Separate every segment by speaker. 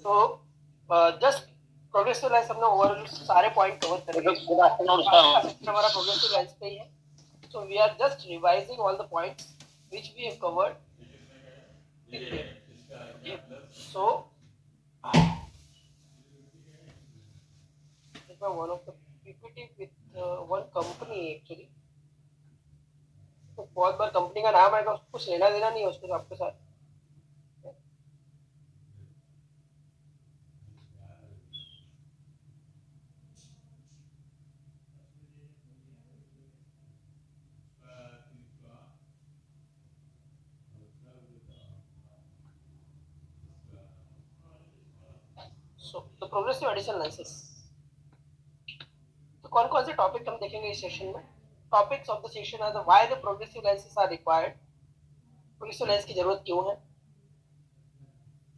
Speaker 1: तो just progressive lens हमने overall सारे पॉइंट कवर करेंगे। हमारा प्रोग्रेसिव लेंस पे ही है। So we are just revising all the points which we have covered. Okay. So one of the PPT with one company actually. तो बहुत बार company का नाम आएगा, उसको कुछ लेना देना नहीं है उसके आपके साथ। So the progressive addition lenses. तो कौन कौन से टॉपिक हम देखेंगे इस सेशन में? Topics of the session are why the progressive lenses are required, progressive lens की जरूरत क्यों है,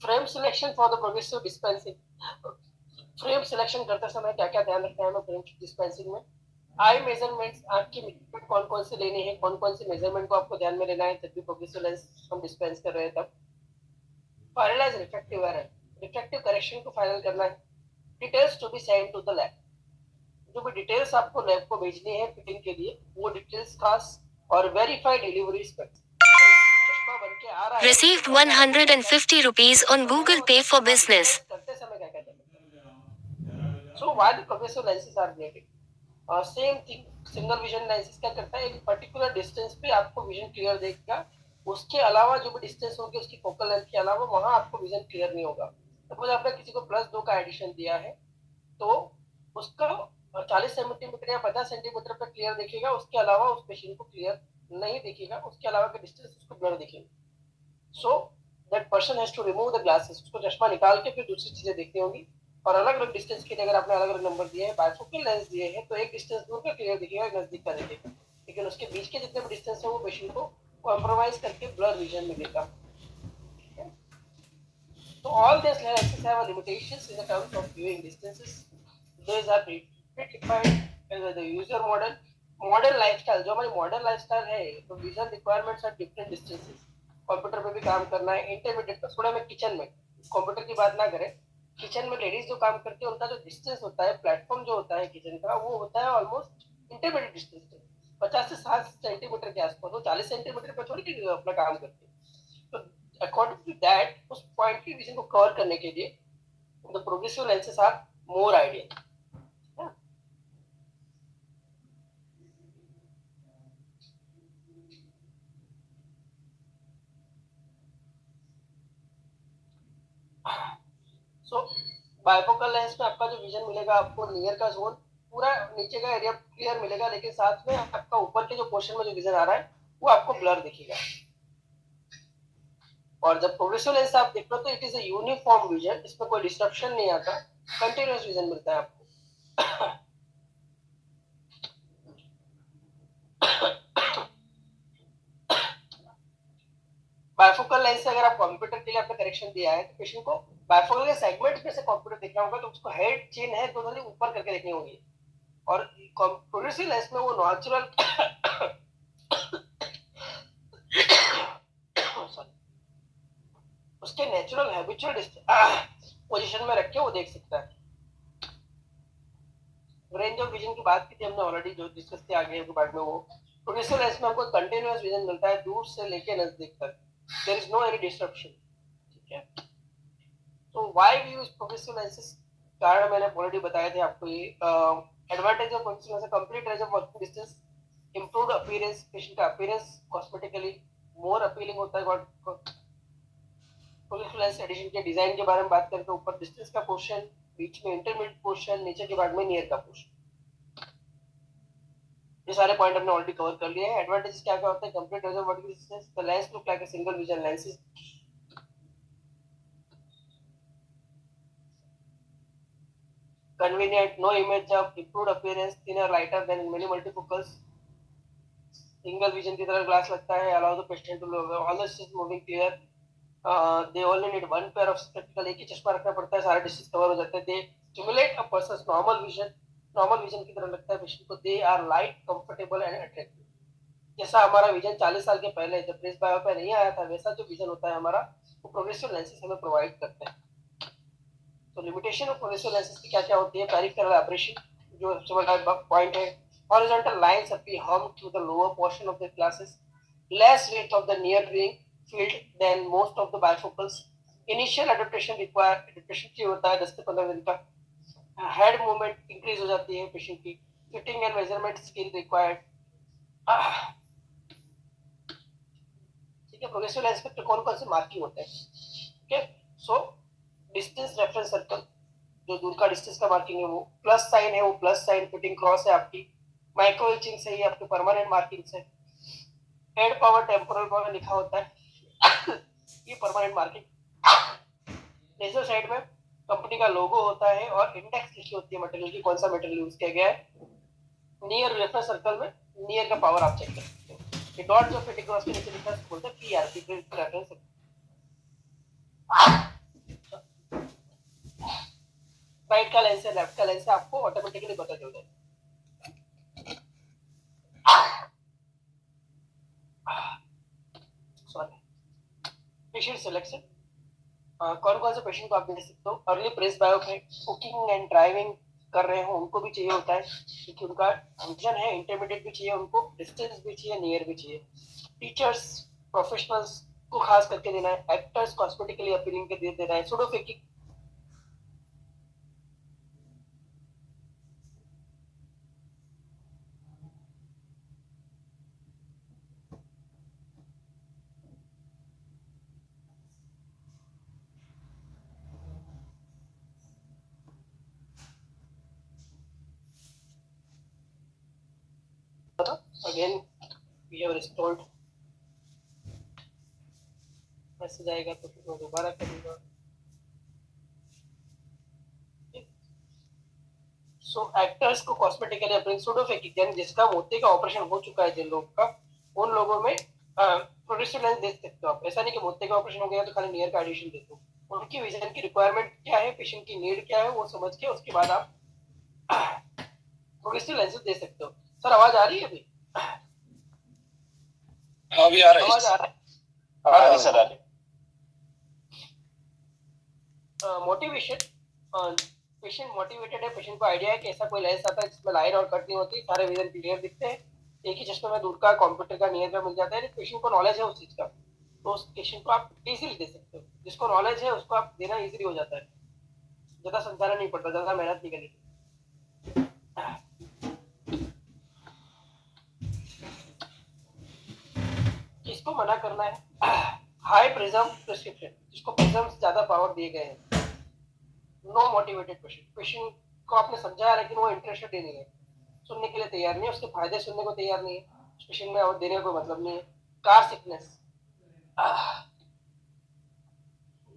Speaker 1: frame selection for the progressive dispensing, frame selection करते समय क्या क्या ध्यान रखना है हमें फ्रेम डिस्पेंसिंग में, आई मेजरमेंट्स, आंख की मेजरमेंट कौन कौन से लेने हैं, कौन कौन से मेजरमेंट को आपको ध्यान में लेना है जब भी प्रोग्रेसिव लेंस हम डिस्पेंस कर रहे हैं तब, finalize refractive error, refractive correction को फाइनल करना है, details to be send to the lab, जो भी डिटेल्स आपको लैब को भेजनी है फिटिंग के लिए वो डिटेल्स खास और वेरीफाइड डिलीवरी स्पेक्स। चश्मा बन के आ रहा है,
Speaker 2: Received 150 rupees on Google Pay for business.
Speaker 1: करते समय क्या कहते हैं? So why the progressive lenses are needed? Same thing, single vision lenses क्या करता है, एक पर्टिकुलर डिस्टेंस पे आपको विजन क्लियर देगा, उसके अलावा जो भी डिस्टेंस होगी उसकी फोकल लेंथ के अलावा वहां आपको विजन क्लियर नहीं होगा। सपोज आपने किसी को +2 का एडिशन दिया है तो उसका 40 सेंटीमीटर या 50 सेंटीमीटर पर क्लियर दिखेगा, उसके अलावा उस पेशेंट को क्लियर नहीं दिखेगा, उसके अलावा के डिस्टेंस उसको ब्लर दिखेगा। So that person has to remove the glasses, उसको चश्मा निकाल के फिर दूसरी चीजें देखनी होंगी, और अलग अलग डिस्टेंस के लिए अगर आपने अलग अलग नंबर दिए हैं, बाइफोकल लेंस दिए हैं तो एक डिस्टेंस दूर का क्लियर दिखेगा, नजदीक का दिखेगा, लेकिन उसके बीच के जितने भी डिस्टेंस है वो पेशेंट को कॉम्प्रोमाइज करके ब्लर विजन मिलेगा। So all these lenses have limitations in the terms of viewing distances. These are predefined as the user model. Modern lifestyle, जो हमारी मॉडर्न लाइफस्टाइल है तो vision requirements are different distances, computer पे भी काम करना है, इंटरमीडिएट थोड़ा मैं किचन में, कंप्यूटर की बात ना करें, किचन में लेडीज जो काम करती है उनका जो डिस्टेंस होता है, प्लेटफॉर्म जो होता है किचन का, वो होता है ऑलमोस्ट इंटरमीडिएट डिस्टेंस 50 से 60 सेंटीमीटर के आसपास, वो 40 सेंटीमीटर पर थोड़ी अपना काम करती है। तो अकॉर्डिंग टू दैट उस पॉइंट की विजन को कवर करने के लिए the progressive lenses are more ideal. So bifocal lens में आपका जो विजन मिलेगा, आपको नियर का जोन पूरा नीचे का एरिया क्लियर मिलेगा, लेकिन साथ में आपका ऊपर के जो पोर्शन में जो विजन आ रहा है वो आपको ब्लर दिखेगा। और जब प्रोग्रेसिव लेंस आप देख लो तो it is a uniform vision, इसमें कोई डिस्ट्रप्शन नहीं आता, कंटिन्यूअस विजन मिलता है आपको। बाइफोकल लेंस से अगर आप कंप्यूटर के लिए आपने करेक्शन दिया है तो पेशेंट को बाइफोकल के सेगमेंट में से कंप्यूटर देखना होगा, तो उसको हेड चेन है दोनों ही ऊपर करके देखनी होगी। और प्रोग्रेसिव लेंस में वो नेचुरल उसके नेचुरल हैबिचुअल पोजीशन में रख के वो देख सकता है। रेंज ऑफ विजन की बात की थी हमने ऑलरेडी, जो डिस्कस किया आगे के बाद में, वो प्रोग्रेसिव लेंस में हमको कंटिन्यूअस विजन मिलता है दूर से लेके नजदीक तक, there is no any disruption. ठीक है, तो why we use progressive lenses, कारण मैंने ऑलरेडी बताए थे आपको। ये advantage of progressive lens, complete range of working distance, improved appearance, patient का अपीयरेंस कॉस्मेटिकली मोर अपीलिंग होता है। प्रोग्रेसिव लेंस एडिशन के डिजाइन के बारे में बात करें तो ऊपर डिस्टेंस का पोर्शन, बीच में इंटरमीडिएट पोर्शन, नीचे के भाग में नियर का पोर्शन, ये सारे पॉइंट हमने ऑलरेडी कवर कर लिए हैं। एडवांटेजेस क्या क्या होते हैं, complete range of working distance, the lens look like a single vision lenses, convenient, no image jump, improved appearance, thinner, lighter than many multifocals, single vision की तरह ग्लास लगता है, allow the patient to all the distance moving clear, they only need one pair of spectacle, एक ही चश्मा रखना पड़ता है, सारे डिस्टेंस कवर हो जाते हैं, they stimulate a person's normal vision की तरह लगता है पेशेंट को, they are light, comfortable and attractive। जैसा हमारा विजन 40 साल के पहले जब प्रेस बायो पे नहीं आया था, वैसा जो विजन होता है हमारा वो प्रोग्रेसिव लेंसेज हमें प्रोवाइड करते हैं। तो लिमिटेशन ऑफ प्रोग्रेसिव लेंसेज की क्या क्या होती है? पेरिफेरल एब्रेशन, जो सबसे बड़ा पॉइंट है. Horizontal lines appear harm through the lower portion of the glasses. Less width of the near viewing field than most of the bifocals. Initial adaptation require, adaptation की होता है 10 से 15 दिन का. हेड मूवमेंट इंक्रीज हो जाती है पेशेंट की. Fitting and measurement skill required. ठीक है. प्रोग्रेसिव लेंस पे कौन कौन से मार्किंग होते हैं? ठीक है. सो डिस्टेंस रेफरेंस सर्कल, जो दूर का डिस्टेंस का मार्किंग है वो प्लस साइन है, वो प्लस साइन. फिटिंग क्रॉस है आपकी. माइक्रो इचिंग से ही आपके परमानेंट मार्किंग है. हेड पावर, टेम्पोरल पावर लिखा होता है. ये परमानेंट मार्किंग. लेजर साइड में कंपनी का लोगो होता है और इंडेक्स लिखी होती है मटेरियल की, कौन सा मटेरियल यूज किया गया है. नियर रेफरेंस सर्कल में नियर का पावर आप चेक कर सकते हो. ये डॉट जो फिटिंग क्रॉस के नीचे लिखा है बोलते हैं पीआरपी, रेफरेंस. राइट का लेंस है, लेफ्ट का लेंस है, आपको ऑटोमेटिकली पता चल जाएगा. सॉरी. पेशेंट सिलेक्शन, कौन कौन से पेशेंट को आप दे सकते हो? अर्ली प्रेस बायोप है, कुकिंग एंड ड्राइविंग कर रहे हो उनको भी चाहिए होता है, क्योंकि उनका विजन है. इंटरमीडिएट भी चाहिए उनको, डिस्टेंस भी चाहिए, नियर भी चाहिए. टीचर्स, प्रोफेशनल्स को खास करके देना है. एक्टर्स कॉस्मेटिकली अपीलिंग के दे देना है. Pseudo faking, again we have restored. Message आएगा तो फिर मैं दोबारा करूंगा. सो एक्टर्स को कॉस्मेटिकली अपीलिंग, सूडो फेकिंग, यानी जिसका मोती का ऑपरेशन हो चुका है जिन लोगों का, उन लोगों में प्रोड्यूसर लेंस दे सकते हो आप. ऐसा नहीं कि मोती का ऑपरेशन हो गया तो खाली नियर का एडिशन दे दो. उनकी विजन की रिक्वायरमेंट क्या है, पेशेंट की नीड क्या है, वो समझ के उसके बाद आप प्रोग्रेसिव लेंसेज दे सकते हो. सर आवाज आ रही है अभी?
Speaker 3: हाँ भी आ रहा है.
Speaker 1: आवाज आ रहा है?
Speaker 3: आ रही सर, आ रही.
Speaker 1: मोटिवेशन, पेशेंट मोटिवेटेड है, पेशेंट को आइडिया है कि ऐसा कोई लेंस आता है जिसमें लाइन और कट नहीं होती, सारे विजन क्लियर दिखते हैं, एक ही चश्मे में दूर का कंप्यूटर का नियर का मिल जाता है. पेशेंट को नॉलेज है उस चीज का, तो उस पेशेंट को आप इजीली दे सकते हो. जिसको नॉलेज है उसको आप देना इजीली हो जाता है, ज्यादा समझाना नहीं पड़ता, ज्यादा मेहनत नहीं करनी. किसको मना करना है? हाई प्रिज्म प्रिस्क्रिप्शन, जिसको प्रिज्म से ज्यादा पावर दिए गए हैं. नो मोटिवेटेड पेशेंट, पेशेंट को आपने समझाया लेकिन वो इंटरेस्टेड ही नहीं है, सुनने के लिए तैयार नहीं है, उसके फायदे सुनने को तैयार नहीं है, पेशेंट में और देने का कोई मतलब नहीं है. कार सिकनेस,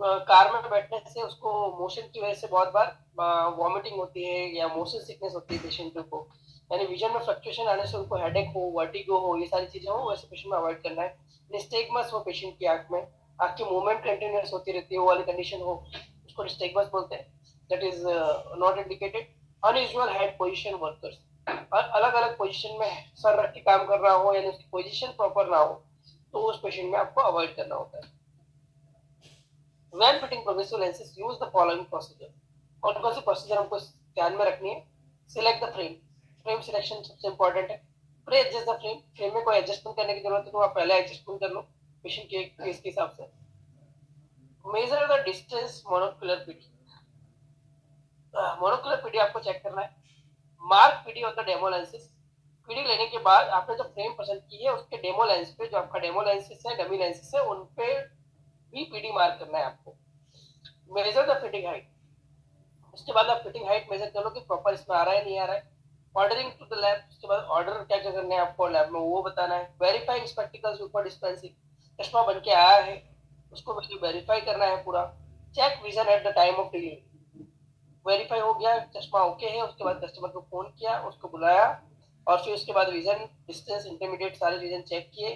Speaker 1: कार में बैठने से उसको मोशन की वजह से बहुत बार वॉमिटिंग होती है या मोशन सिकनेस होती है पेशेंट को, यानी विजन में फ्लक्चुएशन आने से उनको हेडेक हो, वर्टिगो हो, ये सारी चीजें हो, वैसे पेशेंट में अवॉइड करना है. निस्टेगमस हो पेशेंट की आंख में, आंख की मूवमेंट कंटिन्यूअस होती रहती है, वो वाली कंडीशन हो, उसको निस्टेगमस बोलते हैं. That is not indicated. Unusual head position workers, अलग अलग पोजीशन में सर रख के काम कर रहा हो, यानी उसकी पोजीशन प्रॉपर ना हो, तो उस पेशेंट में आपको अवॉइड करना होता है. When fitting progressive lenses, use the following procedure. कौन कौन सी प्रोसीजर हमको ध्यान में रखनी है? Select the frame, frame selection सबसे इंपॉर्टेंट है. Pre adjust the frame, frame में कोई एडजस्टमेंट करने की जरूरत है तो आप पहले एडजस्टमेंट कर लो पेशेंट के केस के हिसाब से. Measure the distance monocular PD, monocular PD आपको चेक करना है. Mark PD on the demo lenses, PD लेने के बाद आपने जो फ्रेम पसंद की है उसके डेमो लेंस पे, जो आपका डेमो लेंसेस है, डमी लेंसेस है, उन पे भी पीडी मार्क करना है आपको. मेजर द फिटिंग हाइट, उसके बाद आप फिटिंग हाइट मेजर कर लो कि प्रॉपर इसमें आ रहा है नहीं आ रहा है. ऑर्डरिंग टू द लैब, उसके बाद ऑर्डर क्या क्या करने हैं आपको लैब में वो बताना है. वेरीफाइंग स्पेक्टिकल्स बिफोर डिस्पेंसिंग, चश्मा बन के आया है उसको वेरीफाई करना है पूरा. Check vision at the time of delivery, verify हो गया चश्मा ओके है, उसके बाद कस्टमर को फोन किया, उसको बुलाया, और फिर उसके बाद विजन, डिस्टेंस, इंटरमीडिएट सारे रीजन चेक किए,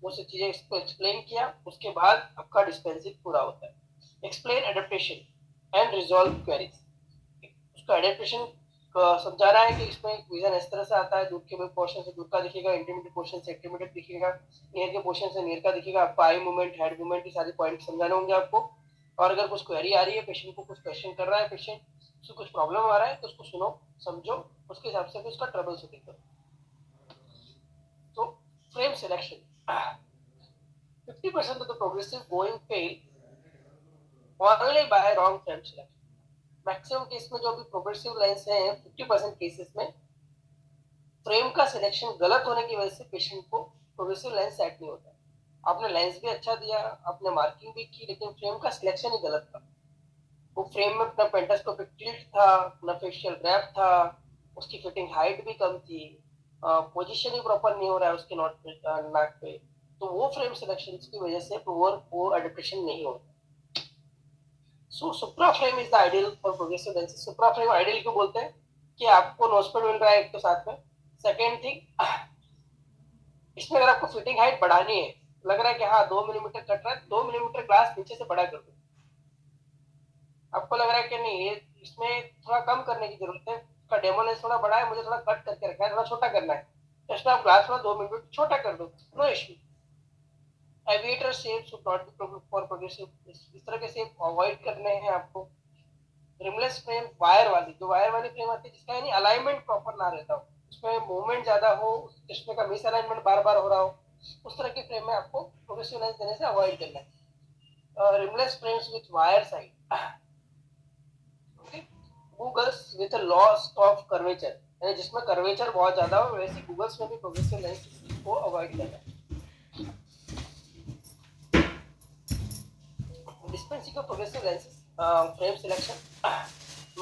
Speaker 1: वो सब चीजें इसको एक्सप्लेन किया, उसके बाद आपका डिस्पेंसिंग पूरा होता है. Explain adaptation and resolve queries, उसका एडेप्टेशन समझाना है कि इसमें विजन इस तरह से आता है, दूर के पोर्शन से दूर का दिखेगा, इंटरमीडिएट पोर्शन से इंटरमीडिएट दिखेगा, नियर के पोर्शन से नियर का दिखेगा. आपको आई मूवमेंट, हेड मूवमेंट, की सारे पॉइंट समझाने होंगे आपको. और अगर कुछ क्वेरी आ रही है, पेशेंट को कुछ क्वेश्चन कर रहा है, पेशेंट उसको कुछ प्रॉब्लम आ रहा है, तो उसको सुनो, समझो, उसके हिसाब से भी उसका ट्रबल शूटिंग करो. तो frame selection, 50% of the progressive going fail only by wrong frame selection. Maximum case में जो भी प्रोग्रेसिव लेंस है 50% केसेस में फ्रेम का सिलेक्शन गलत होने की वजह से पेशेंट को प्रोग्रेसिव लेंस सेट नहीं होता. आपने लेंस भी अच्छा दिया, आपने मार्किंग भी की, लेकिन फ्रेम का सिलेक्शन ही गलत था. वो फ्रेम में अपना पेंटास्कोपिक टिल्ट था, अपना फेशियल रैप था, उसकी फिटिंग हाइट भी कम थी, पोजीशन ही प्रॉपर नहीं हो रहा है उसके नाक पे, तो वो फ्रेम सिलेक्शन की वजह से वो एडेप्टेशन नहीं होता. So supra frame is the ideal for progressive lenses. Supra frame ideal क्यों बोलते हैं कि आपको नोजपेड मिल रहा है एक तो साथ में. सेकेंड थिंग, इसमें अगर आपको फिटिंग हाइट बढ़ानी है, लग रहा है कि हाँ 2 मिलीमीटर कट रहा है, 2 मिलीमीटर ग्लास नीचे से बड़ा कर दो. आपको लग रहा है कि नहीं ये इसमें थोड़ा कम करने की जरूरत है, इसका डेमो लेंस थोड़ा बड़ा है, मुझे थोड़ा कट करके रखना है, थोड़ा छोटा करना है, तो इसमें आप ग्लास थोड़ा 2 मिलीमीटर छोटा कर दो, no issue. Aviator shape should not be for progressive. इस तरह के शेप अवॉइड करने हैं आपको. रिमलेस फ्रेम, वायर वाली, जो वायर वाली फ्रेम आती है जिसका यानी अलाइनमेंट प्रॉपर ना रहता हो, उसमें मूवमेंट ज्यादा हो, चश्मे का मिस अलाइनमेंट बार बार हो रहा हो, उस तरह की फ्रेम में आपको प्रोग्रेसिव लेंस देने से अवॉइड करना है. Rimless frames with wire side, goggles with loss of curvature, यानी जिसमें कर्वेचर बहुत ज्यादा हो, वैसे गूगल्स में भी प्रोग्रेसिव लेंस को अवॉइड करना है. Dispensing of progressive lenses, frame selection,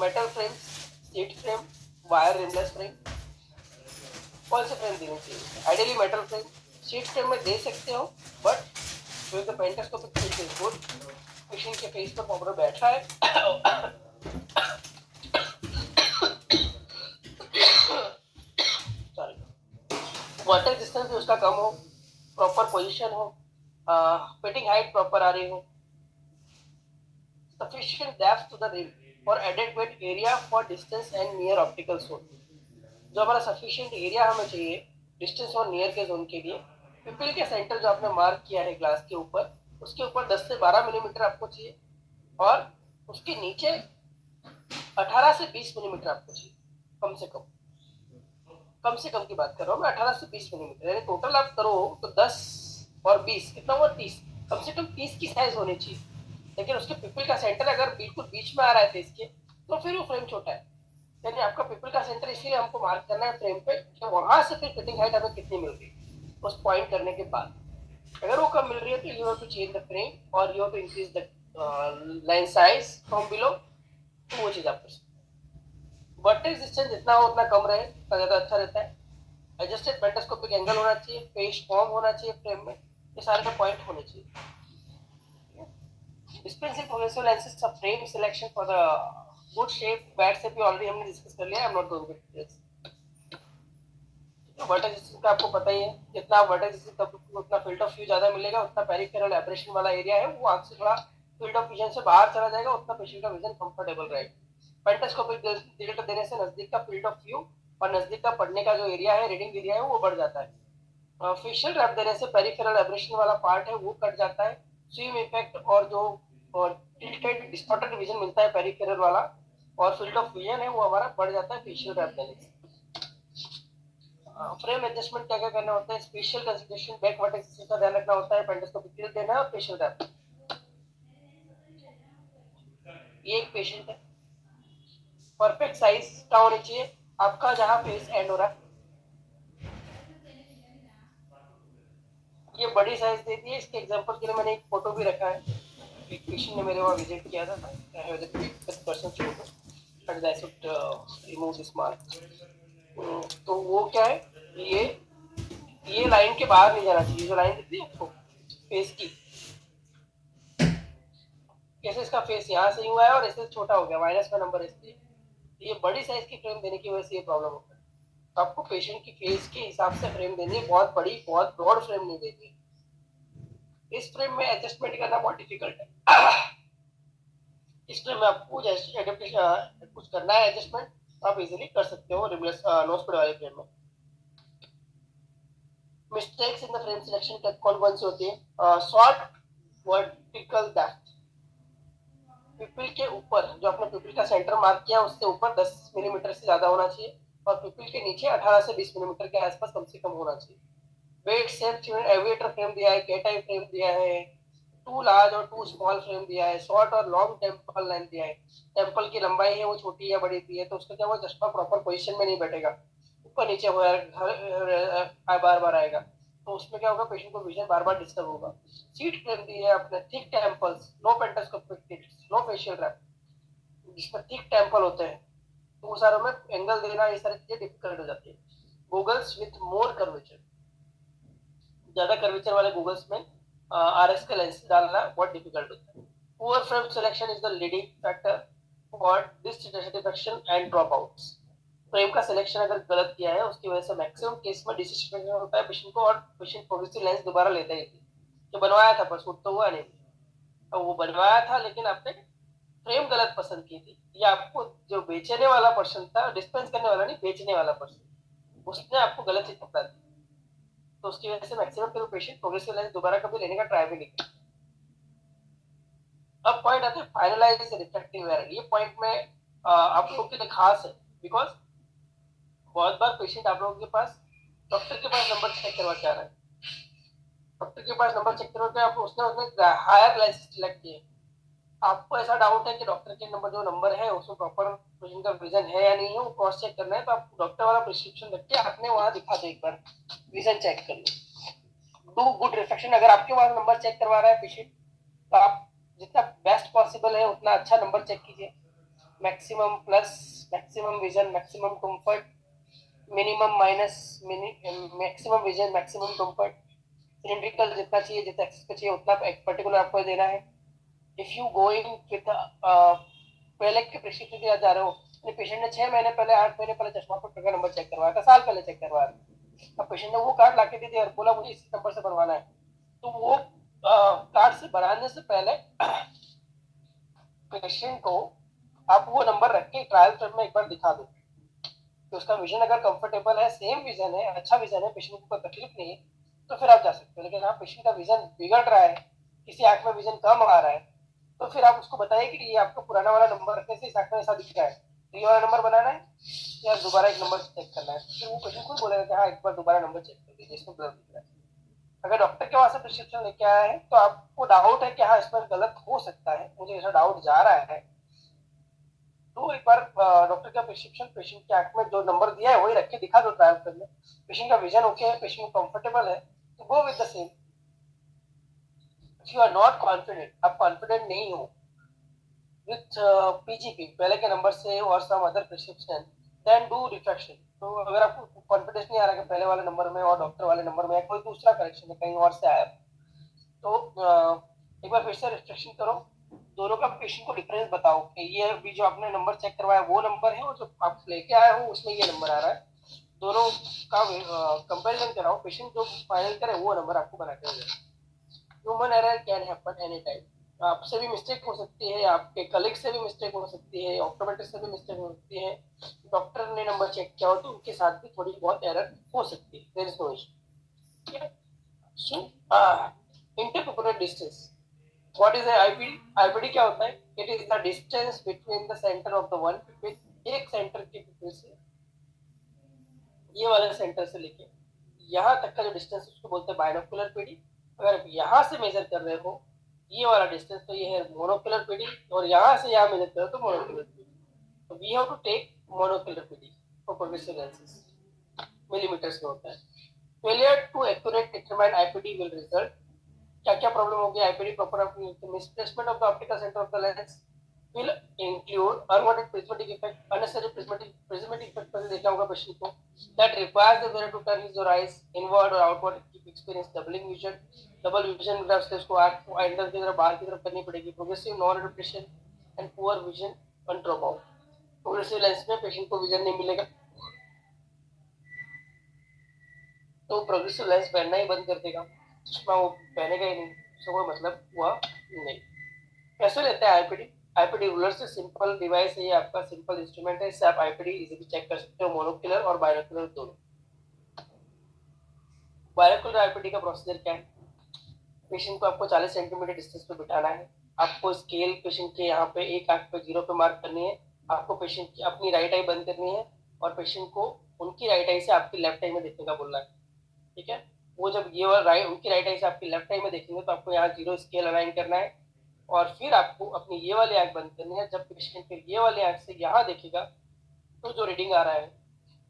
Speaker 1: metal frame, seat frame, wire rimless frame. कौन से फ्रेम देने चाहिए? Ideally metal frame. Seat frame में दे सकते हो, but with the pantoscopic tilt is good. Patient के फेस पर प्रॉपर बैठ रहा है. सॉरी. वाटर डिस्टेंस भी उसका कम हो, प्रॉपर पोजीशन हो, फिटिंग हाइट प्रॉपर आ रही हो, sufficient depth to the rim for adequate area for distance and near optical zone. जो हमारा sufficient area हमें चाहिए डिस्टेंस और नियर के जोन के लिए, पिपिल के सेंटर जो आपने मार्क किया है ग्लास के ऊपर, उसके ऊपर 10 से 12 मिलीमीटर आपको चाहिए, और उसके नीचे 18 से 20 मिलीमीटर आपको चाहिए, कम से कम. कम से कम की बात कर रहा हूँ मैं, 18 से 20 मिलीमीटर, यानी टोटल आप करो तो 10 और 20 कितना हुआ, 30. कम से कम 30 की साइज होनी चाहिए. लेकिन उसके पिपल का सेंटर अगर बिल्कुल बीच में आ रहा है फेस के, तो फिर वो फ्रेम छोटा है. यानी आपका पिपल का सेंटर इसीलिए हमको मार्क करना है फ्रेम पे कि वहां से फिर फिटिंग हाइट हमें कितनी मिल रही है उस पॉइंट करने के बाद. अगर वो कम मिल रही है तो you have to change the frame और you have to increase the line size from below, तो वो चीज आप कर सकते. वर्टेक्स डिस्टेंस जितना हो उतना कम रहे, उतना ज्यादा अच्छा रहता है. एडजस्टेड पेंटास्कोपिक एंगल होना चाहिए, फेस फॉर्म होना चाहिए फ्रेम में, ये सारे का पॉइंट होने चाहिए. Dispensing progressive lenses of frame selection for the good shape, bad shape भी already हमने डिस्कस कर लिया है. I'm not going to details. Vertex distance का आपको पता ही है, जितना वर्टेक्स डिस्टेंस उतना फील्ड ऑफ व्यू ज्यादा मिलेगा, उतना पेरिफेरल एब्रेशन वाला एरिया है वो आंख से थोड़ा फील्ड ऑफ विजन से बाहर चला जाएगा, उतना पेशेंट का विजन कंफर्टेबल रहेगा. पेंटास्कोपिक टिल्ट देने से नजदीक का फील्ड ऑफ व्यू और नजदीक का पढ़ने का जो एरिया है, रीडिंग एरिया है, वो बढ़ जाता है. फेशियल रैप देने से पेरिफेरल एब्रेशन वाला पार्ट है वो कट जाता है. स्विम इफेक्ट और जो टिल्टेड डिस्टॉर्टेड विजन मिलता है पेरिफेरल वाला, और फील्ड ऑफ विजन है वो हमारा बढ़ जाता है फेशियल रैप देने से. फ्रेम एडजस्टमेंट क्या क्या करना होता है? स्पेशल कंसिडरेशन, बैक वर्टेक्स का ध्यान रखना होता है, पेंटास्कोपिक टिल्ट देना है और फेशियल रैप. ये एक पेशेंट है, परफेक्ट साइज का होनी चाहिए आपका जहां फेस एंड हो रहा है. ये बड़ी साइज देती है. इसके एग्जांपल के लिए मैंने एक फोटो भी रखा है. एक पेशेंट ने मेरे वहाँ विजिट किया था. I have the person photo and I should remove this mark. तो वो क्या है, ये लाइन के बाहर नहीं जाना चाहिए. जो लाइन दिखती है आपको फेस की, कैसे इसका फेस यहाँ से हुआ है और ऐसे छोटा हो गया, माइनस का नंबर इसलिए. ये बड़ी साइज की फ्रेम देने की वजह से ये प्रॉब्लम होता है. तो आपको पेशेंट की फेस के हिसाब से फ्रेम देनी है, बहुत बड़ी बहुत ब्रॉड फ्रेम नहीं देनी. इस फ्रेम में एडजस्टमेंट करना बहुत डिफिकल्ट है. इस फ्रेम में आपको कुछ करना है एडजस्टमेंट, आप इजीली कर सकते हो रिमलेस नोजपेड वाले फ्रेम में. Mistakes in the frame selection कौन कौन सी होती है? शॉर्ट वर्टिकल डेप्थ, पिपिल के ऊपर, जो आपने पिपिल का सेंटर मार्क किया उससे ऊपर 10 मिलीमीटर से ज्यादा होना चाहिए और पिपिल के नीचे 18 से 20 मिलीमीटर के आसपास कम से कम होना चाहिए। वेट सेफ एविएटर फ्रेम दिया है, कैटाई फ्रेम दिया है, 2 लार्ज और 2 स्मॉल फ्रेम दिया है, शॉर्ट और लॉन्ग टेम्पल लेंथ दिया है। टेम्पल की लंबाई है वो छोटी या बड़ी दी है, तो उसका क्या हुआ, चश्मा प्रॉपर पोजीशन में नहीं बैठेगा, ऊपर नीचे हो बार बार आएगा, तो उसमें क्या होगा, पेशेंट को विजन बार बार डिस्टर्ब होगा। सीट फ्रेम दी है आपने, thick temples, no pantoscopic tips, no facial wrap, जिसमें थिक टेम्पल होते हैं, तो वो सारों में एंगल देना ये सारी चीजें डिफिकल्ट हो जाती है। गूगल्स विथ मोर कर्वेचर, ज्यादा कर्वेचर वाले गूगल्स में आरएस का लेंस डालना बहुत डिफिकल्ट होता है। Poor frame selection is the leading factor for dissatisfaction and drop outs. Frame का सिलेक्शन अगर गलत किया है उसकी वजह से मैक्सिमम केस में डिससैटिस्फैक्शन होता है पेशेंट को, और पेशेंट प्रोग्रेसिव लेंस दोबारा लेता ही नहीं, जो बनवाया था पर सूट तो हुआ नहीं, तो वो बनवाया था लेकिन आपने फ्रेम गलत पसंद की थी, या आपको जो बेचने वाला पर्सन था, डिस्पेंस करने वाला नहीं, बेचने वाला पर्सन, उसने आपको गलत चीज पकड़ा दी, तो उसकी वजह से मैक्सिमम फिर पेशेंट प्रोग्रेसिव लेंस दोबारा कभी लेने का ट्राई भी नहीं करता। अब पॉइंट आते हैं फाइनलाइज रिफ्रैक्टिव एरर। ये पॉइंट में आप लोगों के लिए खास है, बिकॉज बहुत बार पेशेंट आप लोगों के पास डॉक्टर के पास नंबर चेक करवा के आ रहा है, डॉक्टर के पास नंबर चेक करवा के आप उसने हायर लेंस सिलेक्ट किए, आपको ऐसा डाउट है कि डॉक्टर के नंबर जो नंबर है उसमें प्रॉपर पेशेंट का विजन है या नहीं है, वो क्रॉस चेक करना है, तो आप डॉक्टर वाला प्रिस्क्रिप्शन रख के आपने वहां दिखा दो, एक बार विजन चेक कर लो, डू गुड रिफ्लेक्शन। अगर आपके पास नंबर चेक करवा रहा है पेशेंट, तो आप जितना बेस्ट पॉसिबल है उतना अच्छा नंबर चेक कीजिए, maximum plus, maximum vision, maximum comfort, minimum minus, maximum vision, maximum comfort, cylindrical जितना चाहिए, जितना एक्सेस चाहिए उतना एक पर्टिकुलर आपको देना है। इफ यू गोइंग विद पहले के प्रिस्क्रिप्शन के साथ जा रहे हो, पेशेंट ने 6 महीने पहले, 8 महीने पहले चश्मा पकड़ का नंबर चेक करवाया था, साल पहले चेक करवाया था, अब पेशेंट ने वो कार्ड लाके दे दिया और बोला मुझे इसी नंबर से बनवाना है, तो वो कार्ड से बनाने से पहले पेशेंट को आप वो नंबर रख के ट्रायल फ्रेम में एक बार दिखा दो कि उसका विजन अगर कंफर्टेबल है, सेम विजन है, अच्छा विजन है, पेशेंट को कोई तकलीफ नहीं है, तो फिर आप जा सकते हो। लेकिन हाँ, पेशेंट का विजन बिगड़ रहा है, किसी आंख में विजन कम आ रहा है, तो फिर आप उसको बताइए कि ये आपको पुराना वाला नंबर रखने से इस आंख में ऐसा दिख रहा है, तो ये वाला नंबर बनाना है या दोबारा एक नंबर चेक करना है, फिर वो पेशेंट खुद बोलेगा कि हाँ एक बार दोबारा नंबर चेक कर दीजिए, इसमें ब्लर दिख रहा है। अगर डॉक्टर के वहां से प्रिस्क्रिप्शन लेके आया है तो आपको डाउट है कि हाँ इसमें गलत हो सकता है, मुझे ऐसा डाउट जा रहा है, तो एक बार डॉक्टर का प्रिस्क्रिप्शन पेशेंट के आंख में जो नंबर दिया है वही रख के दिखा दो ट्रायल करने, पेशेंट का विजन ओके है, पेशेंट कंफर्टेबल है, तो go with the same. If you are not confident, आप कॉन्फिडेंट नहीं हो विथ पीजीपी पहले के नंबर से और some other prescription, then do refraction. तो अगर आपको कॉन्फिडेंस नहीं आ रहा कि पहले वाले नंबर में और डॉक्टर वाले नंबर में कोई दूसरा करेक्शन है कहीं और से आया, तो एक बार फिर से रिफ्रैक्शन करो, दोनों का पेशेंट को डिफरेंस बताओ कि ये अभी जो आपने नंबर चेक करवाया वो नंबर है और जो आप लेके आए हो उसमें ये नंबर आ रहा है, दोनों का कंपैरिजन कराओ, पेशेंट जो फाइनल करे वो नंबर आपको बना के देगा। Human error can happen any time, आपसे भी मिस्टेक हो सकती है, आपके कलीग से भी मिस्टेक हो सकती है, ऑप्टोमेट्रिस्ट से भी मिस्टेक हो सकती है, डॉक्टर ने नंबर चेक किया हो तो उनके साथ भी थोड़ी बहुत एरर हो सकती है, there is no issue. So interpupillary distance, what is IPD? IPD क्या होता है? It is the distance between the centre of the one pupil, एक सेंटर के पिपिल से, ये वाले सेंटर से लेके यहाँ तक का जो डिस्टेंस उसको बोलते हैं बायनोकुलर पीडी। अगर आप यहाँ से मेजर कर रहे हो ये वाला डिस्टेंस, तो ये है मोनोकुलर पीडी, और यहाँ से यहाँ मेजर कर रहे हो तो मोनोकुलर पीडी, तो we have to take monocular PD for progressive lenses, millimetres में होता है। Failure to accurate determine IPD will result, क्या क्या प्रॉब्लम होगी IPD proper misplacement of the optical centre of the lens, will include unwanted prismatic effect, unnecessary prismatic effect पर देखा होगा patient को, that requires the wearer to turn his or eyes inward or outward to keep experience doubling vision, double vision graph उसको आंख को अंदर की तरफ बाहर की तरफ करनी पड़ेगी, progressive non adaptation and poor vision on trauma, progressive lens में पेशेंट को विजन नहीं मिलेगा तो प्रोग्रेसिव लेंस पहनना ही बंद कर देगा, चश्मा वो पहनेगा ही नहीं, उसका कोई मतलब हुआ नहीं। कैसे लेते हैं आईपीडी? आईपीडी रूलर से सिंपल डिवाइस है, ये आपका सिंपल इंस्ट्रूमेंट है, इससे आप आईपीडी इजीली चेक कर सकते हो, मोनोकुलर और बायनोकुलर दोनों। बायनोकुलर आईपीडी का प्रोसीजर क्या है? पेशेंट को आपको 40 सेंटीमीटर डिस्टेंस पे बिठाना है, आपको स्केल पेशेंट के यहाँ पे एक आंख पे 0 पे मार्क करनी है, आपको पेशेंट की अपनी राइट आई बंद करनी है और पेशेंट को उनकी राइट आई से आपकी लेफ्ट आई में देखने का बोलना है, ठीक है। वो जब ये वाला राइट उनकी राइट आई से आपकी लेफ्ट आई में देखेंगे तो आपको यहाँ 0 स्केल अलाइन करना है और फिर आपको अपनी ये वाली आंख बंद करनी है। जब पेशेंट फिर ये वाली आंख से यहाँ देखेगा तो जो रीडिंग आ रहा है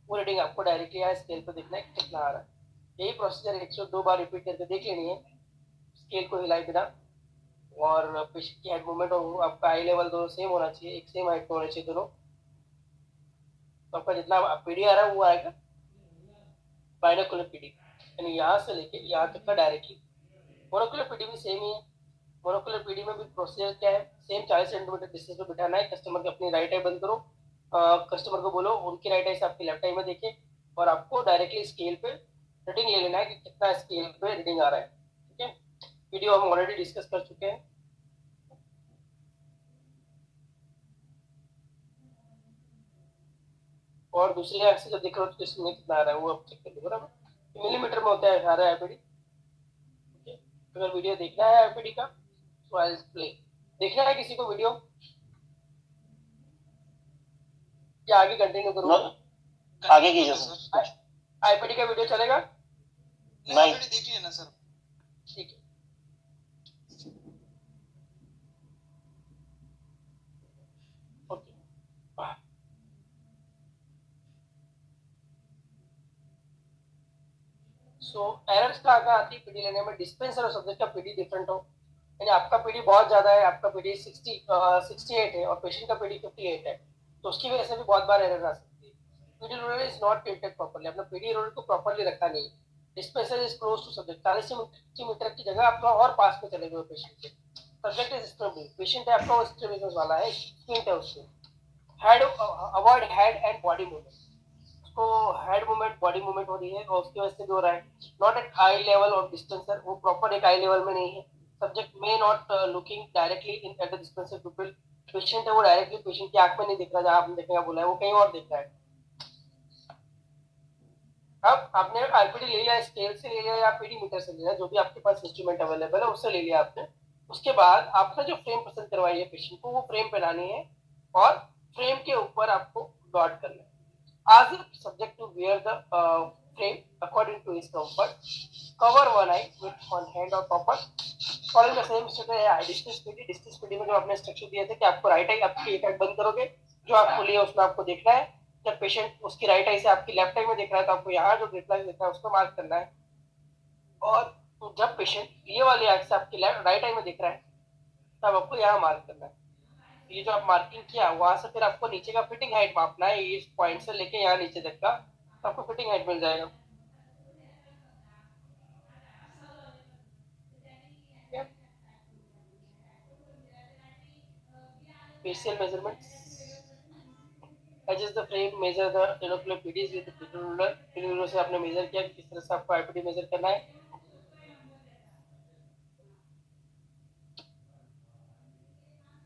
Speaker 1: वो रीडिंग आपको डायरेक्टली यहाँ स्केल पर देखना है कितना आ रहा है। यही प्रोसीजर 102 बार रिपीट करके देख लेनी है, स्केल को हिलाए बिना, और पेशेंट की हेड मूवमेंट और आपका आई लेवल दोनों सेम होना चाहिए, एक सेम हाइट पे होना चाहिए दोनों। तो आपका जितना पीडी आ रहा है वो आएगा बाइनोकुलर पीडी, यानी यहाँ से लेके यहाँ तक का डायरेक्टली। मोनोकुलर पीडी भी सेम ही है। मोनोकुलर पीडी में भी प्रोसीजर क्या है, सेम 40 सेंटीमीटर डिस्टेंस पे बिठाना है। कस्टमर की अपनी राइट आई बंद करो, कस्टमर को बोलो उनकी राइट आई से आपकी लेफ्ट आई में देखे और आपको डायरेक्टली स्केल पे रीडिंग ले लेना है कि कितना स्केल पे रीडिंग आ रहा है, ठीक है। वीडियो हम ऑलरेडी डिस्कस कर चुके हैं। और दूसरी आंख से जब देख रहे हो तो इसमें कितना आ रहा है वो आप चेक कर लो, बराबर। मिलीमीटर में होता है सारा आईपीडी, ठीक है। अगर वीडियो देखना है आईपीडी का तो आई प्ले, देखना है किसी को वीडियो या आगे कंटिन्यू करूँ?
Speaker 3: आगे कीजिए सर।
Speaker 1: आईपीडी का वीडियो चलेगा?
Speaker 3: नहीं
Speaker 4: देख लिया ना सर।
Speaker 1: ठीक है। ओके, सो एरर्स कहाँ आती है पीडी लेने में? डिस्पेंसर और सब्जेक्ट का पीडी डिफरेंट हो, यानी आपका पीडी बहुत ज्यादा है, आपका पीडी 68 है और पेशेंट का पीडी 58 है, तो उसकी वजह से भी बहुत बार एरर आ सकती है। PD roller is not tilted properly, आपने पीडी रोलर को प्रॉपर्ली रखा नहीं। Dispenser is close to subject, 40 centimetre की जगह आप और पास में चले गए पेशेंट के। सब्जेक्ट इज स्ट्रबिंग, पेशेंट है आपका स्ट्रबिंग वाला है, स्क्विंट है उसको। Head avoid head and body movement, उसको हेड मूवमेंट बॉडी मूवमेंट हो रही है और उसकी वजह से भी हो रहा है। नॉट एट आई लेवल और डिस्टेंसर, वो प्रॉपर एक आई लेवल में नहीं है। सब्जेक्ट में not looking directly in at the dispenser people, patient है वो डायरेक्टली पेशेंट की आंख में नहीं दिख रहा जहां आपने देखने का बोला है, वो कहीं और दिख रहा है। अब आपने आईपीडी ले लिया, स्केल से ले लिया या पीडी मीटर से ले लिया, जो भी आपके पास इंस्ट्रूमेंट अवेलेबल है उससे ले लिया आपने। उसके बाद आपने जो फ्रेम पसंद करवाई है पेशेंट को, वो फ्रेम पहनानी है और फ्रेम के ऊपर आपको डॉट करना है। Ask the subject to wear the frame according to his comfort. Cover one eye with one hand or proper. Following the same instruction है distance PD। डिस्टेंस पीडी में जो आपने इंस्ट्रक्शन दिए थे कि आपको राइट आई आपकी एक आंख बंद करोगे, जो आपको लिए उसमें आपको देखना है। जब पेशेंट उसकी राइट आई से आपकी लेफ्ट आई में देख रहा है तो आपको यहाँ जो डेडलाइन देखना है उसको मार्क करना है। और जब पेशेंट ये वाली आंख से आपकी राइट आई में देख रहा है तब आपको यहाँ मार्क करना है। ये जो आप मार्किंग किया वहां से फिर आपको नीचे का फिटिंग हाइट मापना है, इस पॉइंट से लेके यहाँ नीचे तक का, तो आपको फिटिंग हाइट मिल जाएगा। facial measurements, adjust the frame, measure the binocular PDs with the pupil ruler। Pin ruler से आपने मेजर किया कि किस तरह से आपको आईपीडी मेजर करना है।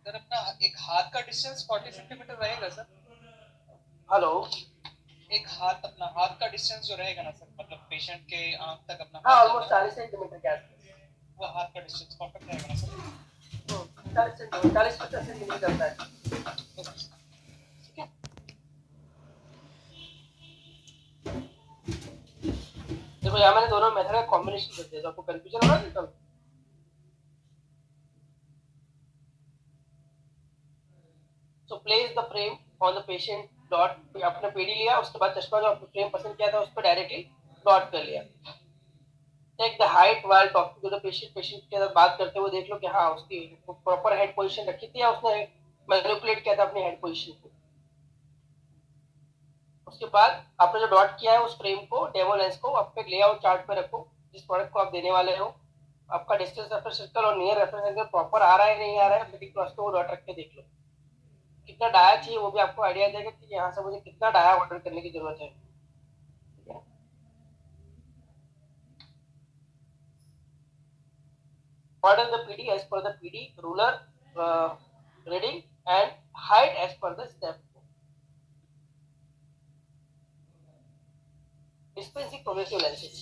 Speaker 4: सर अपना एक हाथ का डिस्टेंस 40 सेंटीमीटर रहेगा सर।
Speaker 1: हेलो,
Speaker 4: एक हाथ अपना हाथ का डिस्टेंस जो रहेगा ना सर, मतलब पेशेंट के आंख तक अपना
Speaker 1: हाँ
Speaker 4: हाथ
Speaker 1: ऑलमोस्ट 40 सेंटीमीटर के आसपास,
Speaker 4: वो हाथ का डिस्टेंस परफेक्ट रहेगा ना सर।
Speaker 1: 40 सेंटीमीटर 40-50 सेंटीमीटर करता है। देखो यहाँ मैंने दोनों मेथड का कॉम्बिनेशन कर दिया, तो आपको कंफ्यूजन हो रहा है। So place the frame on the patient dot, आपने पीडी लिया, उसके बाद चश्मा जो आपने फ्रेम पसंद किया था उस पर डायरेक्टली डॉट कर लिया। Take the height while talking to the patient, patient के साथ बात करते हुए देख लो कि हाँ उसकी प्रॉपर हेड पोजीशन रखी थी या उसने मैनिपुलेट किया था अपनी हेड पोजीशन को। उसके बाद आपने जो डॉट किया है उस फ्रेम को, डेमो लेंस को अपने लेआउट चार्ट पे रखो जिस प्रोडक्ट को आप देने वाले हो। आपका डिस्टेंस रेफरेंस सर्कल और नियर रेफरेंस सर्कल प्रॉपर आ रहा है नहीं आ रहा है, फिटिंग क्रॉस को डॉट रख के देख लो। कितना डाया चाहिए वो भी आपको आइडिया देगा कि यहाँ से मुझे कितना डाया ऑर्डर करने की जरूरत है। Order the PD as per the PD ruler reading and height as per the step. Dispensing progressive lenses.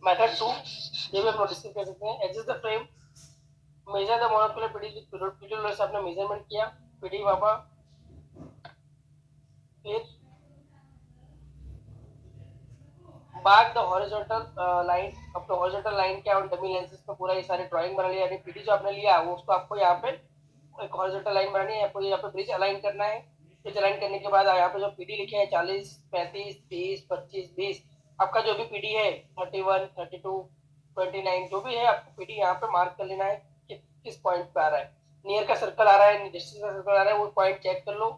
Speaker 1: Method 2, ये भी हम लोग डिस्कस कर सकते हैं। Adjust the frame measure the monocular PD with PD से आपने मेजरमेंट किया, पीडी बाबा, फिर मार्क द हॉरिजॉन्टल लाइन, अपने हॉरिजॉन्टल लाइन क्या और डमी लेंसेज पे पूरा ये सारी ड्राइंग बना लिया, यानी पीडी जो आपने लिया वो उसको आपको यहाँ पे एक हॉरिजॉन्टल लाइन बनानी है, आपको यहाँ पे ब्रिज अलाइन करना है। ब्रिज अलाइन करने के बाद यहाँ पे जो पीडी लिखे हैं 40, 35, 30, 25, 20, आपका जो भी पीडी है 31, 32, 29 जो भी है आपको पीडी यहाँ पे मार्क कर लेना है कि किस पॉइंट पे आ रहा है, नियर का सर्कल आ रहा है, डिस्टेंस का सर्कल आ रहा है, वो पॉइंट चेक कर लो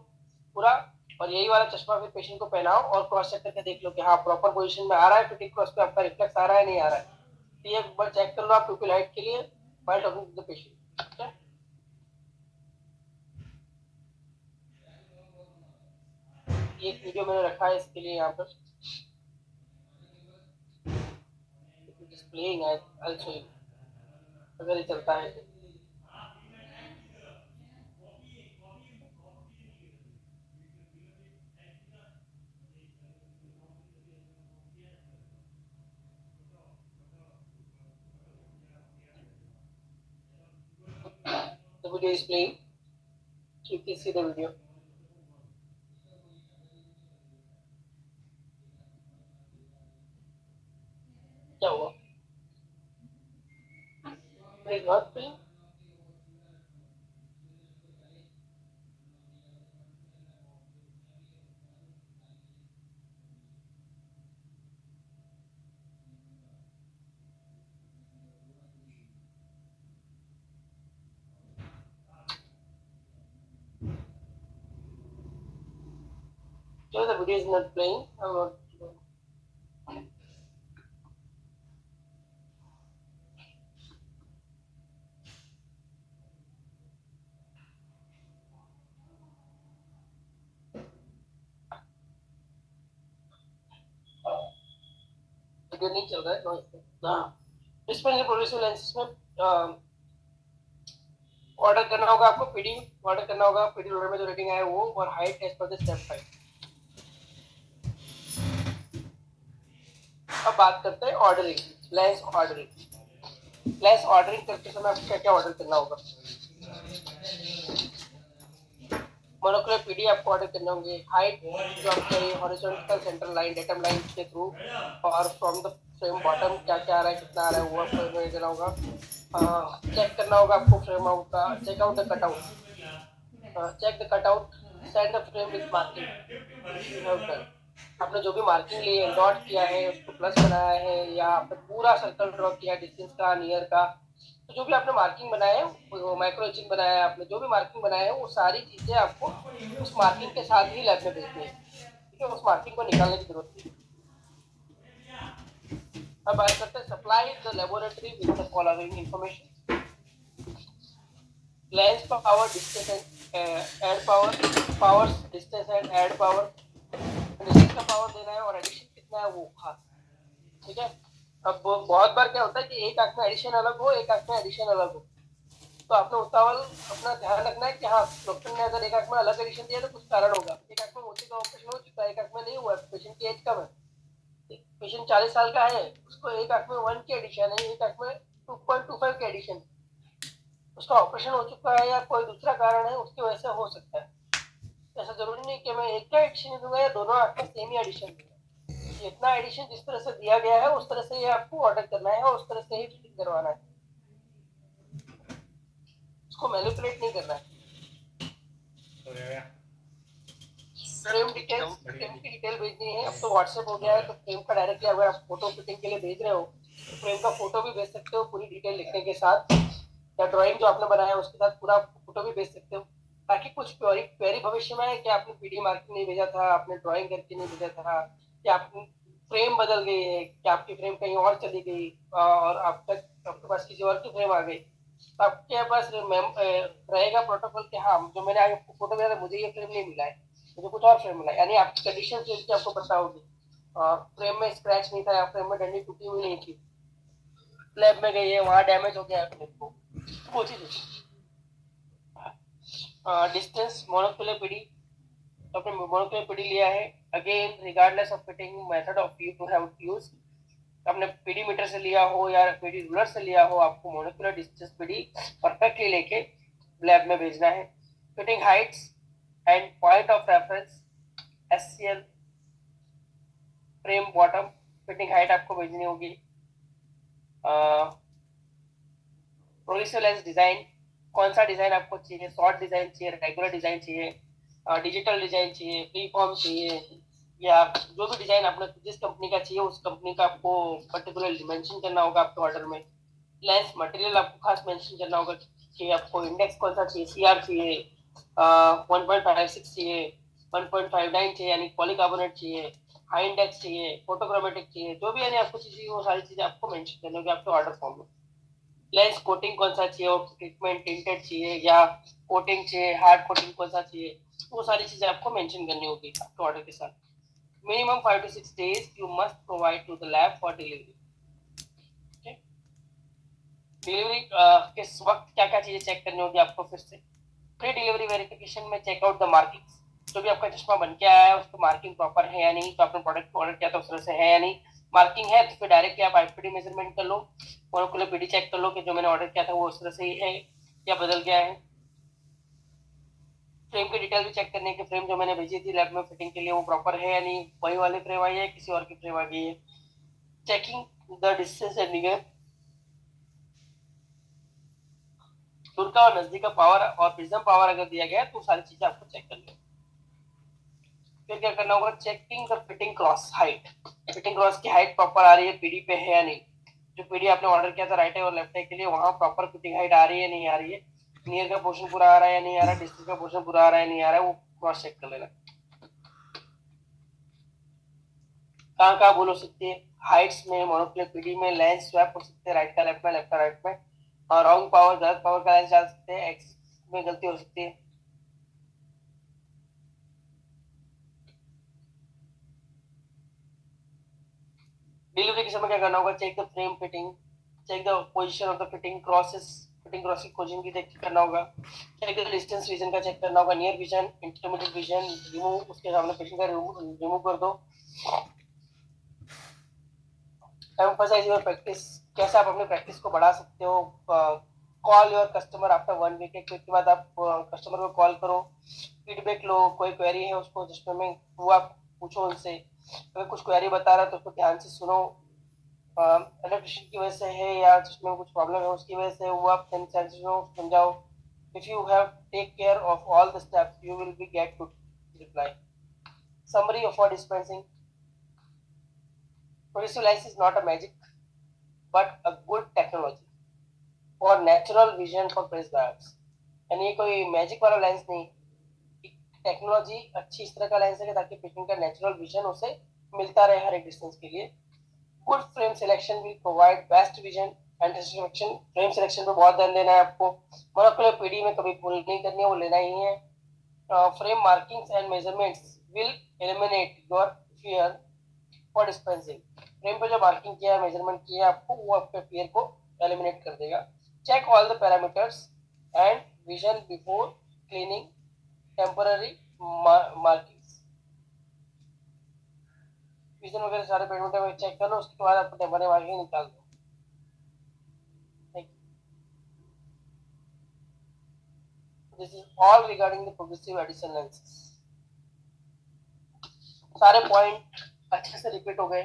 Speaker 1: पूरा। और यही वाला चश्मा फिर पेशेंट को पहनाओ और क्रॉस चेक करके देख लो कि हाँ प्रॉपर पोजीशन में आ रहा है, फिटिंग क्रॉस पे आपका रिफ्लेक्स आ रहा है नहीं आ रहा है, तो ये एक बार चेक कर लो आप प्यूपिल हाइट के लिए while talking to the patient. ठीक है, ये एक वीडियो मैंने रखा है इसके लिए यहाँ पर डिस्प्लेइंग है, ऑल्सो अगर ये चलता है तो। The video is playing, so you can see the video. क्या हुआ? It is not playing. So the video is not playing. I'm not. Video नहीं चल रहा है तो हाँ, इसमें प्रोग्रेसिव लेंसेज में ऑर्डर करना होगा आपको, पीडी ऑर्डर करना होगा, पीडी लोडर में जो रेटिंग आया है वो, और height as per the step 5। अब बात करते हैं ordering, lens ordering. Lens ordering करते समय आपको क्या क्या ऑर्डर करना होगा? मोनोकुलर पीडी आपको ऑर्डर करने होंगे, हाइट जो आपका ये horizontal central line datum line के थ्रू और फ्रॉम द फ्रेम बॉटम क्या क्या आ रहा है कितना आ रहा है वो आपको देना होगा। चेक करना होगा आपको फ्रेम आउट का, check out the cutout, check the cutout, set the frame with marking. आपने जो भी मार्किंग ली है, डॉट किया है, उसको प्लस बनाया है, या आपने पूरा सर्कल ड्रॉ किया डिस्टेंस का, नियर का, तो जो भी आपने मार्किंग बनाया है, माइक्रो एचिंग बनाया है आपने, जो भी मार्किंग बनाया है वो सारी चीजें आपको उस मार्किंग के साथ ही लैब में भेजनी है। ठीक है, उस मार्किंग को निकालने की जरूरत नहीं। अब बात करते हैं supply the laboratory with the following information: lens power, distance and add power, powers, distance and add power, distance का पावर देना है और एडिशन कितना है वो खास। ठीक है, अब बहुत बार क्या होता है कि एक आंख में एडिशन अलग हो, एक आंख में एडिशन अलग हो, तो आपने उतावल अपना ध्यान रखना है कि हाँ डॉक्टर ने अगर एक आंख में अलग एडिशन दिया तो कुछ कारण होगा। एक आंख में मोती का ऑपरेशन हो चुका है, एक आंख में नहीं हुआ, पेशेंट की एज कम है, पेशेंट 40 साल का है, उसको एक आंख में 1 की एडिशन है, एक आंख में 2.25 की एडिशन, उसका ऑपरेशन हो चुका है या कोई दूसरा कारण है उसकी वजह से हो सकता है। ऐसा जरूरी नहीं कि मैं एक का एडिशन दूंगा या दोनों आंख में सेम ही एडिशन दूंगा। जितना एडिशन जिस तरह से दिया गया है उस तरह से ये आपको ऑर्डर करना है और उस तरह से ही फिटिंग करवाना है, उसको मैनिपुलेट नहीं करना है। फ्रेम डिटेल्स, फ्रेम की डिटेल भेजनी है। अब तो व्हाट्सएप हो गया है तो फ्रेम का डायरेक्टली अगर आप फोटो फिटिंग के लिए भेज रहे हो तो फ्रेम का फोटो भी भेज सकते हो पूरी डिटेल लिखने के साथ, या ड्राइंग जो आपने बनाया है उसके साथ पूरा फोटो भी भेज सकते हो, ताकि कुछ क्वेरी भविष्य में है कि आपने पीडी मार्किंग नहीं भेजा था, आपने ड्राइंग करके नहीं भेजा था, कि आपकी फ्रेम बदल गई है, कि आपकी फ्रेम कहीं और चली गई और आप तक आपके पास किसी और की फ्रेम आ गई, तो आपके पास रहेगा प्रोटोकॉल कि हाँ जो मैंने आपको फोटो भेजा था मुझे ये फ्रेम नहीं मिला है, मुझे कुछ और फ्रेम मिला है, यानी आपकी कंडीशन चेंज की आपको पता होगी। फ्रेम में स्क्रैच नहीं था, फ्रेम में डंडी टूटी हुई नहीं थी, लैब में गई है वहाँ डैमेज हो गया है फ्रेम को, वो चीज। डिस्टेंस मोनोकुलर पीडी, तो आपने मोनोकुलर पीडी लिया है, again regardless of fitting method of you to have use, आपने पीडी मीटर से लिया हो या पीडी रूलर से लिया हो, आपको मोलिकुलर डिस्टेंस पीडी परफेक्टली लेके लैब में भेजना है। Fitting Heights and point of reference SCL frame bottom fitting height आपको भेजनी होगी। प्रोग्रेसिव लेंस डिजाइन, कौन सा डिजाइन आपको चाहिए, शॉर्ट डिजाइन चाहिए, रेगुलर डिजाइन चाहिए, डिजिटल डिजाइन चाहिए, फ्री फॉर्म चाहिए, या जो भी डिजाइन आपने जिस कंपनी का चाहिए उस कंपनी का आपको पर्टिकुलर मेंशन करना होगा आपके ऑर्डर में। लेंस मटेरियल आपको खास मेंशन करना होगा कि आपको इंडेक्स कौन सा चाहिए, सीआर चाहिए, 1.56 चाहिए, 1.59 चाहिए यानी पॉलीकार्बोनेट चाहिए, हाई इंडेक्स चाहिए, फोटोक्रोमेटिक चाहिए, जो भी यानी आपको चाहिए वो सारी चीजें आपको मेंशन करनी होगी आपके ऑर्डर फॉर्म में। लेंस कोटिंग कौन सा चाहिए, और ट्रीटमेंट टिंटेड चाहिए या कोटिंग चाहिए, हार्ड कोटिंग कौन सा चाहिए, वो सारी चीजें आपको मेंशन करनी होगी आपके ऑर्डर के साथ। Minimum 5 to 6 days you must provide to the lab for delivery. Okay? Delivery के वक्त क्या क्या चीजें चेक करनी होगी आपको फिर से। प्री डिलीवरी वेरिफिकेशन में चेक आउट द मार्किंग्स, जो भी आपका चश्मा बन के आया है उसकी मार्किंग प्रॉपर है या नहीं, तो आपने प्रोडक्ट को ऑर्डर किया था उस तरह से है या नहीं। मार्किंग है तो फिर डायरेक्टली आप आईपीडी मेजरमेंट कर लो, मोनोकुलर पीडी चेक कर लो कि जो मैंने ऑर्डर किया था वो उस तरह से ही है या बदल गया है। फ्रेम की डिटेल भी चेक करने की, फ्रेम जो मैंने भेजी थी लैब में फिटिंग के लिए वो प्रॉपर है या नहीं, वही वाली फ्रेम आई है किसी और की फ्रेम आ गई है। Checking the distance and near, दूर का और नजदीक का पावर और प्रिज्म पावर अगर दिया गया है तो सारी चीजें आपको चेक करनी है। फिर क्या करना होगा, checking the fitting cross height, fitting cross की हाइट प्रॉपर आ रही है पीडी पे है या नहीं, जो पीडी आपने ऑर्डर किया था राइट है और लेफ्ट है के लिए वहां प्रॉपर फिटिंग हाइट आ रही है नहीं आ रही है, नियर का पोर्शन पूरा आ रहा है या नहीं आ रहा है, डिस्टेंस का पोर्शन पूरा आ रहा है नहीं आ रहा है, वो क्रॉस चेक कर लेना। कहाँ कहाँ भूल हो सकती है, हाइट्स में, मोनोक्लियर पीडी में लेंस स्वैप हो सकते हैं राइट का लेफ्ट में, लेफ्ट का राइट में, और रॉन्ग पावर गलत पावर का लेंस डाल सकते हैं, एक्स में गलती हो सकती है। डिलीवरी के समय क्या करना होगा, check the frame fitting, check the position of the fitting crosses, fitting cross की पोजीशन की चेक करना होगा, चेक द डिस्टेंस विजन का चेक करना होगा, near vision, intermediate vision remove, उसके सामने पेशेंट का रिमूव कर दो। एम्फसाइज योर प्रैक्टिस, कैसे आप अपनी प्रैक्टिस को बढ़ा सकते हो। Call your customer after 1 week, एक वीक के बाद आप कस्टमर को कॉल करो, फीडबैक लो, कोई क्वेरी है उसको जिसमें में वो आप पूछो उनसे, अगर कुछ क्वेरी बता रहा है तो उसको ध्यान से सुनो, इलेक्ट्रिशियन की वजह से है या जिसमें कुछ प्रॉब्लम है उसकी वजह से, वो आप समझाओ। If you have take care of all the steps you will be get good reply. Summary of for dispensing, progressive lens is not a magic but a good technology for natural vision for press buyers, यानी कोई magic वाला lens नहीं, technology अच्छी इस तरह का lens है ताकि पेशेंट का नेचुरल विजन उसे मिलता रहे हर एक डिस्टेंस के लिए। Good frame selection will provide best vision and satisfaction, frame selection पे बहुत ध्यान देना है आपको, मोनोकुलर पीडी में कभी भूल नहीं करनी है, वो लेना ही है। Frame markings and measurements will eliminate your fear for dispensing, frame पे जो मार्किंग किया है मेजरमेंट किया है आपको वो आपके फियर को एलिमिनेट कर देगा। Check all the parameters and vision before cleaning temporary markings, vision वगैरह सारे पैरामीटर में चेक कर लो, उसके बाद आपको टेम्पररी मार्किंग निकाल दो। This is all regarding the progressive addition lenses. सारे पॉइंट अच्छे से रिपीट हो गए।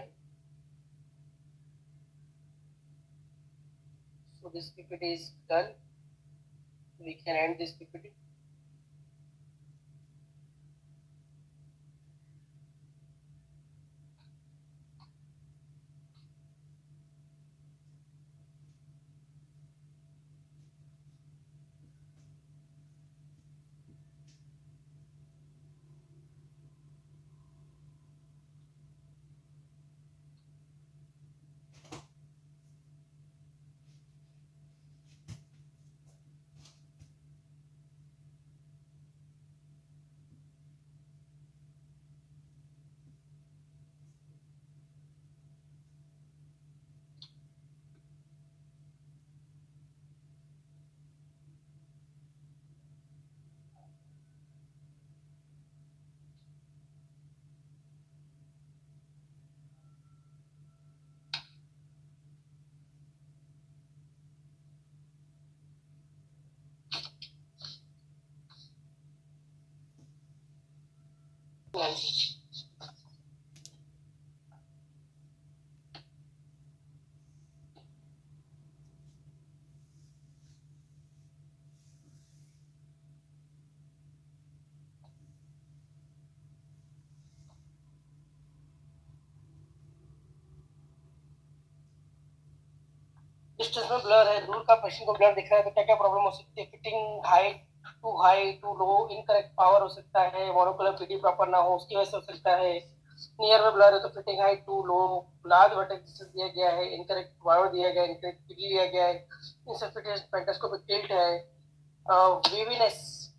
Speaker 1: So this PPT is done. We can end this PPT. lenses. Distance में ब्लर है, दूर का पेशेंट को ब्लर दिख रहा है तो क्या क्या प्रॉब्लम हो सकती है? Fitting high too low, incorrect power हो सकता है, मोनोकुलर पीडी प्रॉपर ना हो उसकी वजह से हो सकता है। नियर में ब्लर है तो fitting height too low, large vertex दिया गया है, इनकरेक्ट पावर दिया गया है, इनकरेक्ट पीडी दिया गया है, इनसफिशिएंट पेंटास्कोपिक टिल्ट है, वीवीनेस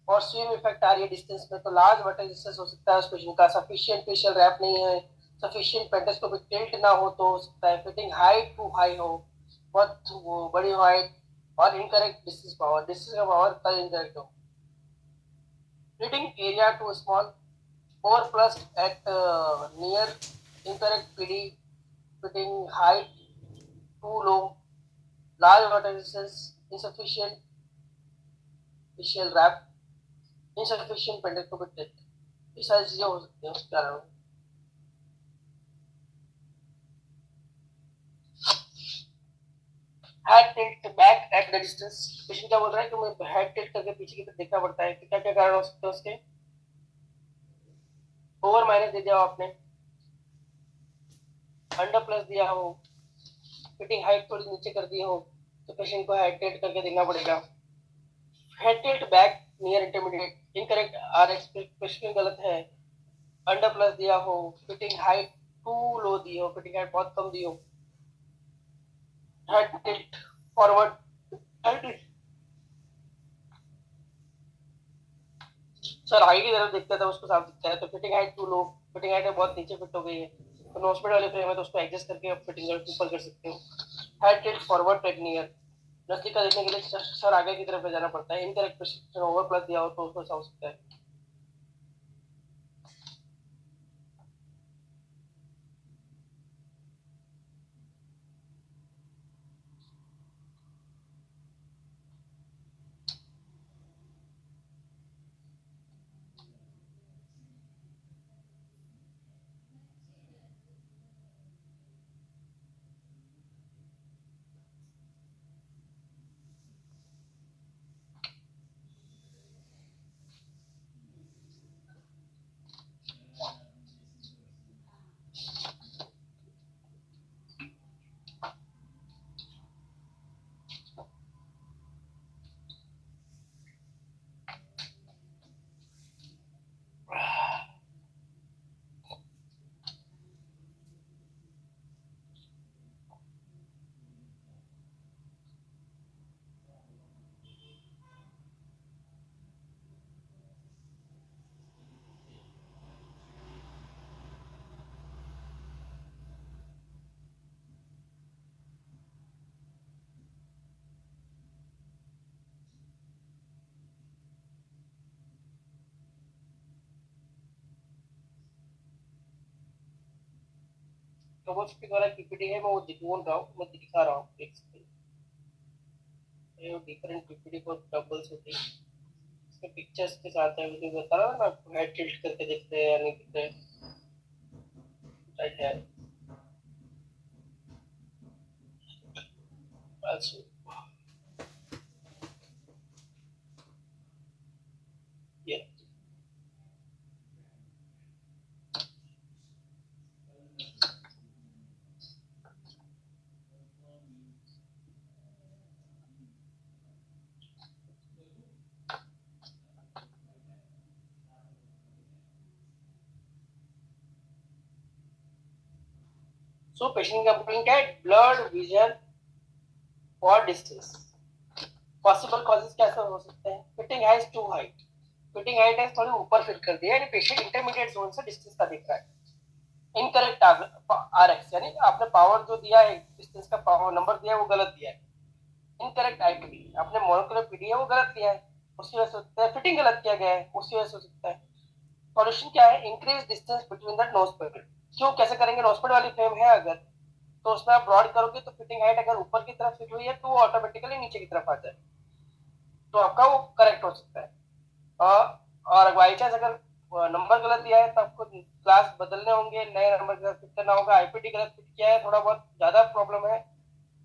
Speaker 1: और स्विम इफेक्ट आ रही है डिस्टेंस में तो लार्ज वर्टेक्स हो सकता है उस पेशेंट का। सफिशिएंट फेशियल रैप नहीं है, सफिशिएंट पेंटास्कोपिक टिल्ट ना हो तो हो सकता है। फिटिंग हाइट टू हाई हो, बहुत वो बड़ी हाइट और इनकरेक्ट डिस्टेंस का पावर का इनकरेक्ट हो। Reading area too small, overplus at near, incorrect PD, fitting height too low, large vertices, insufficient facial wrap, insufficient pentoscopic depth. ये सारी चीजें हो सकती हैं उसके कारण। Head tilt back at the distance, patient क्या बोल रहा है कि मुझे हेड टिल्ट करके पीछे की तरफ देखना पड़ता है, तो क्या क्या कारण हो सकते हैं उसके? ओवर माइनस दे दिया हो आपने, अंडर प्लस दिया हो, फिटिंग हाइट थोड़ी नीचे कर दी हो तो पेशेंट को हेड टिल्ट करके देखना पड़ेगा। Head tilt back near intermediate, incorrect RX patient गलत है, अंडर प्लस दिया हो, फिटिंग हाइट टू लो दी हो, फिटिंग हाइट बहुत कम दी हो, head tilt forward, head tilt sir आगे की तरफ देखता था उसको साफ दिखता है, तो fitting height too low, fitting height बहुत नीचे फिट हो गई है तो नोस्पेड वाले फ्रेम है तो उसको एडजस्ट करके आप फिटिंग ऊपर कर सकते हो। Head tilt forward take near, नजदीक का देखने के लिए सर आगे की तरफ ले जाना पड़ता है। इनकरेक्ट प्रेसिशन ओवर प्लस दिया हो तो उसको ऐसा हो सकता है। तो वो उसके द्वारा पीपीटी है, मैं वो बोल रहा हूँ, मैं दिखा रहा हूँ, देख सकते हैं डिफरेंट पीपीटी को डबल्स होती है, इसमें पिक्चर्स के साथ है, मुझे बता रहा हूँ ना आपको हेड टिल्ट करके देखते हैं या नहीं दिखते हैं, राइट है also yeah. So patient का complaint क्या है? Blurred vision or distance. Possible causes कैसे हो सकते हैं? Fitting height too high. Fitting height है थोड़ी ऊपर फिट कर दिया, यानी पेशेंट इंटरमीडिएट जोन से डिस्टेंस का दिख रहा है। इनकरेक्ट आरएक्स, यानी आपने पावर जो दिया है, डिस्टेंस का पावर नंबर दिया है वो गलत दिया है। इनकरेक्ट आईपीडी, आपने मोनोकुलर पीडी है वो गलत दिया है, उसकी वजह से हो सकता है। फिटिंग गलत किया गया है, उसकी वजह से हो सकता है। सॉल्यूशन क्या है? Increase distance between the nose pad. क्यों कैसे करेंगे? नोजपेड वाली फ्रेम है अगर तो उसमें आप ब्रॉड करोगे तो फिटिंग हाइट अगर ऊपर की तरफ फिट हुई है तो वो ऑटोमेटिकली नीचे की तरफ आ जाए तो आपका वो करेक्ट हो सकता है। और बाई चांस अगर नंबर गलत दिया है तो आपको क्लास बदलने होंगे, नए नंबर के साथ फिट करना होगा। आईपीडी गलत फिट किया है, थोड़ा बहुत ज्यादा प्रॉब्लम है,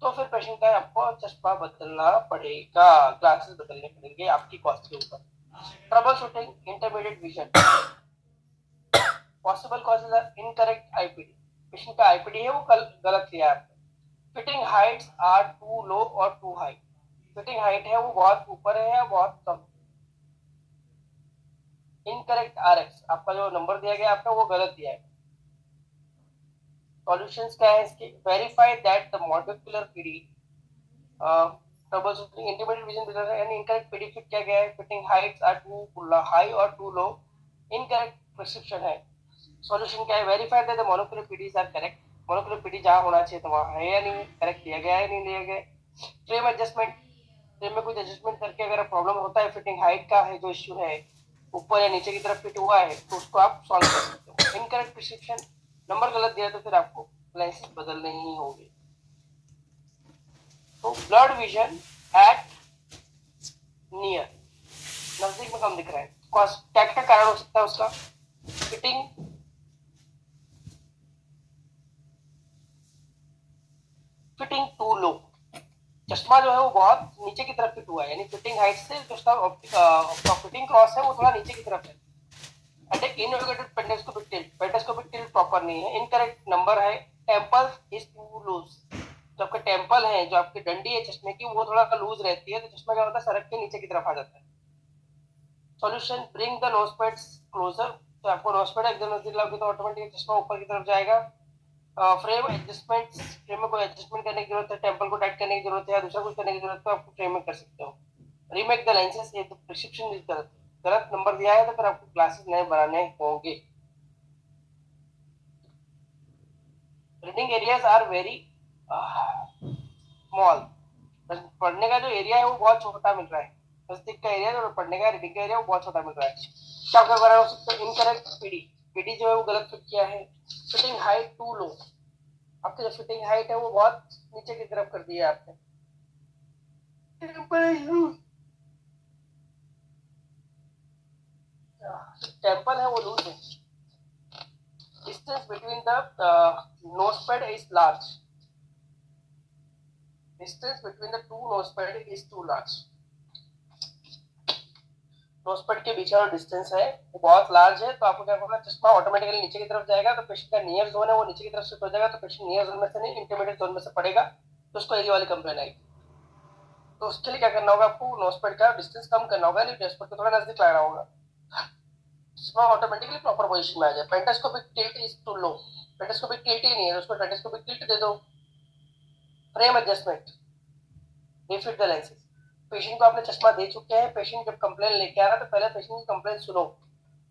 Speaker 1: तो फिर पेशेंट का आपको चश्मा बदलना पड़ेगा, ग्लासेस बदलने पड़ेंगे आपकी कॉस्ट के ऊपर। Troubleshooting intermediate vision, possible causes are incorrect IPD, patient का आईपीडी है वो गलत लिया है आपने। Fitting heights are too low और टू हाई, फिटिंग हाइट है वो बहुत ऊपर है या बहुत कम। इनकरेक्ट आरएक्स, आपका जो नंबर दिया गया आपने वो गलत दिया है। सॉल्यूशंस क्या है इसके? Verify that the molecular PD, troubleshooting intermediate vision and incorrect PD fit किया गया है। Fitting heights are too high और टू लो, इनकरेक्ट प्रिस्क्रिप्शन है। सॉल्यूशन क्या है? Verify that the molecular PDs are correct, molecular PD जहां होना चाहिए तो वहां है या नहीं, करेक्ट किया गया है नहीं लिया गया। फ्रेम एडजस्टमेंट, फ्रेम में कुछ एडजस्टमेंट करके अगर प्रॉब्लम होता है, फिटिंग हाइट का है जो इश्यू है, ऊपर या नीचे की तरफ फिट हुआ है, तो उसको आप सॉल्व कर सकते हो। इनकरेक्ट प्रिस्क्रिप्शन, नंबर गलत दिया तो फिर आपको लेंसेज बदलने ही होंगे। तो ब्लड विजन एट नियर, नजदीक में कम दिख रहा है, क्या क्या कारण हो सकता है उसका? फिटिंग टू लो, चश्मा जो है वो बहुत नीचे की तरफ फिट हुआ है, यानी फिटिंग हाइट से जो उसका फिटिंग क्रॉस है वो थोड़ा नीचे की तरफ है। एंड इनएडुकेटेड पेंडेस्कोपिक टिल्ट, पेंडेस्कोपिक टिल्ट प्रॉपर नहीं है। इनकरेक्ट नंबर है। टेम्पल इज टू लूज, जो आपके टेम्पल है, जो आपकी डंडी है चश्मे की, वो थोड़ा लूज रहती है, तो चश्मा क्या होता है, सड़क के नीचे की तरफ आ जाता है। सॉल्यूशन, ब्रिंग द नोजपेड्स क्लोजर, तो आपको नोजपेड एकदम नजदीक लाओगे तो ऑटोमेटिक चश्मा ऊपर की तरफ जाएगा। फ्रेम एडजस्टमेंट, फ्रेम में कोई एडजस्टमेंट करने की जरूरत है, टेम्पल को टाइट करने की जरूरत है या दूसरा कुछ करने की जरूरत है, तो आपको फ्रेम में कर सकते हो। रीमेक द लेंसेज, ये तो प्रिस्क्रिप्शन गलत गलत नंबर दिया है तो फिर आपको ग्लासेस नए बनाने होंगे। Reading areas are very small, पढ़ने का जो एरिया है वो बहुत छोटा मिल रहा है, नजदीक का एरिया जो पढ़ने का रीडिंग का एरिया वो बहुत छोटा मिल रहा है। क्या क्या कारण हो सकता है? इनकरेक्ट पीडी, पीडी जो है वो गलत फिट किया है। फिटिंग हाइट टू लो, आपकी जो फिटिंग हाइट है वो बहुत नीचे की तरफ कर दी है आपने। टेम्पल है वो लूज है। Distance between the nose pad is large, distance between the two nose pad is too large, nose pad के बीच का जो डिस्टेंस है वो बहुत लार्ज है, तो आपको क्या करना, चश्मा ऑटोमेटिकली नीचे की तरफ जाएगा, तो पेशेंट का नियर जोन है वो नीचे की तरफ शिफ्ट हो जाएगा, तो पेशेंट नियर जोन में से नहीं इंटरमीडिएट जोन में से पड़ेगा, तो उसको एरिया वाली कंप्लेन आएगी। तो उसके लिए क्या करना होगा, आपको नोजपेड का डिस्टेंस कम करना होगा, नहीं नोजपेड को थोड़ा नजदीक लाना होगा, चश्मा ऑटोमेटिकली प्रॉपर पोजीशन में आ जाए। Pantoscopic tilt is too low, pantoscopic tilt ही नहीं है, उसको पेंटास्कोपिक टिल्ट दे दो। Frame adjustment, refit the lenses, patient को आपने चश्मा दे चुके हैं, पेशेंट जब कंप्लेन लेके आ रहा है तो पहले पेशेंट की कंप्लेन सुनो,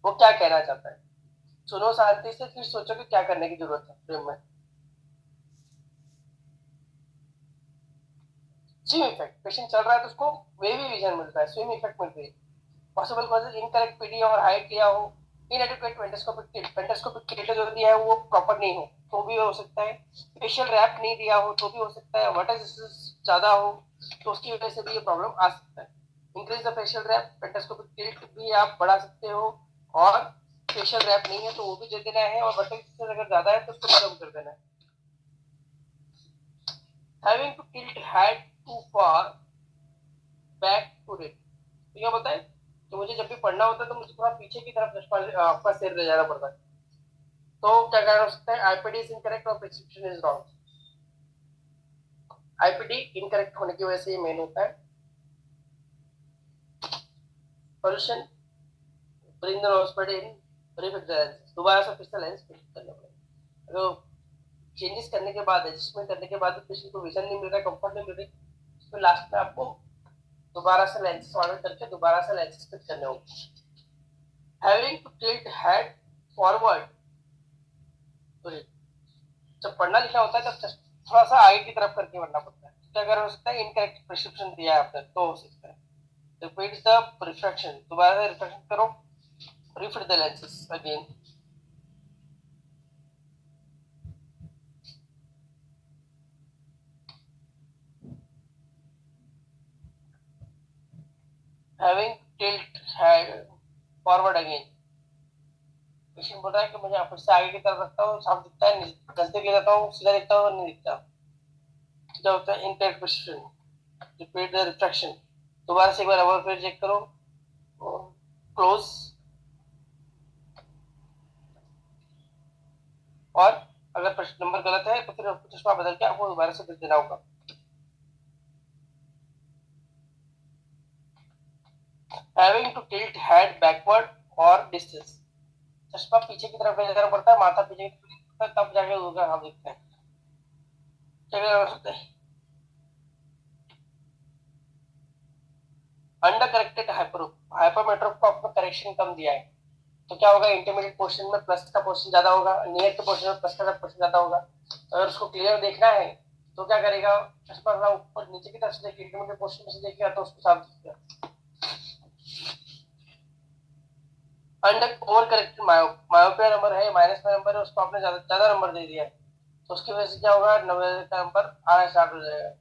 Speaker 1: वो क्या कहना चाहता है, सुनो शांति से, फिर सोचो कि क्या करने की जरूरत है फ्रेम में। स्विम इफेक्ट, पेशेंट चल रहा है तो उसको वेवी विजन मिल रहा है, स्विम इफेक्ट मिल रही है। पॉसिबल कॉजेज, इनकरेक्ट पीडी और हाइट लिया हो, इनएडिक्वेट पेंटास्कोपिक टिल्ट, पेंटास्कोपिक टिल्ट जो दिया है वो प्रॉपर नहीं हो तो भी हो सकता है। फेशियल रैप नहीं दिया हो तो भी हो सकता है। वर्टिसिस ज्यादा हो तो उसकी वजह से भी ये प्रॉब्लम आ सकता है। Increase the facial wrap, pantoscopic tilt भी आप बढ़ा सकते हो, और फेशियल रैप नहीं है तो वो भी दे देना है, और वर्टिसिस अगर ज्यादा है तो उसको कम कर देना है। Having to tilt head too far back to read, तो क्या बताए, तो मुझे जब भी पढ़ना होता है तो मुझे थोड़ा पीछे की तरफ चश्मा आपका सिर ले जाना पड़ता है, तो क्या कारण हो सकता है, आईपीडी इज इनकरेक्ट और prescription is wrong. IPD incorrect होने की वजह से ये मेन होता है। Solution, bring the nose pad in, refit the lens, दोबारा से फिर से लेंस फिट करना पड़ेगा। तो चेंजेस करने के बाद, एडजस्टमेंट करने के बाद पेशेंट को विजन नहीं मिल रहा है, कंफर्ट नहीं मिल रही, फिर लास्ट में आपको दोबारा से लेंसेज ऑर्डर करके दोबारा से लेंसेज फिट करने होंगे। Having to tilt head forward, जब पढ़ना लिखना होता है तब थोड़ा सा आगे की तरफ करके पढ़ना पड़ता है, तो अगर हो सकता है इनकरेक्ट प्रिस्क्रिप्शन दिया है आपने तो हो सकता है। रिपीट द रिफ्रैक्शन, दोबारा से रिफ्रैक्शन करो, refit the lenses again. Having tilt head forward again, patient बोल रहा है कि मुझे फिर से आगे की तरफ रखता हूँ, साफ दिखता है, नजदीक ले जाता हूँ, सीधा दिखता है, नहीं दिखता। क्या होता है incorrect position, repeat the refraction. दोबारा से एक बार अवर फिर चेक करो, क्लोज, और अगर प्रश्न नंबर गलत है तो फिर चश्मा बदल के आपको दोबारा से फिर देना होगा। Having to tilt head backward or distance, चश्मा पीछे की तरफ ले जाना पड़ता है, माथा पीछे की तरफ पड़ता है, तब जाके होगा। हम देखते हैं क्या कर सकते हैं। अंडर करेक्टेड हाइपरमेट्रोप को आपको करेक्शन कम दिया है, तो क्या होगा, इंटरमीडिएट पोर्शन में प्लस का पोर्शन ज्यादा होगा, नियर के पोर्शन में प्लस का पोर्शन ज्यादा होगा। अगर उसको क्लियर देखना है तो क्या करेगा, चश्मा ऊपर नीचे की तरफ से देखिए, इंटरमीडिएट पोर्शन में से देखिएगा तो उसको साफ दिखेगा। Under over corrected myopia number है, माइनस का नंबर है, उसको आपने ज्यादा नंबर दे दिया है, तो उसकी वजह से क्या होगा, 90 का नंबर आना स्टार्ट हो जाएगा।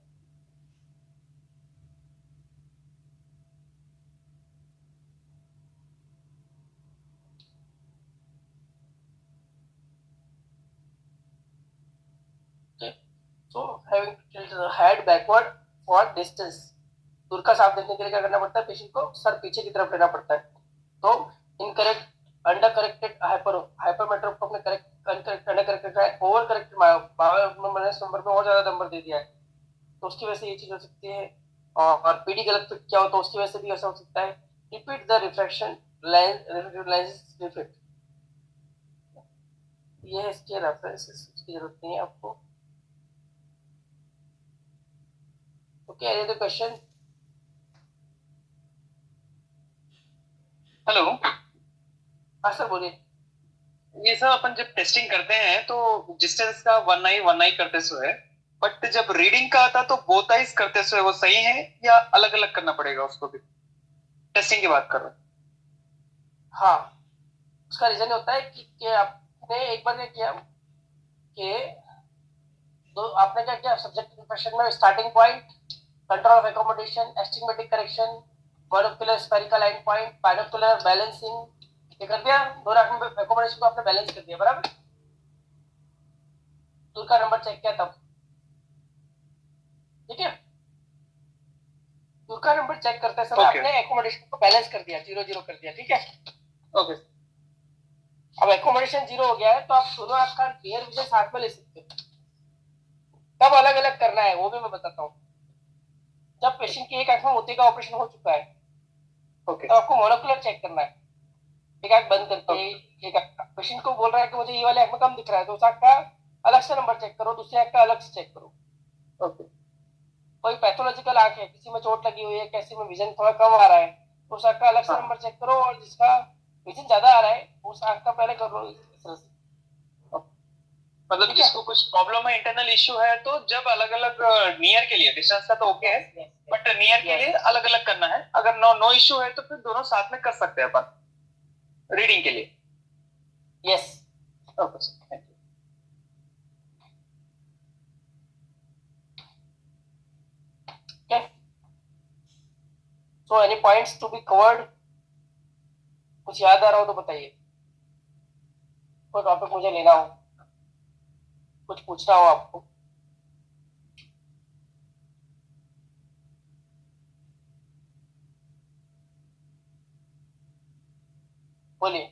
Speaker 1: So having to tilt the head backward for distance, दूर का साफ देखने के लिए क्या करना पड़ता है, पेशेंट को सर पीछे की तरफ लेना पड़ता है। तो इनकरेक्ट अंडर करेक्टेड हाइपरमेट्रोप को अपने करेक्ट अंडर करेक्टेड है, ओवर करेक्टेड माइनस नंबर पे और ज्यादा नंबर दे दिया है, तो उसकी वजह से ये चीज हो सकती है। और पीडी गलत फिट किया हो तो उसकी वजह से भी ऐसा हो सकता है। Repeat the refraction lens reflect, ये है इसके रेफरेंसेस, इसकी जरूरत नहीं है आपको। Okay, any other question?
Speaker 4: Hello.
Speaker 1: हाँ सर बोलिए।
Speaker 4: ये सब अपन जब टेस्टिंग करते हैं तो डिस्टेंस का 1 आई करते सो है, बट जब रीडिंग का आता तो बोथ आईज करते सो है, वो सही है या अलग अलग करना पड़ेगा उसको भी? टेस्टिंग की बात कर रहा हूँ।
Speaker 1: हाँ, उसका रीजन होता है कि आपने एक बार क्या किया कि तो आपने क्या किया, सब्जेक्ट इंप्रेशन में starting point, control of accommodation, astigmatic correction, monocular spherical end point, binocular balancing, ये कर दिया। दो राख में एकोमोडेशन को आपने बैलेंस कर दिया, बराबर। दूर का नंबर चेक किया तब, ठीक है। दूर का नंबर चेक करते समय
Speaker 4: Okay.
Speaker 1: आपने एकोमोडेशन को बैलेंस कर दिया, 0-0 कर दिया, ठीक है।
Speaker 4: ओके।
Speaker 1: अब एकोमोडेशन 0 हो गया है तो आप दोनों आंख का क्लियर विजन साथ में ले सकते हो। तब अलग अलग करना है, वो भी मैं बताता हूँ। जब पेशेंट की एक आंख में मोती का ऑपरेशन हो चुका है,
Speaker 4: ओके।
Speaker 1: तो आपको मोनोकुलर चेक करना है, एक आंख बंद करके। एक आंख पेशेंट को बोल रहा है कि मुझे ये वाले आंख में कम दिख रहा है, तो उस आंख का अलग से नंबर चेक करो, दूसरी आंख का अलग से चेक करो।
Speaker 4: ओके।
Speaker 1: कोई पैथोलॉजिकल आंख है, किसी में चोट लगी हुई है, किसी में विजन थोड़ा कम आ रहा है, तो उस आंख का अलग से नंबर चेक करो, और जिसका विजन ज्यादा आ रहा है उस आंख का पहले कर लो, इस तरह से।
Speaker 4: मतलब जिसको कुछ प्रॉब्लम है, इंटरनल इश्यू है, तो जब अलग अलग नियर के लिए डिस्टेंस का तो ओके है, बट नियर के लिए अलग अलग करना है। अगर नो इश्यू है तो फिर दोनों साथ में कर सकते हैं अपन रीडिंग के लिए।
Speaker 1: Yes,
Speaker 4: okay, thank you.
Speaker 1: Okay. So any points to be covered? कुछ याद आ रहा हो तो बताइए, कोई टॉपिक मुझे लेना हो, कुछ पूछना हो आपको। बोलिए।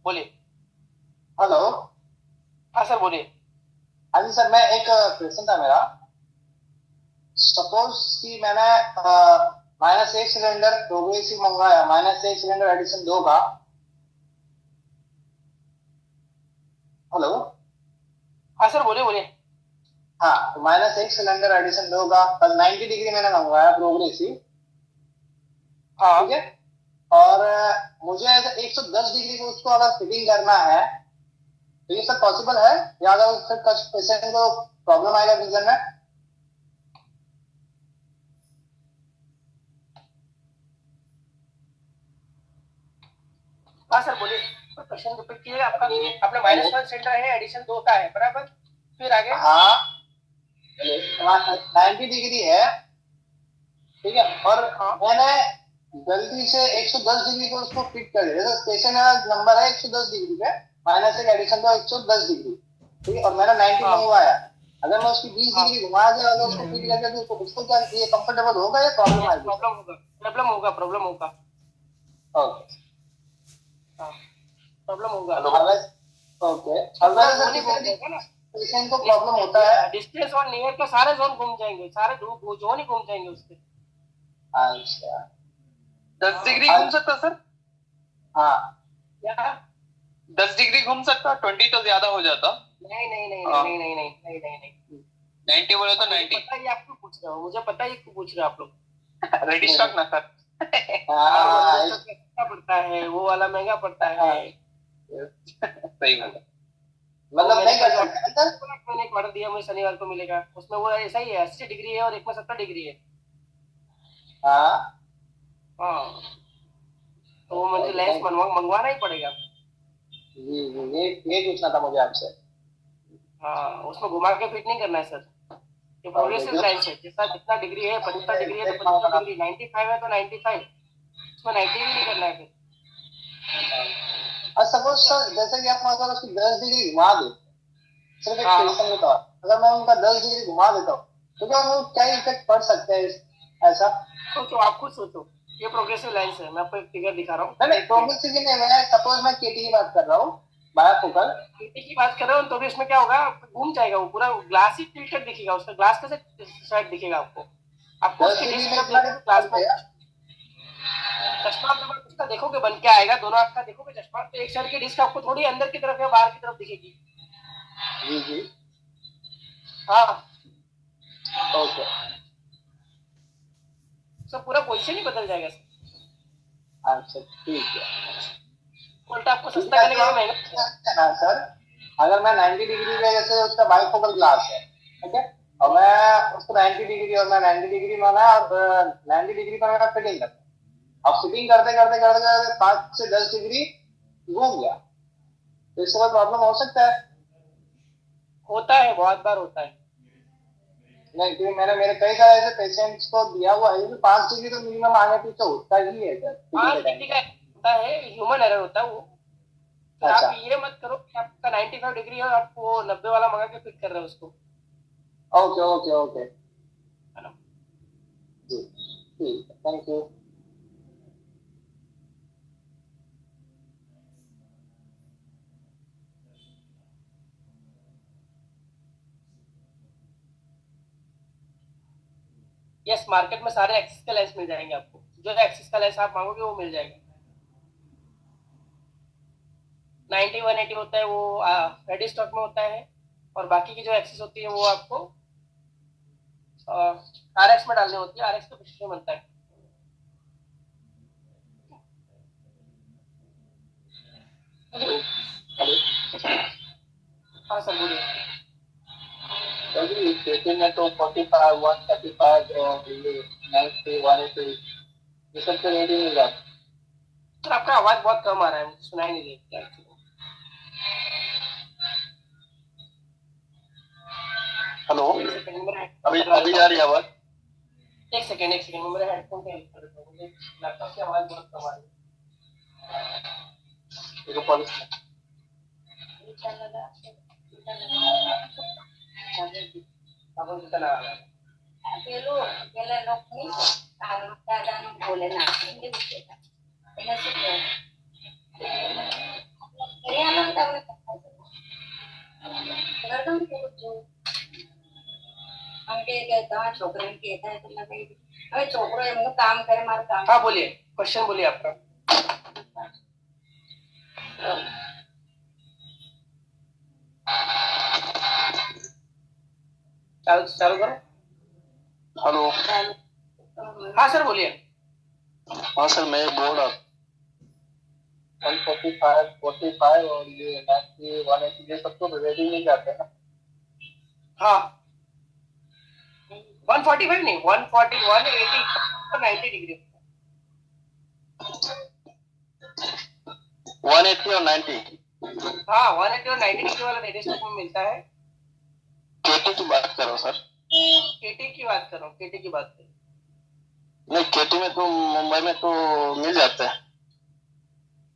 Speaker 1: बोलिए।
Speaker 3: हेलो।
Speaker 1: हाँ सर बोलिए।
Speaker 3: हाँ जी सर, मैं एक क्वेश्चन था मेरा। सपोज कि मैंने -1 सिलेंडर प्रोग्रेसिव मंगवाया, -1 सिलेंडर एडिशन 2 का। हेलो।
Speaker 1: हाँ सर बोलिए बोलिए।
Speaker 3: हाँ, -1 सिलेंडर एडिशन 2 का 90 डिग्री मैंने मंगवाया प्रोग्रेसिव,
Speaker 1: हाँ
Speaker 3: ठीक है। और मुझे ऐसा 110 डिग्री को उसको अगर फिटिंग करना है तो ये सब पॉसिबल है, या अगर फिर कुछ पेशेंट को प्रॉब्लम आएगा विजन में?
Speaker 1: हाँ सर बोलिए, क्वेश्चन रिपीट कीजिएगा। आपका आपने -1 सिलेंडर है, एडिशन 2 का है, बराबर। फिर आगे।
Speaker 3: हाँ, 90 डिग्री है, ठीक है, और मैंने गलती से 110 डिग्री को उसको फिट कर दिया। जैसे स्टेशन का नंबर है 110 डिग्री पे, माइनस एक एडिशन का 110 डिग्री, ठीक है, और मैंने 90 मंगवाया। अगर मैं उसकी 20 डिग्री घुमा के अगर उसको फिट करके दूं तो उसको क्या ये कंफर्टेबल होगा या प्रॉब्लम आएगी?
Speaker 1: प्रॉब्लम होगा।
Speaker 3: ओके,
Speaker 1: प्रॉब्लम होगा।
Speaker 3: ओके, अगर पेशेंट को प्रॉब्लम होता है,
Speaker 1: डिस्टेंस और नियर के सारे जोन घूम जाएंगे, सारे जोन ही घूम जाएंगे उसके।
Speaker 3: अच्छा,
Speaker 4: 10 डिग्री घूम सकता सर?
Speaker 3: हाँ,
Speaker 1: क्या
Speaker 4: 10 डिग्री घूम सकता? 20 तो ज्यादा हो जाता।
Speaker 1: नहीं नहीं नहीं
Speaker 4: हाँ।
Speaker 1: नहीं नहीं नहीं नहीं नहीं नहीं
Speaker 4: 90 बोले तो 90।
Speaker 1: पता ही आपको पूछ रहे हो, मुझे पता ही क्यों पूछ रहे हो आप लोग।
Speaker 4: रेडी स्टॉक ना सर।
Speaker 3: हाँ,
Speaker 1: महंगा पड़ता है, वो वाला महंगा पड़ता है।
Speaker 4: सही बोला।
Speaker 3: मतलब नहीं कर सकते सर।
Speaker 1: मैंने एक ऑर्डर दिया, मुझे शनिवार को मिलेगा, उसमें वो ऐसा ही है, 80 डिग्री है और एक में 70 डिग्री है।
Speaker 3: हाँ,
Speaker 1: हाँ, तो मुझे लेंस मंगवाना ही पड़ेगा।
Speaker 3: जी जी, ये पूछना था मुझे आपसे।
Speaker 1: हाँ, उसमें घुमा के फिट नहीं करना है सर, ये प्रोग्रेसिव लेंस है। जैसा जितना डिग्री है, 75 डिग्री है तो 75 डिग्री, 95 है तो 95, उसमें 90 भी नहीं करना है फिर।
Speaker 3: और सपोज सर, जैसे कि आप अगर उसकी 10 डिग्री घुमा दे, सिर्फ एक
Speaker 1: हाँ।
Speaker 3: पेशेंट के तौर, अगर मैं उनका 10 डिग्री घुमा देता हूँ तो क्या वो क्या इफेक्ट पड़ सकते हैं ऐसा?
Speaker 1: सोचो, आप खुद सोचो, ये प्रोग्रेसिव लेंस है, मैं आपको एक फिगर दिखा रहा हूँ।
Speaker 3: नहीं, प्रोग्रेसिव नहीं, मैं सपोज मैं केटी की बात कर रहा हूँ, बायोफोकल
Speaker 1: केटी की बात कर रहा हूँ, तो भी इसमें क्या होगा, घूम जाएगा वो पूरा, ग्लास ही टिल्टेड दिखेगा, उसका ग्लास कैसे साइड दिखेगा आपको
Speaker 3: 10
Speaker 1: उसकी
Speaker 3: डिग्री
Speaker 1: डिस्क
Speaker 3: में
Speaker 1: जब देखोगे ग्लास में,
Speaker 3: इतना
Speaker 1: चश्मा आप जब उसका देखोगे बन के आएगा, दोनों आँख का देखोगे चश्मा, तो एक साइड की डिस्क आपको थोड़ी अंदर की तरफ या बाहर की तरफ दिखेगी।
Speaker 3: जी जी,
Speaker 1: हाँ,
Speaker 3: ओके,
Speaker 1: सब पूरा पोजीशन ही बदल जाएगा।
Speaker 3: अच्छा ठीक है।
Speaker 1: उल्टा आपको सस्ता करने का महंगा।
Speaker 3: हाँ सर, अगर मैं 90 डिग्री पे, जैसे उसका बाइफोकल ग्लास है, ठीक है, और मैं उसको 90 डिग्री और मैं 90 डिग्री में ना, और 90 डिग्री पर मैं फिटिंग करता हूँ। अब फिटिंग करते करते करते करते 5 से 10 डिग्री घूम गया, तो इससे कोई प्रॉब्लम हो सकता है?
Speaker 1: होता है, बहुत बार होता है।
Speaker 3: नहीं, क्योंकि मैंने मेरे कई सारे ऐसे पेशेंट्स को दिया हुआ है कि 5 डिग्री तो मिनिमम आगे पीछे होता ही है सर।
Speaker 1: 5 डिग्री का होता है, ह्यूमन एरर होता है वो। तो
Speaker 3: अच्छा।
Speaker 1: आप ये मत करो कि आपका 95 डिग्री है और आप वो 90 वाला मंगा के फिट कर रहे हो उसको।
Speaker 3: ओके ओके ओके,
Speaker 1: है ना?
Speaker 3: जी ठीक है, थैंक यू।
Speaker 1: यस, मार्केट में सारे एक्सिस का लेंस मिल जाएंगे आपको, जो एक्सिस का लेंस आप मांगोगे वो मिल जाएगा। 90 180 होता है वो रेडी स्टॉक में होता है, और बाकी की जो एक्सिस होती है वो आपको RX में डालनी होती है, RX तो प्रिस्क्रिप्शन बनता है। हाँ सर, बोलिए।
Speaker 3: अभी पेशेंट में तो 45 135 और ये 90 180 ये सब तो रेडी मिल जाता।
Speaker 1: सर आपका आवाज बहुत कम आ रहा है, मुझे सुनाई नहीं देता।
Speaker 3: हेलो,
Speaker 1: अभी
Speaker 3: अभी आ रही है आवाज?
Speaker 1: एक सेकेंड मैं मेरे हेडफोन पे यूज कर रहा हूँ, मुझे लैपटॉप की आवाज बहुत कम आ रही है।
Speaker 3: देखो पॉलिश
Speaker 1: अब कितना आ रहा है?
Speaker 5: પેલા લોકોની દાદાનું બોલે નાખે એવું છે એને શું કહે હરિયાણા તમને ગરદન કેવું છું આમ કે તમારા છોકરાને કહેતા હોય તો લગાવી દે હવે છોકરો એમનું કામ કરે મારું કામ
Speaker 1: हाँ बोलिए, क्वेश्चन बोलिए आपका। चालू करो।
Speaker 3: हेलो,
Speaker 1: हाँ सर बोलिए।
Speaker 3: हाँ सर, मैं बोल रहा 145 45 और ये 90 180 ये सब तो रेडी मिल जाते हैं ना?
Speaker 1: हाँ, 145 नहीं, 140 180 और 90 डिग्री।
Speaker 3: 180 और 90
Speaker 1: हाँ, 180 और 90 डिग्री वाला रेडी स्टॉक में मिलता है।
Speaker 3: केटी की बात करो सर।
Speaker 1: केटी की बात कर रहा हूँ, केटी की बात कर।
Speaker 3: नहीं, केटी में तो मुंबई में तो मिल जाता है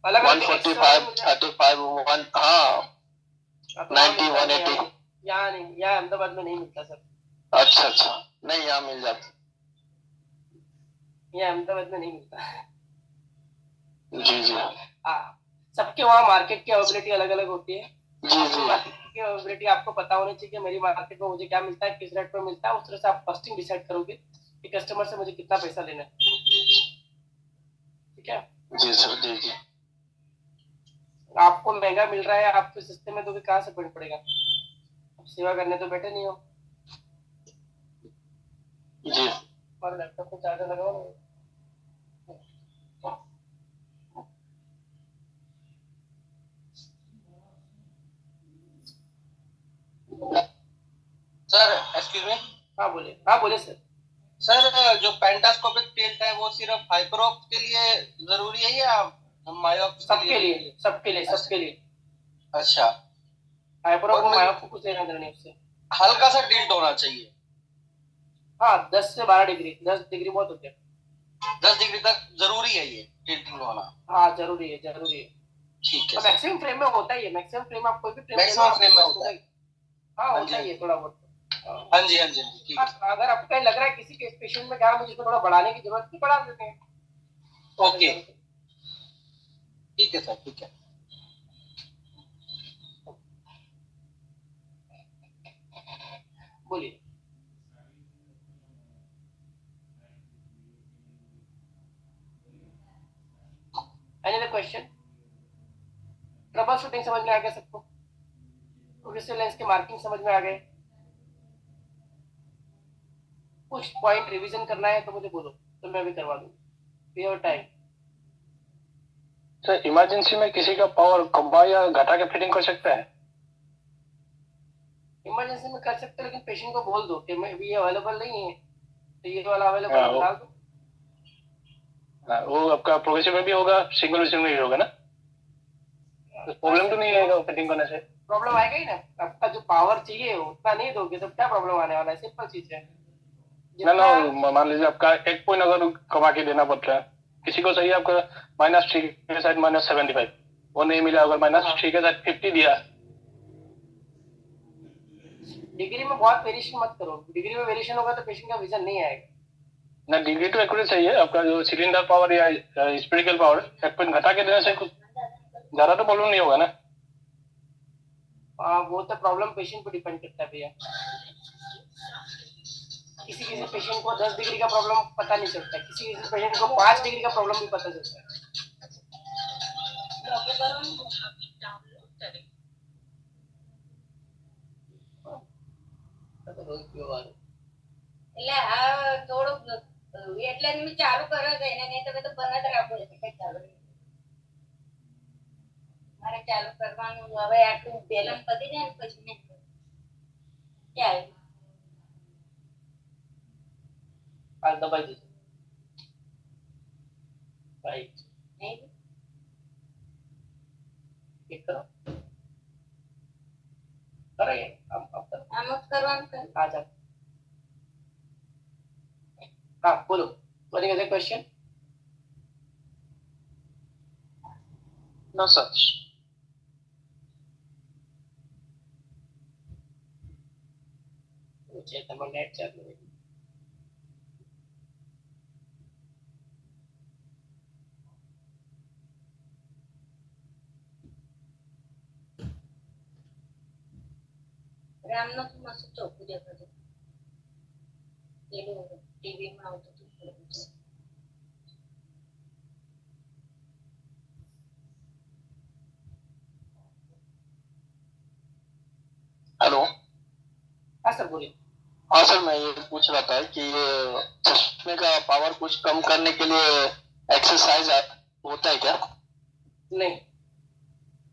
Speaker 1: अलग अलग
Speaker 3: 145, 35, 1, हाँ 90, 180।
Speaker 1: यहाँ नहीं, यहाँ अहमदाबाद में नहीं मिलता सर।
Speaker 3: अच्छा अच्छा, नहीं यहाँ मिल जाता।
Speaker 1: यहाँ अहमदाबाद में नहीं मिलता।
Speaker 3: जी जी
Speaker 1: सबके वहाँ मार्केट की अवेलेबिलिटी अलग अलग होती है।
Speaker 3: जी जी।
Speaker 1: मार्केट की अवेलेबिलिटी आपको पता होनी चाहिए कि मेरी मार्केट में मुझे क्या मिलता है, किस रेट पर मिलता है। उस तरह से आप कॉस्टिंग डिसाइड करोगे कि कस्टमर से मुझे कितना पैसा लेना है। ठीक है
Speaker 3: जी सर, जी जी।
Speaker 1: आपको महंगा मिल रहा है, आपको सस्ते में दोगे, कहाँ से पेड़ पड़ेगा? आप सेवा करने तो बैठे नहीं हो।
Speaker 3: जी
Speaker 1: और लैपटॉप में चार्जर लगाओ।
Speaker 6: Sir excuse me.
Speaker 1: हाँ बोले, हाँ बोले सर।
Speaker 6: सर जो पेंटास्कोपिक टिल्ट है वो सिर्फ हाइपरोप के लिए जरूरी है या मायोप
Speaker 1: सबके लिए, सबके लिए, सबके लिए।
Speaker 6: अच्छा,
Speaker 1: हाइपरोप को मायोप को कुछ लेना देना नहीं उससे।
Speaker 6: हल्का सा टिल्ट होना चाहिए।
Speaker 1: हाँ 10 से 12 डिग्री, 10 डिग्री बहुत होते हैं।
Speaker 6: 10 डिग्री तक जरूरी है ये टिल्टिंग होना।
Speaker 1: हाँ जरूरी है, जरूरी है।
Speaker 6: ठीक है।
Speaker 1: तो मैक्सिमम फ्रेम में होता ही है, मैक्सिमम फ्रेम आप कोई भी फ्रेम
Speaker 6: मैक्सिमम फ्रेम में होता है।
Speaker 1: हाँ होता ही है थोड़ा बहुत।
Speaker 6: हाँ जी, हाँ जी, ठीक है।
Speaker 1: अगर आपको कहीं लग रहा है किसी के पेशेंट में क्या मुझे थोड़ा बढ़ाने की जरूरत है, बढ़ा देते हैं।
Speaker 6: ओके, ठीक है सर, ठीक है।
Speaker 1: बोलिए। Any other question? Trouble shooting समझ में आ गया सबको? प्रोग्रेसिव लेंस के मार्किंग समझ में आ गए? कुछ पॉइंट रिवीजन करना है तो मुझे बोलो, तो मैं भी करवा दूंगा। Your time.
Speaker 7: सर इमरजेंसी में किसी का पावर कम या घटा के फिटिंग कर सकता है?
Speaker 1: इमरजेंसी में कर सकते हो, लेकिन पेशेंट को बोल दो कि मैं ये अवेलेबल नहीं है, तो ये वाला अवेलेबल डाल दो।
Speaker 7: वो आपका प्रोग्रेसिव में भी होगा, सिंगल विजिंग में भी होगा ना? तो प्रॉब्लम तो नहीं आएगा फिटिंग करने से?
Speaker 1: प्रॉब्लम आएगा ही ना। आपका जो पावर चाहिए उतना नहीं दोगे तो क्या प्रॉब्लम आने वाला है? सिंपल चीज है।
Speaker 7: ना मान लीजिए आपका एक पॉइंट अगर कमा के देना पड़ता है, किसी को चाहिए आपका -3 के साथ -75, वो नहीं मिला, अगर -3 के साथ 50 दिया।
Speaker 1: डिग्री में बहुत वेरिएशन मत करो, डिग्री में वेरिएशन होगा तो पेशेंट का विजन नहीं आएगा
Speaker 7: ना। डिग्री तो एक्यूरेट चाहिए आपका, जो सिलेंडर पावर या स्पेरिकल पावर एक पॉइंट घटा के देने से कुछ ज्यादा तो प्रॉब्लम नहीं होगा ना?
Speaker 1: वो तो प्रॉब्लम पेशेंट पे डिपेंड करता है भैया। किसी किसी पेशेंट को 10 डिग्री का प्रॉब्लम पता नहीं चलता, किसी किसी पेशेंट को 5 डिग्री का प्रॉब्लम भी पता चलता है।
Speaker 5: એટલે આ થોડુંક એટલે મેં ચાલુ કર્યો છે એને, નહીં તો મેં તો બંધ જ રાખવું છે કઈ ચાલુ નહીં. મારે ચાલુ કરવાનું હવે આટલું બેલેન્સ પતી જાય ને પછી નહીં ચાલે.
Speaker 1: हाल दबाई दीजिए। राइट,
Speaker 5: નહીં
Speaker 1: एक करो, करेंगे अब करो।
Speaker 5: આમ જ કરવાનું છે.
Speaker 1: आ जाओ। हाँ बोलो, बोलिए other question?
Speaker 6: No sir.
Speaker 1: Chetan net चालू है।
Speaker 5: રામનો તો મસ્ત ચોખ્ખું દેખાતું પેલું ટીવીમાં આવતું હતું.
Speaker 3: हेलो।
Speaker 1: हाँ सर बोलिए।
Speaker 3: हाँ सर, मैं ये पूछ रहा था कि ये चश्मे का पावर कुछ कम करने के लिए एक्सरसाइज होता है क्या?
Speaker 1: नहीं,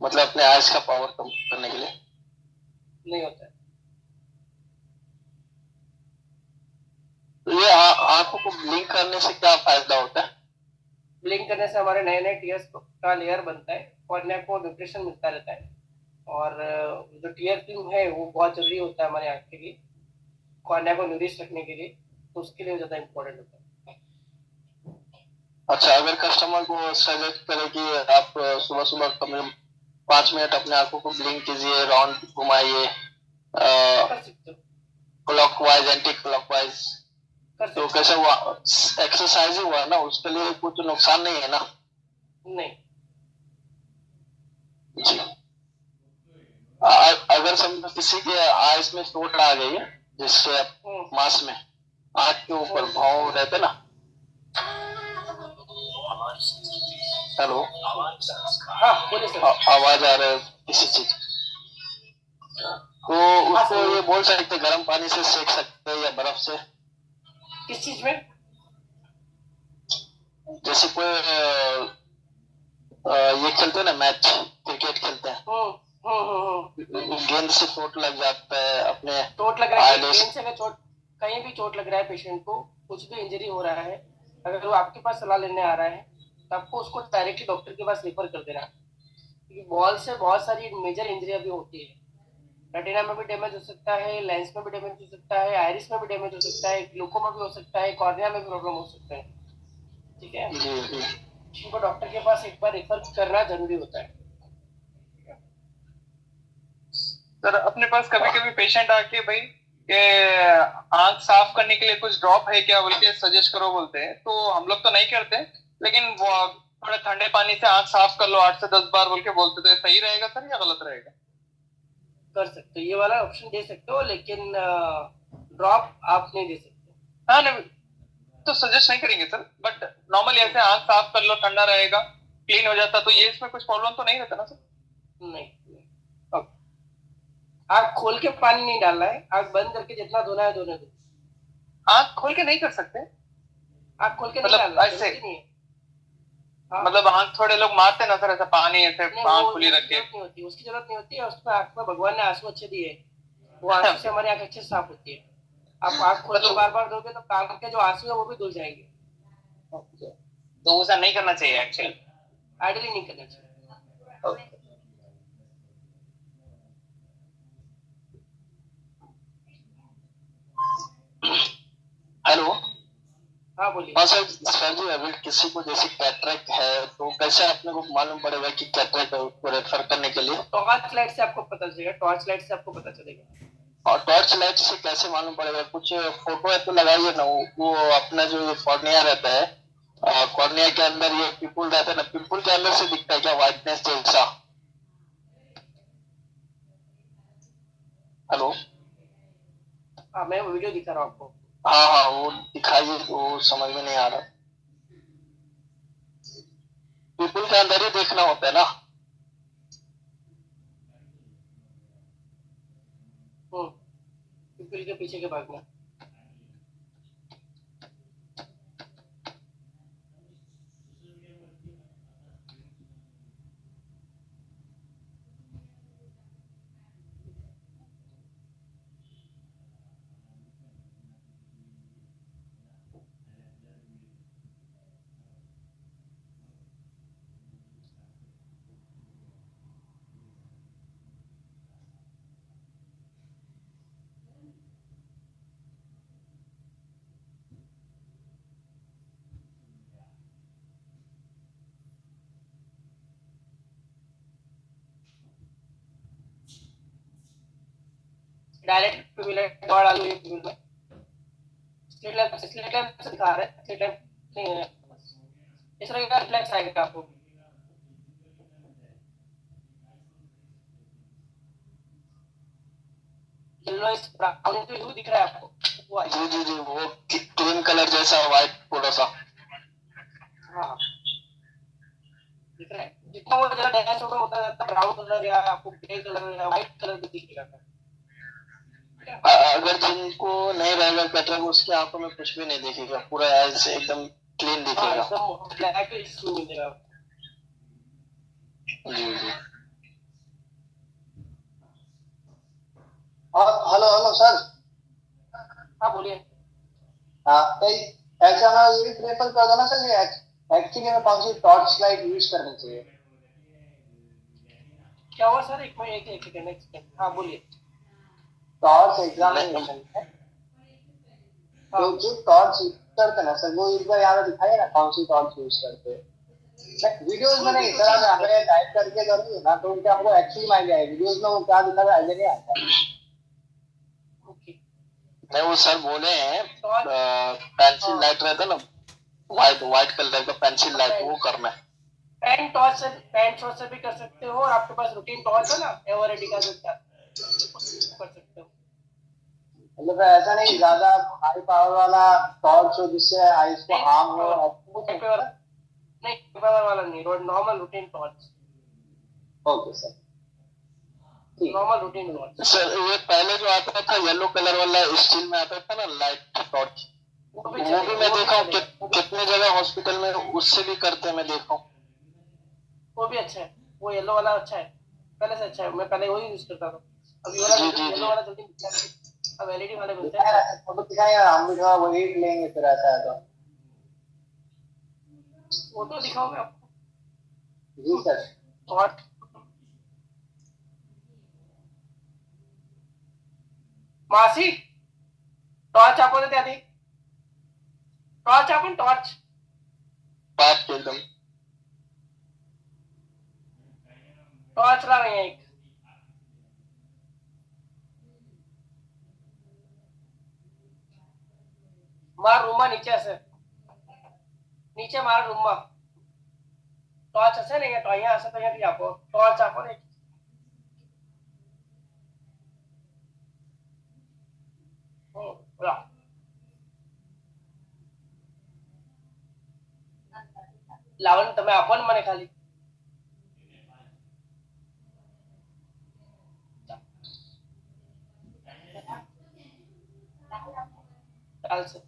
Speaker 3: मतलब अपने आइज का पावर कम करने के लिए?
Speaker 1: नहीं होता है।
Speaker 3: तो ये आंखों को ब्लिंक करने से क्या फायदा होता है?
Speaker 1: ब्लिंक करने से हमारे नए नए टीयर्स का लेयर बनता है और नेक को न्यूट्रिशन मिलता रहता है। और जो टीयर फिल्म है वो बहुत जरूरी होता है हमारे आँख के लिए। कॉर्निया को न्यूरिश रखने के लिए, तो उसके लिए ज्यादा इम्पोर्टेंट होता है।
Speaker 3: अच्छा, अगर कस्टमर को सजेस्ट करे कि आप सुबह सुबह कम से कम 5 मिनट अपने आंखों को ब्लिंक कीजिए, राउंड घुमाइए,
Speaker 1: कर सकते हो,
Speaker 3: क्लॉकवाइज एंटी क्लॉकवाइज,
Speaker 1: कर
Speaker 3: तो
Speaker 1: सकते
Speaker 3: कैसे हुआ? एक्सरसाइज ही हुआ ना, उसके लिए कुछ नुकसान नहीं है ना?
Speaker 1: हो। नहीं,
Speaker 3: जी। अगर समझो किसी के आइस में चोट आ गई है, जिससे मांस में आंख के ऊपर भाव रहते ना, हेलो,
Speaker 1: हाँ बोलिए सर।
Speaker 3: आवाज आ रहा है किसी चीज, तो उसको ये बोल सकते गर्म पानी से सेक सकते हैं या बर्फ से?
Speaker 1: किस चीज में?
Speaker 3: जैसे कोई ये खेलते हैं ना, मैच क्रिकेट खेलते हैं, गेंद से चोट लग जाता है, अपने
Speaker 1: चोट लग रहा है,
Speaker 3: eyelids-
Speaker 1: गेंद से अगर चोट, कहीं भी चोट लग रहा है पेशेंट को, कुछ भी इंजरी हो रहा है, अगर वो आपके पास सलाह लेने आ रहा है, तो आपको उसको डायरेक्टली डॉक्टर के पास रेफर कर देना है। क्योंकि बॉल से बहुत सारी मेजर इंजरी भी होती है। रेटिना में भी डैमेज हो सकता है, लेंस में भी डैमेज हो सकता है, आइरिस में भी डैमेज हो सकता है, ग्लूकोमा भी हो सकता है, कॉर्निया में भी प्रॉब्लम हो सकता है। ठीक है,
Speaker 3: जी जी।
Speaker 1: इनको डॉक्टर के पास एक बार रेफर करना जरूरी होता है।
Speaker 4: सर अपने पास कभी कभी पेशेंट आके भाई ये आंख साफ करने के लिए कुछ ड्रॉप है क्या बोल के सजेस्ट करो बोलते हैं, तो हम लोग तो नहीं करते, लेकिन वो थोड़े ठंडे पानी से आंख साफ कर लो 8 से 10 बार बोल के बोलते, तो ये सही रहेगा सर या गलत रहेगा?
Speaker 1: कर सकते हो, ये वाला ऑप्शन दे सकते हो, लेकिन ड्रॉप आप नहीं दे सकते।
Speaker 4: हाँ नहीं तो सजेस्ट नहीं करेंगे सर, बट नॉर्मली ऐसे आंख साफ कर लो, ठंडा रहेगा, क्लीन हो जाता, तो ये इसमें कुछ प्रॉब्लम तो नहीं रहता ना सर?
Speaker 1: नहीं, आँख खोल के पानी नहीं डालना है, आँख बंद करके जितना धोना है धोने दो।
Speaker 4: आंख खोल के नहीं कर सकते?
Speaker 1: आँख खोल के नहीं
Speaker 4: मतलब
Speaker 1: डालना,
Speaker 4: ऐसे
Speaker 1: जरूरी नहीं है। हाँ।
Speaker 4: मतलब आंख थोड़े लोग मारते ना सर, ऐसा पानी ऐसे
Speaker 1: नहीं,
Speaker 4: आंख
Speaker 1: वो
Speaker 4: खुली रख के।
Speaker 1: जरूरत नहीं होती, उसकी जरूरत नहीं होती है। उसमें आँख में भगवान ने आंसू अच्छे दिए, वो आंसू से हमारी आँख अच्छे से साफ होती है। आप आँख खोल के बार बार धोगे तो कान के जो आंसू है वो भी धुल जाएंगे।
Speaker 4: तो ऐसा नहीं करना चाहिए एक्चुअली,
Speaker 1: आइडियली नहीं करना चाहिए।
Speaker 3: हेलो।
Speaker 1: हाँ बोलिए।
Speaker 3: हाँ सर, सर जी अभी किसी को जैसे कैटरेक्ट है तो कैसे अपने को मालूम पड़ेगा कि कैटरेक्ट है, उसको रेफर करने के लिए?
Speaker 1: टॉर्च लाइट से आपको पता चलेगा, टॉर्च लाइट से आपको पता चलेगा।
Speaker 3: और टॉर्च लाइट से कैसे मालूम पड़ेगा? कुछ फोटो है तो लगाइए ना, वो अपना जो कॉर्निया रहता है, कॉर्निया के अंदर ये पिपुल रहता है ना, पिपुल के अंदर से दिखता है क्या व्हाइटनेस जैसा? हेलो।
Speaker 1: हाँ मैं वीडियो दिखा रहा हूँ आपको।
Speaker 3: हाँ हाँ, वो दिखाइए, वो समझ में नहीं आ रहा। पिपुल के अंदर ही देखना होता है ना?
Speaker 1: पिपल के पीछे के भाग में। डायरेक्ट पिपल दवा डालो ये पिपल में। स्लिट लैंप से दिखा रहे हैं, स्लिट लैंप नहीं है, इस तरह का रिफ्लेक्स आएगा आपको। येलो इस ब्राउन जो ह्यू दिख रहा है आपको, वो आएगा।
Speaker 3: जी जी जी, वो क्रीम कलर जैसा व्हाइट थोड़ा सा।
Speaker 1: हाँ दिख रहा है। जितना वो ज्यादा डैश होता जाता है, ब्राउन कलर या आपको ग्रे कलर या व्हाइट कलर भी दिख जाता है।
Speaker 3: अगर जिनको नहीं रहेगा कैटरेक्ट, उसकी आंखों में कुछ भी नहीं दिखेगा, पूरा ऐसे एकदम क्लीन दिखेगा।
Speaker 1: एकदम ब्लैक इशू मिलेगा।
Speaker 3: जी जी। Hello hello sir.
Speaker 1: हाँ बोलिए।
Speaker 3: हाँ, ऐसा मैं ये भी प्रेफर कर देना सर, ये एक्चुअली में कौन सी टॉर्च लाइट यूज करनी चाहिए?
Speaker 1: क्या हुआ सर? एक सेकंड। हाँ बोलिए।
Speaker 3: टॉर्च एग्जामिनेशन है, तो जो टॉर्च यूज करते हैं ना सर, वो एक बार यहाँ पे दिखाइए ना कौन सी टॉर्च यूज करते हैं। वीडियोस में नहीं सर, आप यहाँ पे टाइप करके करोगे ना तो उनके हमको एक्चुअली माइंड आएगी, वीडियोस में वो क्या दिखा रहा है आइडिया नहीं आता।
Speaker 1: ओके।
Speaker 8: नहीं वो सर बोले हैं
Speaker 1: टॉर्च
Speaker 8: पेंसिल लाइट रहता ना, व्हाइट कलर का पेंसिल लाइट, वो करना है।
Speaker 1: पेन टॉर्च से भी कर सकते हो, और आपके पास रूटीन टॉर्च है ना एवरेडी का जो कर सकते हो।
Speaker 3: मतलब ऐसा नहीं ज्यादा हाई पावर वाला टॉर्च हो जिससे आईज को हार्म हो।
Speaker 1: नहीं पावर वाला नहीं, normal routine torch.
Speaker 3: Okay sir, ठीक।
Speaker 1: नॉर्मल रूटीन टॉर्च
Speaker 8: सर ये पहले जो आता था येलो कलर वाला स्टील में आता था ना लाइट टॉर्च,
Speaker 1: वो
Speaker 8: वो भी मैं देखा हूँ कितने जगह हॉस्पिटल में उससे भी करते हैं, मैं देखा हूँ।
Speaker 1: वो भी अच्छा है, वो येलो वाला अच्छा है, पहले से अच्छा है। मैं पहले वही यूज करता था, अभी वाला येलो वाला जल्दी मिलता है, अब एलईडी वाले मिलते हैं।
Speaker 3: फोटो दिखाएं, हम भी थोड़ा वही लेंगे फिर ऐसा है तो।
Speaker 1: फोटो दिखाऊं मैं आपको?
Speaker 3: जी सर।
Speaker 1: टॉर्च मासी टॉर्च आपण त्या आधी टॉर्च आपण टॉर्च
Speaker 8: बात एकदम
Speaker 1: टॉर्च ला रही है एक। मार रूमा नीचे असे, नीचे मार रूमा टॉर्च असे नाही तो यहाँ असं तो यहाँ आपको टॉर्च आपण एक बोला लावण તમે આપો ને મને ખાલી ચાલશે।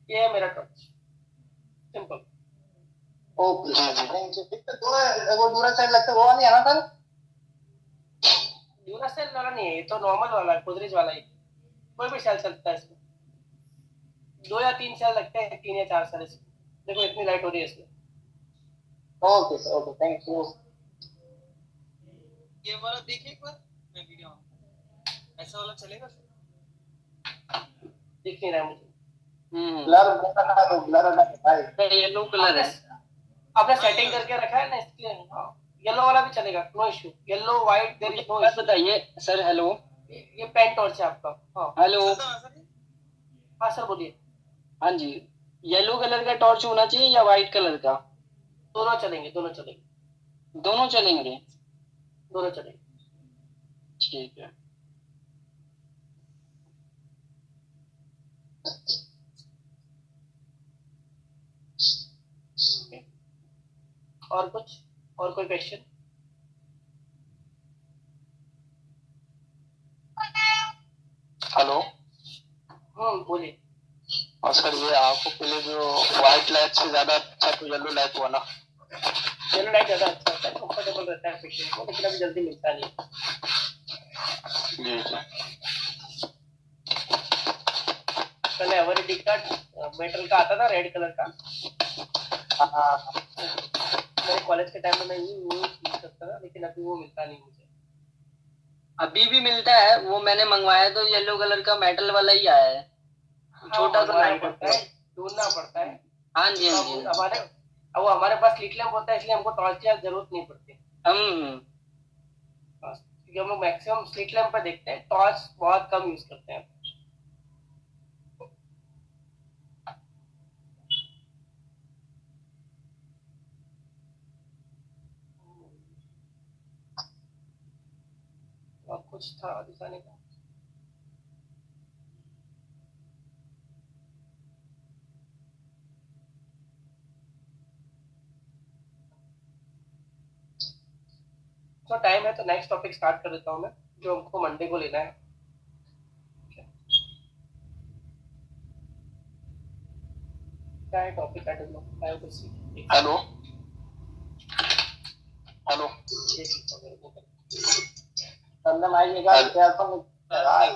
Speaker 1: ये है मेरा torch, simple.
Speaker 3: Okay thank you. वो दूरा साइड लगता है वो नहीं है ना सर?
Speaker 1: ड्यूरासेल वाला नहीं है, ये तो नॉर्मल वाला है, गोदरेज वाला है। कोई भी सेल चलता है इसमें, 2 या 3 सेल लगते हैं, 3 या 4 सेल इसमें। देखो इतनी लाइट हो रही है इसमें।
Speaker 3: Okay sir, okay thank you.
Speaker 6: ये वाला देखिए एक बार, मैं वीडियो ऐसा वाला चलेगा सर?
Speaker 1: दिख नहीं रहा है मुझे।
Speaker 3: ब्लर भाई
Speaker 6: येलो कलर है,
Speaker 1: आपने सेटिंग करके रखा है ना इसलिए। येलो वाला भी चलेगा, no issue. Yellow white there is no issue.
Speaker 6: बताइए सर। हेलो,
Speaker 1: ये पेन टॉर्च है आपका। हाँ
Speaker 6: हेलो,
Speaker 1: हाँ सर बोलिए।
Speaker 6: हाँ जी, येलो कलर का टॉर्च होना चाहिए या व्हाइट कलर का?
Speaker 1: दोनों चलेंगे, दोनों चलेंगे,
Speaker 6: दोनों चलेंगे,
Speaker 1: दोनों चलेंगे।
Speaker 6: ठीक है।
Speaker 1: और कुछ, और कोई क्वेश्चन?
Speaker 8: हेलो।
Speaker 1: बोलिए।
Speaker 8: और सर ये आंखों के लिए जो व्हाइट लाइट से ज्यादा अच्छा तो येलो लाइट हुआ ना?
Speaker 1: येलो लाइट ज्यादा अच्छा होता है, कंफर्टेबल रहता है पेशेंट को, लेकिन अभी जल्दी मिलता नहीं।
Speaker 8: जी जी।
Speaker 1: पहले एवरेडी का मेटल का आता था रेड कलर का, मेरे कॉलेज के टाइम में मैं वो यूज करता था, लेकिन अभी वो मिलता नहीं मुझे।
Speaker 6: अभी भी मिलता है, वो मैंने मंगवाया तो येलो कलर का मेटल वाला ही आया है, छोटा सा लाइट
Speaker 1: पड़ता है, ढूंढना पड़ता है।
Speaker 6: हाँ जी, हाँ जी।
Speaker 1: हमारे अब हमारे पास स्ट्रीट लैंप होता है, इसलिए हमको टॉर्च की जरूरत नहीं पड़ती। क्योंकि हम लोग मैक्सिमम स्ट्रीट लैंप पे देखते हैं, टॉर्च बहुत कम यूज करते हैं। और कुछ था दिखाने का? तो टाइम है तो नेक्स्ट टॉपिक स्टार्ट कर देता हूँ मैं, जो हमको मंडे को लेना है। क्या है topic? I don't know, I have to see.
Speaker 8: Hello hello.
Speaker 3: हमने माइक निकाल दिया,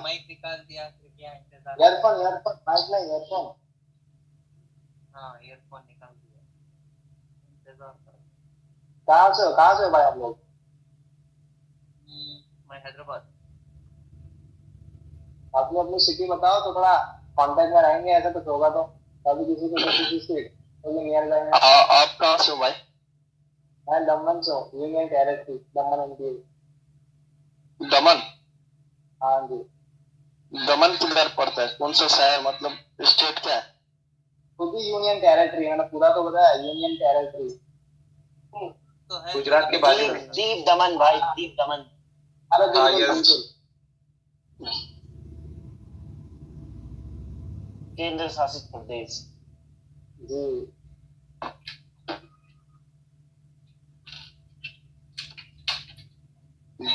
Speaker 6: माइक निकाल दिया, फिर क्या इंतजार?
Speaker 3: ईयरफोन माइक नहीं, ईयरफोन।
Speaker 6: हाँ, ईयरफोन निकाल दिया, इंतजार करो।
Speaker 3: कहाँ से हो भाई आप लोग?
Speaker 6: मैं हैदराबाद।
Speaker 3: अपनी अपनी सिटी बताओ तो थोड़ा कांटेक्ट में रहेंगे, ऐसा कुछ होगा तो कभी किसी को किसी स्टेट तो नियर जाएंगे।
Speaker 8: आप कहाँ से हो भाई?
Speaker 3: मैं दमन से हूँ, यूनियन टेरेटरी दमन एमपी।
Speaker 8: दमन?
Speaker 3: हाँ जी।
Speaker 8: दमन किधर पड़ता है, कौन सा शहर, मतलब स्टेट क्या है?
Speaker 3: खुद ही यूनियन टेरेटरी, मैंने पूरा तो बताया, यूनियन टेरेटरी।
Speaker 6: तो है
Speaker 4: गुजरात के बाजू में।
Speaker 6: दीप दमन भाई, दीप दमन।
Speaker 3: अरे
Speaker 4: हाँ,
Speaker 3: बिल्कुल
Speaker 4: yes.
Speaker 3: बिल्कुल।
Speaker 6: केंद्र शासित प्रदेश।
Speaker 3: जी।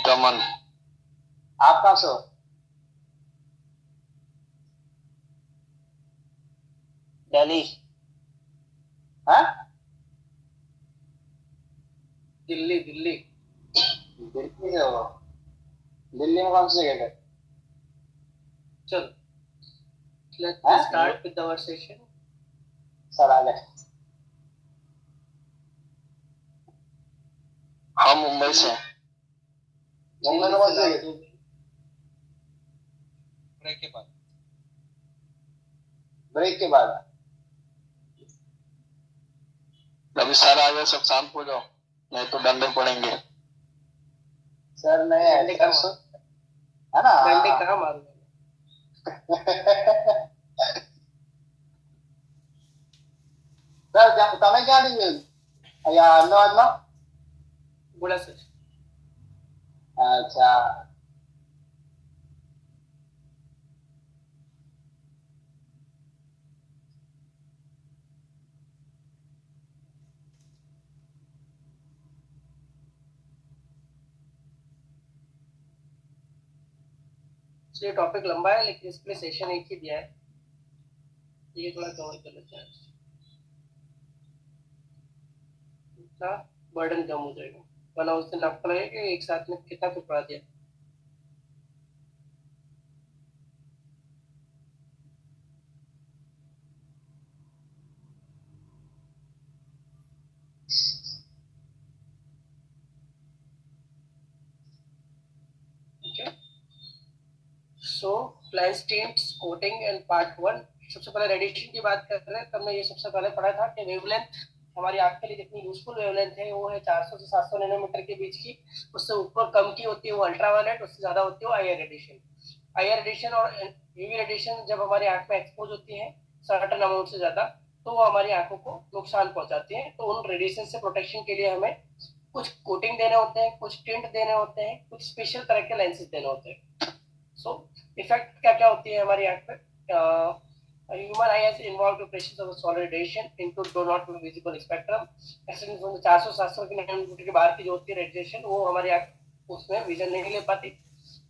Speaker 8: दमन।
Speaker 3: आप कहाँ से हो?
Speaker 6: दिल्ली।
Speaker 3: हाँ?
Speaker 1: दिल्ली दिल्ली।
Speaker 3: दिल्ली से हो? दिल्ली में कौन सी जगह पे?
Speaker 1: चल let's
Speaker 3: हाँ?
Speaker 1: start with our session.
Speaker 3: Sir आ गए।
Speaker 8: हम मुंबई से हैं।
Speaker 3: मुंबई में कौन सी जगह?
Speaker 6: ब्रेक के बाद।
Speaker 3: ब्रेक के बाद।
Speaker 8: अभी सर आ गए, सब शांत हो जाओ, नहीं तो डंडे पड़ेंगे।
Speaker 3: सर नहीं है,
Speaker 1: डंडे कहाँ
Speaker 3: सर है ना?
Speaker 1: डंडे कहाँ मारूंगा?
Speaker 3: सर તમે ક્યાંથી અહીંયા અમદાવાદમાં?
Speaker 1: बोला सर।
Speaker 3: अच्छा।
Speaker 1: ये टॉपिक लंबा है लेकिन इसके लिए सेशन एक ही दिया है, ये थोड़ा कवर कर लेते हैं, इतना बर्डन कम हो जाएगा, वरना उस दिन आपको लगेगा कि एक साथ में कितना कुछ पढ़ा दिया। So plan stems coating and part 1। सबसे पहले रेडिएशन की बात कर रहे हैं, तो हमने ये सबसे पहले पढ़ा था कि वेवलेंथ हमारी आंख के लिए जितनी यूजफुल वेवलेंथ है वो है 400 से 700 नैनोमीटर के बीच की, उससे ऊपर कम की होती है वो अल्ट्रावायलेट, उससे ज्यादा होती है वो आईआर रेडिएशन। आईआर रेडिएशन और यूवी रेडिएशन जब हमारी आंख में एक्सपोज होती है सर्टेन अमाउंट से ज्यादा, तो वो हमारी आंखों को नुकसान पहुंचाती है। तो उन रेडिएशन से प्रोटेक्शन के लिए हमें कुछ कोटिंग देने होते हैं, कुछ टिंट देने होते हैं, कुछ स्पेशल तरह के लेंसेज देने होते हैं। सो इफेक्ट क्या क्या होती है हमारी आंख पे? Human eye has involved operations of solar radiation into do not visible spectrum. Extend 400-700 के नैनोमीटर के बाहर की जो होती है रेडिएशन वो हमारी आंख उसमें विजन नहीं ले पाती,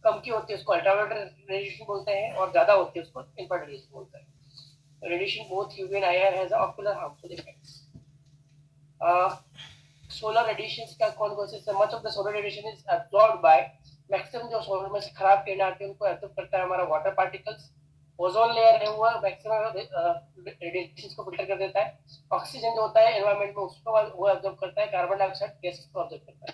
Speaker 1: कम की होती है उसको अल्ट्रावायलेट रेडिएशन बोलते हैं, और ज्यादा होती है उसको इंफ्रारेड रेडिएशन बोलते हैं। Radiation both UV and IR has ocular harmful effects. Solar radiation का कौन कौन से? Much of the solar radiation is absorbed by, maximum जो सोलर में से खराब किरणें आती है उनको एब्सॉर्ब करता है हमारा वाटर पार्टिकल्स। ओजोन लेयर है वो मैक्सिमम रेडिएशन को फिल्टर कर देता है। ऑक्सीजन जो होता है एनवायरनमेंट में उसको वो एब्सॉर्ब करता है, कार्बन डाइऑक्साइड गैसेस को एब्सॉर्ब करता है।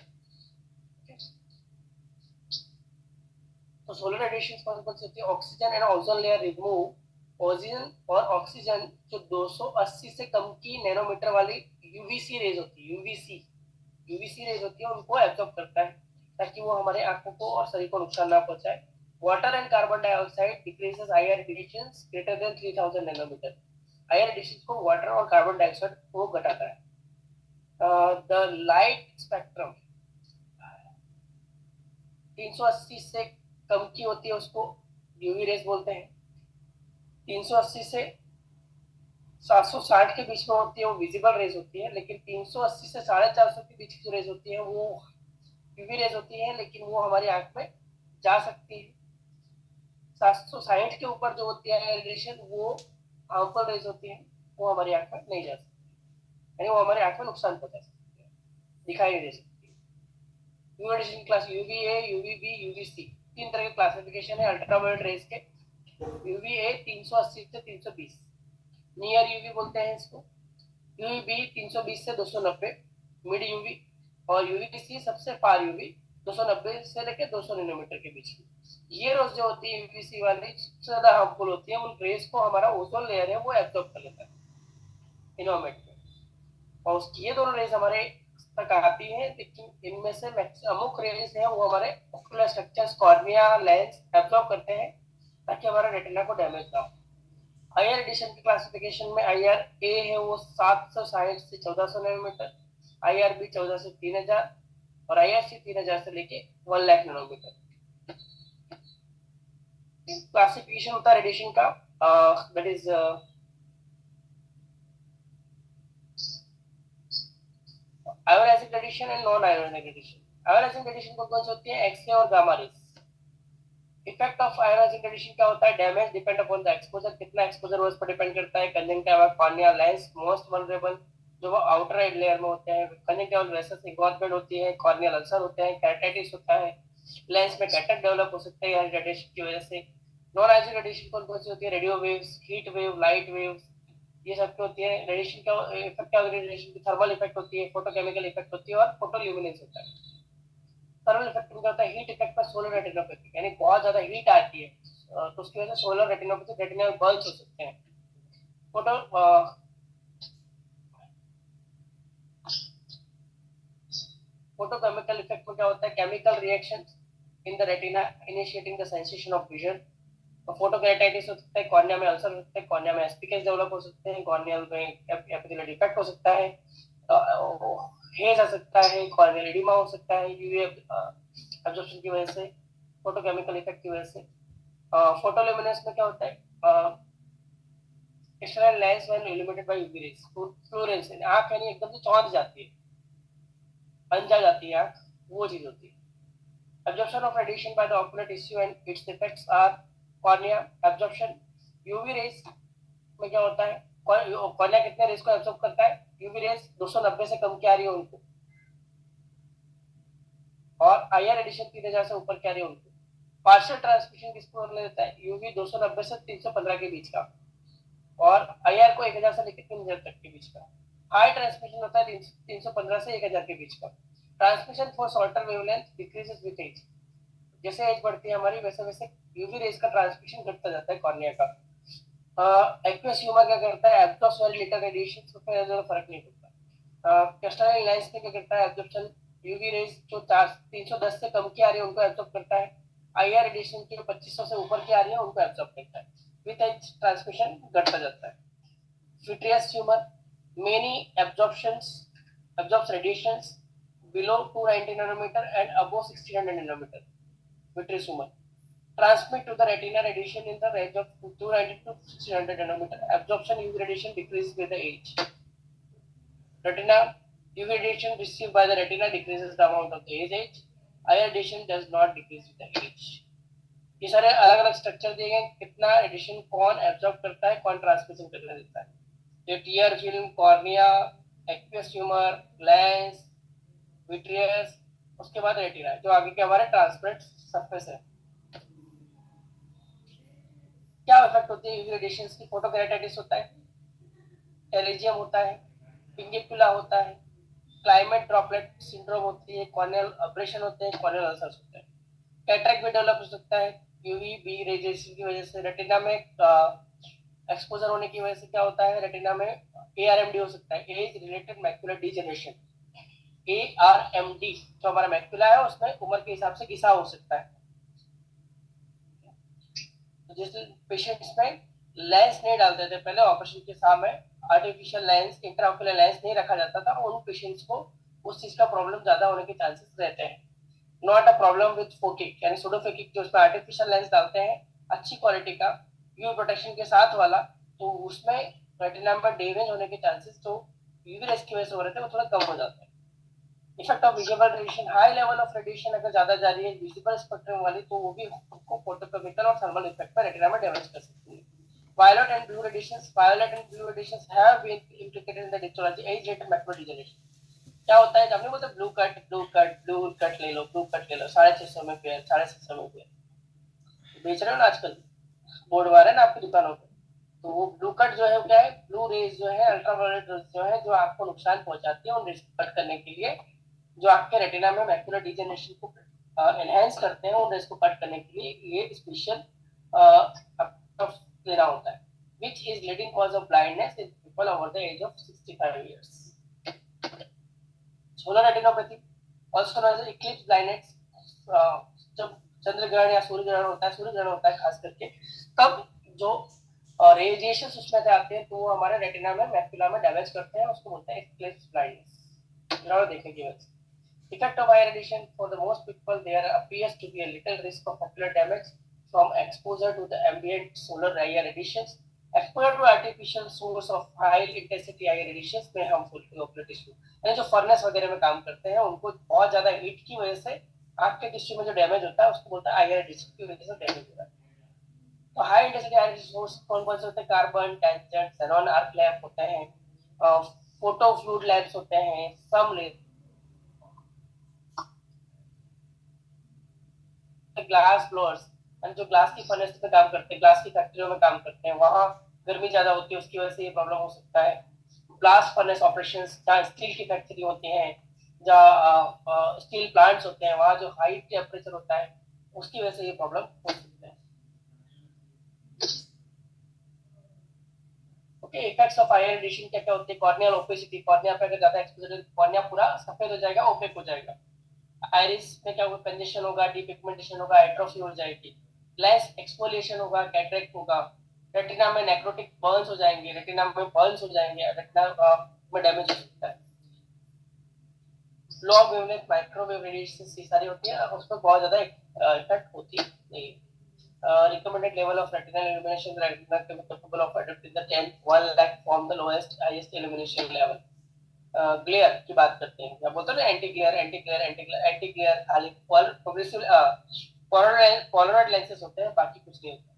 Speaker 1: तो सोलर रेडिएशन कौन कौन सी होती है? Oxygen and ozone layer remove ozone और ऑक्सीजन जो 280 से कम की नैनोमीटर वाली यूवीसी रेज होती है, यूवीसी रेज होती है उनको एब्सॉर्ब करता है ताकि वो हमारे आंखों को और शरीर को नुकसान ना पहुंचाए। Water and carbon dioxide decreases IR radiations greater than 3000 nanometre. IR radiation को वाटर और कार्बन डाइऑक्साइड को घटाता है। द लाइट स्पेक्ट्रम 380 से कम की होती है उसको यूवी रेज बोलते हैं। 380 से 760 के बीच में होती है वो विजिबल रेज होती है, लेकिन 380 से 450 के बीच की जो रेज होती है वो यूवी रेज होती है, लेकिन वो हमारी आंख में जा सकती है। 760 के ऊपर जो होती है रेडिएशन वो हार्मफुल रेज होती है, वो हमारी आंख में नहीं जा सकती, यानी वो हमारी आंख में नुकसान पहुंचा सकती है, दिखाई नहीं दे सकती। UV radiation class UVA, UVB, UVC, तीन तरह के क्लासिफिकेशन है अल्ट्रावायलेट रेज के। यूवीए 380 से 320 नियर यूवी बोलते हैं इसको। यूवीबी 320 से 290 मिड यूवी, और यूवीसी सबसे फार यूवी 290 से लेके 200 नैनोमीटर के बीच की। ये रोज जो होती है यूवीसी वाली सबसे ज्यादा हार्मफुल होती है, उन रेस को हमारा ओजोन लेयर है वो एब्जॉर्ब कर लेता है इन्वायरमेंट में, और उसकी ये दोनों रेस हमारे तक आती है, लेकिन इनमें से अमुक रेस है वो हमारे ocular structures cornea lens absorb करते हैं ताकि हमारा रेटिना को डैमेज ना हो। आईआर एडिशन की क्लासिफिकेशन में आईआर ए है वो 760 से 1400 नैनोमीटर, आईआर बी 14 से 3000 और आईआर सी 3000 से लेके 1 लाख नैनोमीटर। क्लासिफिकेशन होता है रेडिएशन का, that is ionizing radiation and non ionizing radiation. Ionizing radiation कौन सी होती है? एक्स-रे और gamma rays. Effect of ionizing radiation क्या होता है? Damage depend upon the exposure, कितना एक्सपोजर हुआ उस पर डिपेंड करता है। Conjunctiva, cornea, lens most vulnerable जो आउटर लेयर में होते हैं। कंजंक्टिवल वेसल्स इंगॉर्जमेंट होती है, कॉर्नियल अल्सर होते हैं, कैटराइटिस होता है, लेंस में कैटरेक्ट डेवलप हो सकता है रेडिएशन की वजह से। नॉन आयोनाइजिंग रेडिएशन कौन सी होती है? Radio waves, heat wave, light waves, ये सब की होती है। रेडिएशन का इफेक्ट क्या होता है? रेडिएशन की थर्मल इफेक्ट होती है, फोटोकेमिकल इफेक्ट होती है और फोटोल्यूमिनेंस होता है। थर्मल इफेक्ट क्या होता है? हीट इफेक्ट पर सोलर रेटिनोपैथी, यानी बहुत ज्यादा हीट आती है तो उसकी वजह से सोलर रेटिनोपैथी, रेटिना बल्ज हो सकते हैं। फोटोकेमिकल इफेक्ट में क्या होता है? Chemical reaction in the retina initiating the sensation of vision. Photokeratitis हो सकता है, कॉर्निया में अल्सर हो सकता है, कॉर्निया में एस्पिकेस डेवलप हो सकते हैं, कॉर्नियल में एपिथेलियल डिफेक्ट हो सकता है, हेज आ सकता है, कॉर्नियल एडिमा हो सकता है यूवी एब्जॉर्प्शन की वजह से, फोटोकेमिकल इफेक्ट की वजह से। फोटोल्यूमिनेंस में क्या होता है? External lens when illuminated by UV rays, fluorescence, आंख यानी एकदम से चौंध जाती है, अंजा जाती है आंख, वो चीज होती है। Absorption of radiation by the ocular tissue and its effects are cornea absorption. UV rays में क्या होता है? कॉर्निया कितने रेस को एब्जॉर्ब करता है? यूवी रेस 290 से कम की आ रही है उनको, और आईआर रेडिएशन 3000 से ऊपर की आ रही है उनको। पार्शियल ट्रांसमिशन किसको ले लेता है? यूवी 290 से 315 के बीच का, और आईआर को 1000 से लेकर 3000 तक के बीच का। हाई ट्रांसमिशन होता है 315 से 1000 के बीच का। Transmission for shorter wavelength decreases with age, जैसे एज बढ़ती है हमारी वैसे वैसे यूवी रेज का ट्रांसमिशन घटता जाता है कॉर्निया का। एक्वियस ह्यूमर क्या करता है? एब्जॉर्ब्स वेरी लिटिल रेडिएशन, तो फिर ज्यादा फर्क नहीं पड़ता। क्रिस्टलाइन लेंस में क्या करता है? एब्जॉर्प्शन यूवी रेज जो 310 से कम की आ रही है उनको एब्जॉर्ब करता है, आईआर रेडिएशन की 2500 से ऊपर की आ रही है उनको एब्जॉर्ब करता है, विद एज ट्रांसमिशन घटता जाता है। Vitreous humour many absorbs radiations below 290 nanometer and above 1600 nanometer. Vitreous humor transmit to the retina radiation in the range of 290 to 1600 nanometer. Absorption UV radiation decreases with the age. Retina UV radiation received by the retina decreases the amount of the age. IR radiation does not decrease with the age. ये सारे अलग अलग structure दिए गए, कितना radiation कौन absorb करता है, कौन ट्रांसमिशन करने देता है। ये tier film, cornea, aqueous humour, lens, vitreous, उसके बाद रेटिना, जो आगे के हमारे ट्रांसपेरेंट सरफेस है। क्या इफेक्ट होती है यूवी रेडिएशंस की? फोटोकेराटाइटिस होता है, टेलेजियम होता है, पिंगिकुला होता है, क्लाइमेट ड्रॉपलेट सिंड्रोम होती है, कॉर्नियल अब्रेशन होते हैं, कॉर्नियल अल्सर्स होते हैं, कैटरेक्ट भी डेवलप हो सकता है यूवी बी रेडिएशन की वजह से। रेटिना में एक्सपोजर होने की वजह से क्या होता है? रेटिना में एआरएमडी हो सकता है, as related macular degeneration. ARMD जो हमारा मैक्युला है उसमें उम्र के हिसाब से घिसा हो सकता है। जिस पेशेंट्स में लेंस नहीं डालते थे पहले ऑपरेशन के सामने, आर्टिफिशियल लेंस, इंट्राओक्युलर लेंस नहीं रखा जाता था, उन पेशेंट्स को उस चीज का प्रॉब्लम ज्यादा होने के चांसेस रहते हैं। नॉट अ प्रॉब्लम विद फोकिक, यानी सुडोफोकिक जो उसमें आर्टिफिशियल लेंस डालते हैं अच्छी क्वालिटी का यूवी प्रोटेक्शन के साथ वाला, तो उसमें रेटिना में डैमेज होने के चांसेस जो यूवी रेस की वजह से हो रहे थे वो थोड़ा कम हो जाते हैं। Effect of visible radiation, high level of radiation अगर ज्यादा जा रही है विजिबल स्पेक्ट्रम वाली, तो वो भी आपको फोटोकेमिकल और थर्मल इफेक्ट पर रेटिना में डैमेज कर सकती है। Violet and blue radiations have been implicated in the pathology age related macular degeneration. क्या होता है? आपने बोलते ब्लू कट ले लो, ब्लू कट ले लो, 650 में पेयर, 650 में पेयर बेच रहे हो ना आजकल, बोर्ड वाले ना आपकी दुकानों पे, तो वो ब्लू कट जो है क्या है? ब्लू रेज जो है, अल्ट्रावायलेट रेज जो है, जो आपको नुकसान पहुंचाती है, उन रेज कट करने के लिए जो आपके रेटिना में मैक्युलर डिजेनरेशन को एनहेंस करते हैं, उन रेस को कट करने के लिए ये स्पेशल लेना होता है, which is leading cause of blindness in people over the age of 65 years. Solar retinopathy, also known as eclipse blindness, जब चंद्र ग्रहण या सूर्य ग्रहण होता है खास करके, तब जो रेडिएशन उसमें से आते हैं तो वो हमारे रेटिना में मैक्युला में डैमेज करते हैं, उसको बोलते हैं eclipse blindness. देखने की वजह से effect of eye radiation, for the most people there appears to be a little risk of ocular damage from exposure to the ambient solar ray radiations. Exposure to artificial source of high intensity eye radiations may harmful to ocular tissue. यानी जो furnace वगैरह में काम करते हैं उनको बहुत ज्यादा हीट की वजह से आंख के टिश्यू में जो डैमेज होता है उसको बोलते हैं आई रेडिएशन की वजह से डैमेज होता है. तो high intensity I radiation source कौन कौन से होते हैं? Carbon, tangent, xenon arc lamp होते हैं, फोटो फ्लूइड लैंप्स होते हैं, सम ग्लास ब्लोअर्स, जो ग्लास की फर्नेस पे काम करते हैं, ग्लास की फैक्ट्रियों में काम करते हैं, वहां गर्मी ज्यादा होती है, उसकी वजह से ये प्रॉब्लम हो सकता है. ब्लास्ट फर्नेस ऑपरेशंस, जहाँ स्टील की फैक्ट्री होती है, जहाँ स्टील प्लांट्स होते हैं, वहां जो हाई टेम्परेचर होता है उसकी वजह से ये प्रॉब्लम हो सकता है. Okay, effects of I radiation क्या क्या होते हैं? कॉर्नियल ओपेसिटी, कॉर्निया पे अगर ज्यादा एक्सपोजर कॉर्निया पूरा सफेद हो जाएगा, ओपेक हो जाएगा. आइरिस में क्या होगा? कंजेशन होगा, डिपिगमेंटेशन होगा, एट्रोफी हो जाएगी. लेंस एक्सफोलिएशन होगा, कैटरेक्ट होगा. रेटिना में नेक्रोटिक बर्न्स हो जाएंगे, रेटिना में बर्न्स हो जाएंगे, रेटिना में डैमेज हो सकता है. लो वेवलेंथ माइक्रोवेव रेडिएशन सारी होती है, उसमें बहुत ज्यादा इफेक्ट होती है. Recommended level of retinal illumination, retina capable of adapting the 1 lakh from the lowest highest illumination level. Glare की बात करते हैं, या बोलते हैं ना एंटी ग्लेयर खाली प्रोग्रेसिव पोलराइज्ड लेंसेज होते हैं, बाकी कुछ नहीं होता.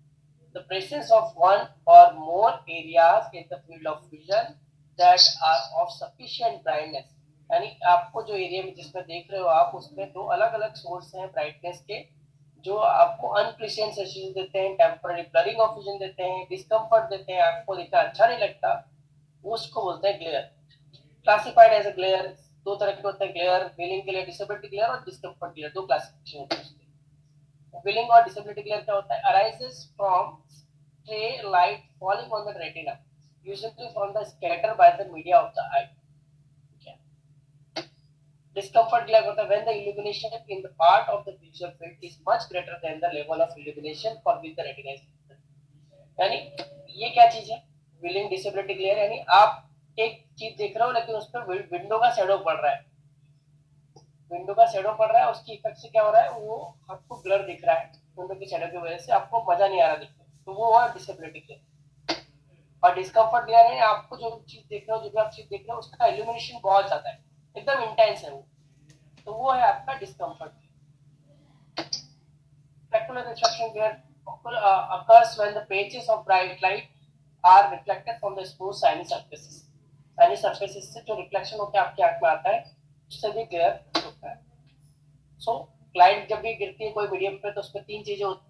Speaker 1: The presence of one or more areas in the field of vision that are of sufficient brightness, यानी आपको जो एरिया में जिसमें देख रहे हो आप, उसमें दो अलग अलग सोर्स हैं ब्राइटनेस के, जो आपको अनप्लेजेंट सेंसेशन देते हैं, टेम्पररी ब्लरिंग ऑफ विजन देते हैं, डिस्कम्फर्ट देते हैं, आपको देखना अच्छा नहीं लगता, उसको बोलते हैं glare. Classified as a glare, दो तरह के होते हैं glare, veiling glare, disability glare और डिस्कम्फर्ट ग्लेयर, दो क्लासिफिकेशन होते हैं उसके. व्हीलिंग और डिसेबिलिटी ग्लेयर क्या होता है? Arises from stray light falling on the retina, usually from the scatter by the media of the I. Discomfort glare होता है when the illumination in the part of the visual field is much greater than the level of illumination for which the retina is concerned. यानी ये क्या चीज है? Wheeling disability glare, यानी आप एक चीज देख रहे हो लेकिन उस पर विंडो का शैडो पड़ रहा है, उसकी इफेक्ट से क्या हो रहा है? वो आपको ब्लर दिख रहा है विंडो की शैडो की वजह से, आपको मजा नहीं आ रहा दिखने, तो वो है डिसेबिलिटी ग्लेयर. और डिस्कम्फर्ट ग्लेयर है आपको जो चीज देख रहे हो, जो भी आप चीज देख रहे हो उसका इल्यूमिनेशन बहुत ज्यादा है, एकदम इंटेंस है वो, तो वो है आपका discomfort. Specular refraction glare occurs when the patches of bright light are reflected from the smooth shiny surfaces. Shiny surfaces से जो रिफ्लेक्शन होकर आपकी आंख में आता है उससे भी ग्लेयर होता है. सो लाइट जब भी गिरती है कोई मीडियम पे तो उसमें तीन चीजें होती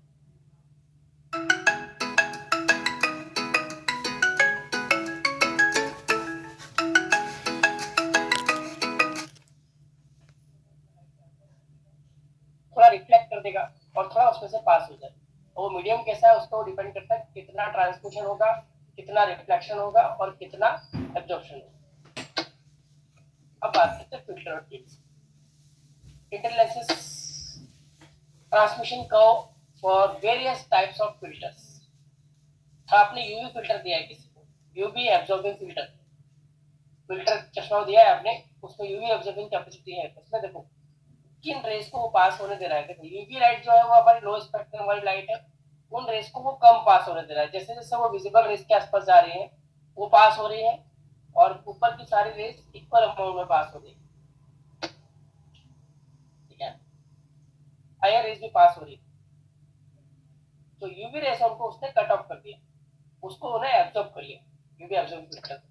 Speaker 1: थोड़ा रिफ्लेक्ट कर देगा और थोड़ा उसमें से पास हो जाए. वो मीडियम कैसा है उसको डिपेंड करता है कितना ट्रांसमिशन होगा, कितना रिफ्लेक्शन होगा और कितना एब्जॉर्प्शन होगा. अब बात करते हैं फिल्टर और tips. Filter lenses transmission curve for various types of filters. आपने यूवी फिल्टर दिया है किसी को, यूवी एब्जॉर्बिंग फिल्टर चश्मा दिया है आपने, उसमें यूवी एब्जॉर्बिंग कैपेसिटी है, उसमें देखो किन रेस को वो पास होने दे रहा है. देखो यूवी लाइट जो है वो हमारी लो स्पेक्ट्रम वाली लाइट है, उन रेस को वो कम पास होने दे रहा है. जैसे जैसे वो विजिबल रेस के आसपास जा रही है वो पास हो रही है, और ऊपर की सारी रेस इक्वल अमाउंट में पास हो रही है. ठीक है, हायर रेस भी पास हो रही है, तो यूवी रेस उनको उसने कट ऑफ कर दिया, उसको उन्हें एब्जॉर्ब कर लिया. UV absorbing filter.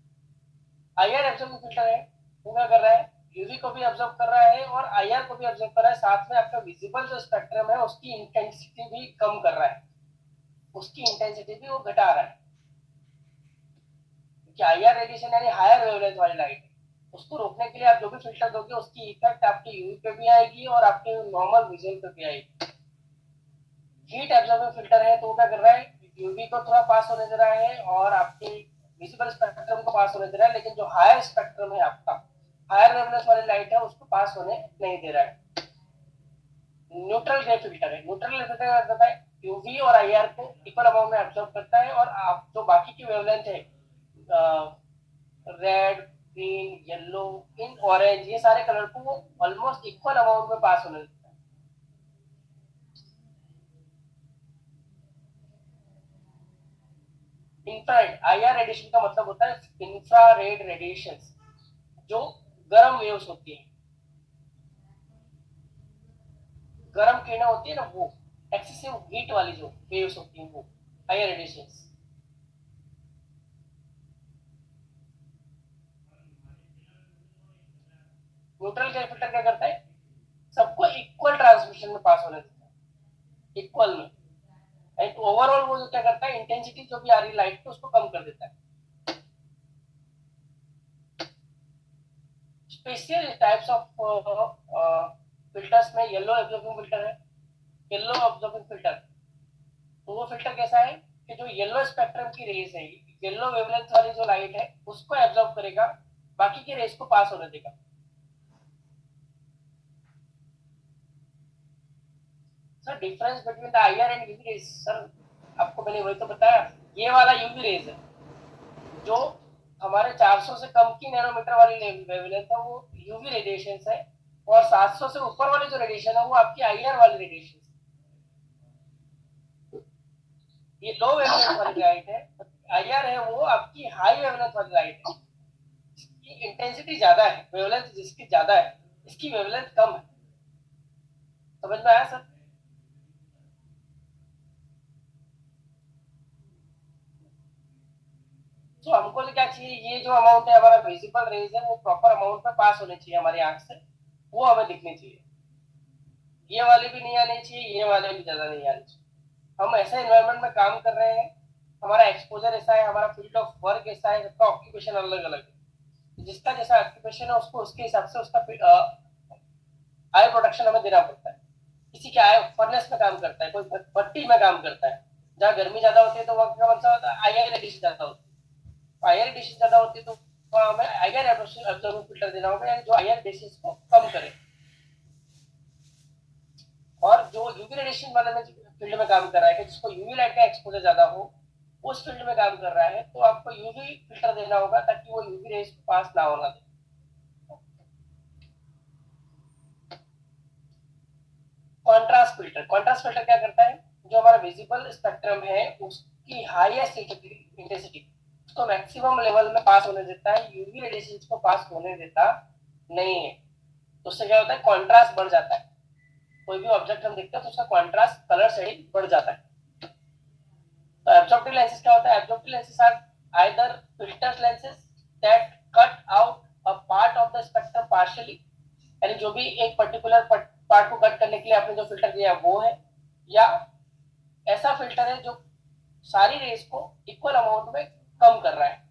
Speaker 1: Higher absorbing filter है, वो क्या कर रहा है? यूवी को भी ऑब्जर्व कर रहा है और आईआर को भी ऑब्जर्व कर रहा है, साथ में आपका विजिबल जो स्पेक्ट्रम है उसकी इंटेंसिटी भी कम कर रहा है, उसकी इंटेंसिटी भी वो घटा रहा है. क्योंकि आईआर रेडिएशन यानी हायर वेवलेंथ वाली लाइट, उसको रोकने के लिए आप जो भी फिल्टर दोगे उसकी इफेक्ट आपके यूवी पे भी आएगी और आपके नॉर्मल विजुअल पे भी आएगी। हीट एब्जॉर्बिंग फिल्टर है तो वो क्या कर रहा है, यूवी को थोड़ा पास होने दे रहा है और आपके विजिबल स्पेक्ट्रम को पास होने दे रहा है, लेकिन जो हायर स्पेक्ट्रम है आपका, हायर वेवलेंथ वाली लाइट है उसको पास होने नहीं दे रहा है। न्यूट्रल ग्रे फिल्टर है। न्यूट्रल ग्रे फिल्टर क्या करता है, यूवी और आईआर को इक्वल अमाउंट में एब्जॉर्ब करता है और आप जो बाकी की वेवलेंथ है, red, green, yellow, in orange, ये सारे कलर को वो ऑलमोस्ट इक्वल अमाउंट में पास होने देता है। इंफ्रारेड, आईआर रेडिएशन का मतलब होता है इंफ्रारेड रेडिएशंस, जो गर्म वेव्स होती है, गर्म किरणें होती है ना, वो एक्सेसिव हीट वाली जो वेव्स होती हैं वो IR radiations. Neutral grey filter क्या करता है, सबको इक्वल ट्रांसमिशन में पास होने देता है, इक्वल में, एंड ओवरऑल वो जो क्या करता है, इंटेंसिटी जो भी आ रही लाइट की उसको कम कर देता है। स्पेशल टाइप्स ऑफ फिल्टर्स में येलो एब्जॉर्बिंग फिल्टर है। येलो एब्जॉर्बिंग फिल्टर, तो वो फिल्टर कैसा है कि जो येलो स्पेक्ट्रम की रेज है, येलो वेवलेंथ वाली जो लाइट है उसको एब्जॉर्ब करेगा, बाकी की रेज को पास होने देगा। Sir difference between the IR and UV rays, sir आपको मैंने वही तो बताया, ये वाला यूवी रेज है जो हमारे 400 से कम की नैनोमीटर वाली वेवलेंथ है वो यूवी रेडिएशन है, और 700 से ऊपर वाली जो रेडिएशन है वो आपकी आईआर वाली रेडिएशन है। ये लो वेवलेंथ वाली लाइट है, आईआर है वो आपकी हाई वेवलेंथ वाली लाइट है, इसकी इंटेंसिटी ज्यादा है, वेवलेंथ जिसकी ज्यादा है इसकी वेवलेंथ कम है। समझ में आया सर? तो हमको तो क्या चाहिए, ये जो अमाउंट है हमारा विजिबल रेज है वो प्रॉपर अमाउंट में पास होने चाहिए हमारी आंख से, वो हमें दिखनी चाहिए। ये वाले भी नहीं आने चाहिए, ये वाले भी ज्यादा नहीं आने चाहिए। हम ऐसे एनवायरनमेंट में काम कर रहे हैं, हमारा एक्सपोजर ऐसा है, हमारा फील्ड ऑफ वर्क ऐसा है, सबका ऑक्यूपेशन अलग अलग है, जिसका जैसा ऑक्यूपेशन है उसको उसके हिसाब से उसका आई प्रोटेक्शन हमें देना पड़ता है। किसी के आई फर्नेस में काम करता है, कोई भट्टी में काम करता है, जहाँ गर्मी ज्यादा होती है तो वहाँ कौन सा होता है, आईआर रेडिएशन ज्यादा होती है। आईआर रेडिएशन ज्यादा होती है तो वहाँ हमें आईआर एब्जॉर्बिंग फिल्टर देना होगा, जो आईआर रेडिएशन को कम करे। और जो यूवी रेडिएशन वाले में फील्ड में काम कर रहा है, जिसको यूवी लाइट का एक्सपोजर ज्यादा हो, उस फील्ड में काम कर रहा है, तो आपको यूवी फिल्टर देना होगा ताकि वो यूवी रेज को पास ना होना दे। कॉन्ट्रास्ट फिल्टर, कॉन्ट्रास्ट फिल्टर क्या करता है, जो हमारा विजिबल स्पेक्ट्रम है उसकी हाईएस्ट इंटेंसिटी उसको मैक्सिमम लेवल में पास होने देता है, यूवी रेडिएशन को पास होने देता नहीं है। तो उससे क्या होता है, कॉन्ट्रास्ट बढ़ जाता है। कोई भी ऑब्जेक्ट हम देखते हैं तो उसका कॉन्ट्रास्ट कलर शेडिंग बढ़ जाता है। तो एब्जॉर्प्टिव लेंसेज क्या होता है, absorptive lenses are either filter lenses that cut out a part of the spectrum partially, यानी जो भी एक पर्टिकुलर पार्ट को कट करने के लिए आपने जो फिल्टर दिया है वो है, या ऐसा फिल्टर है जो सारी रेस को इक्वल अमाउंट में कम कर रहा है।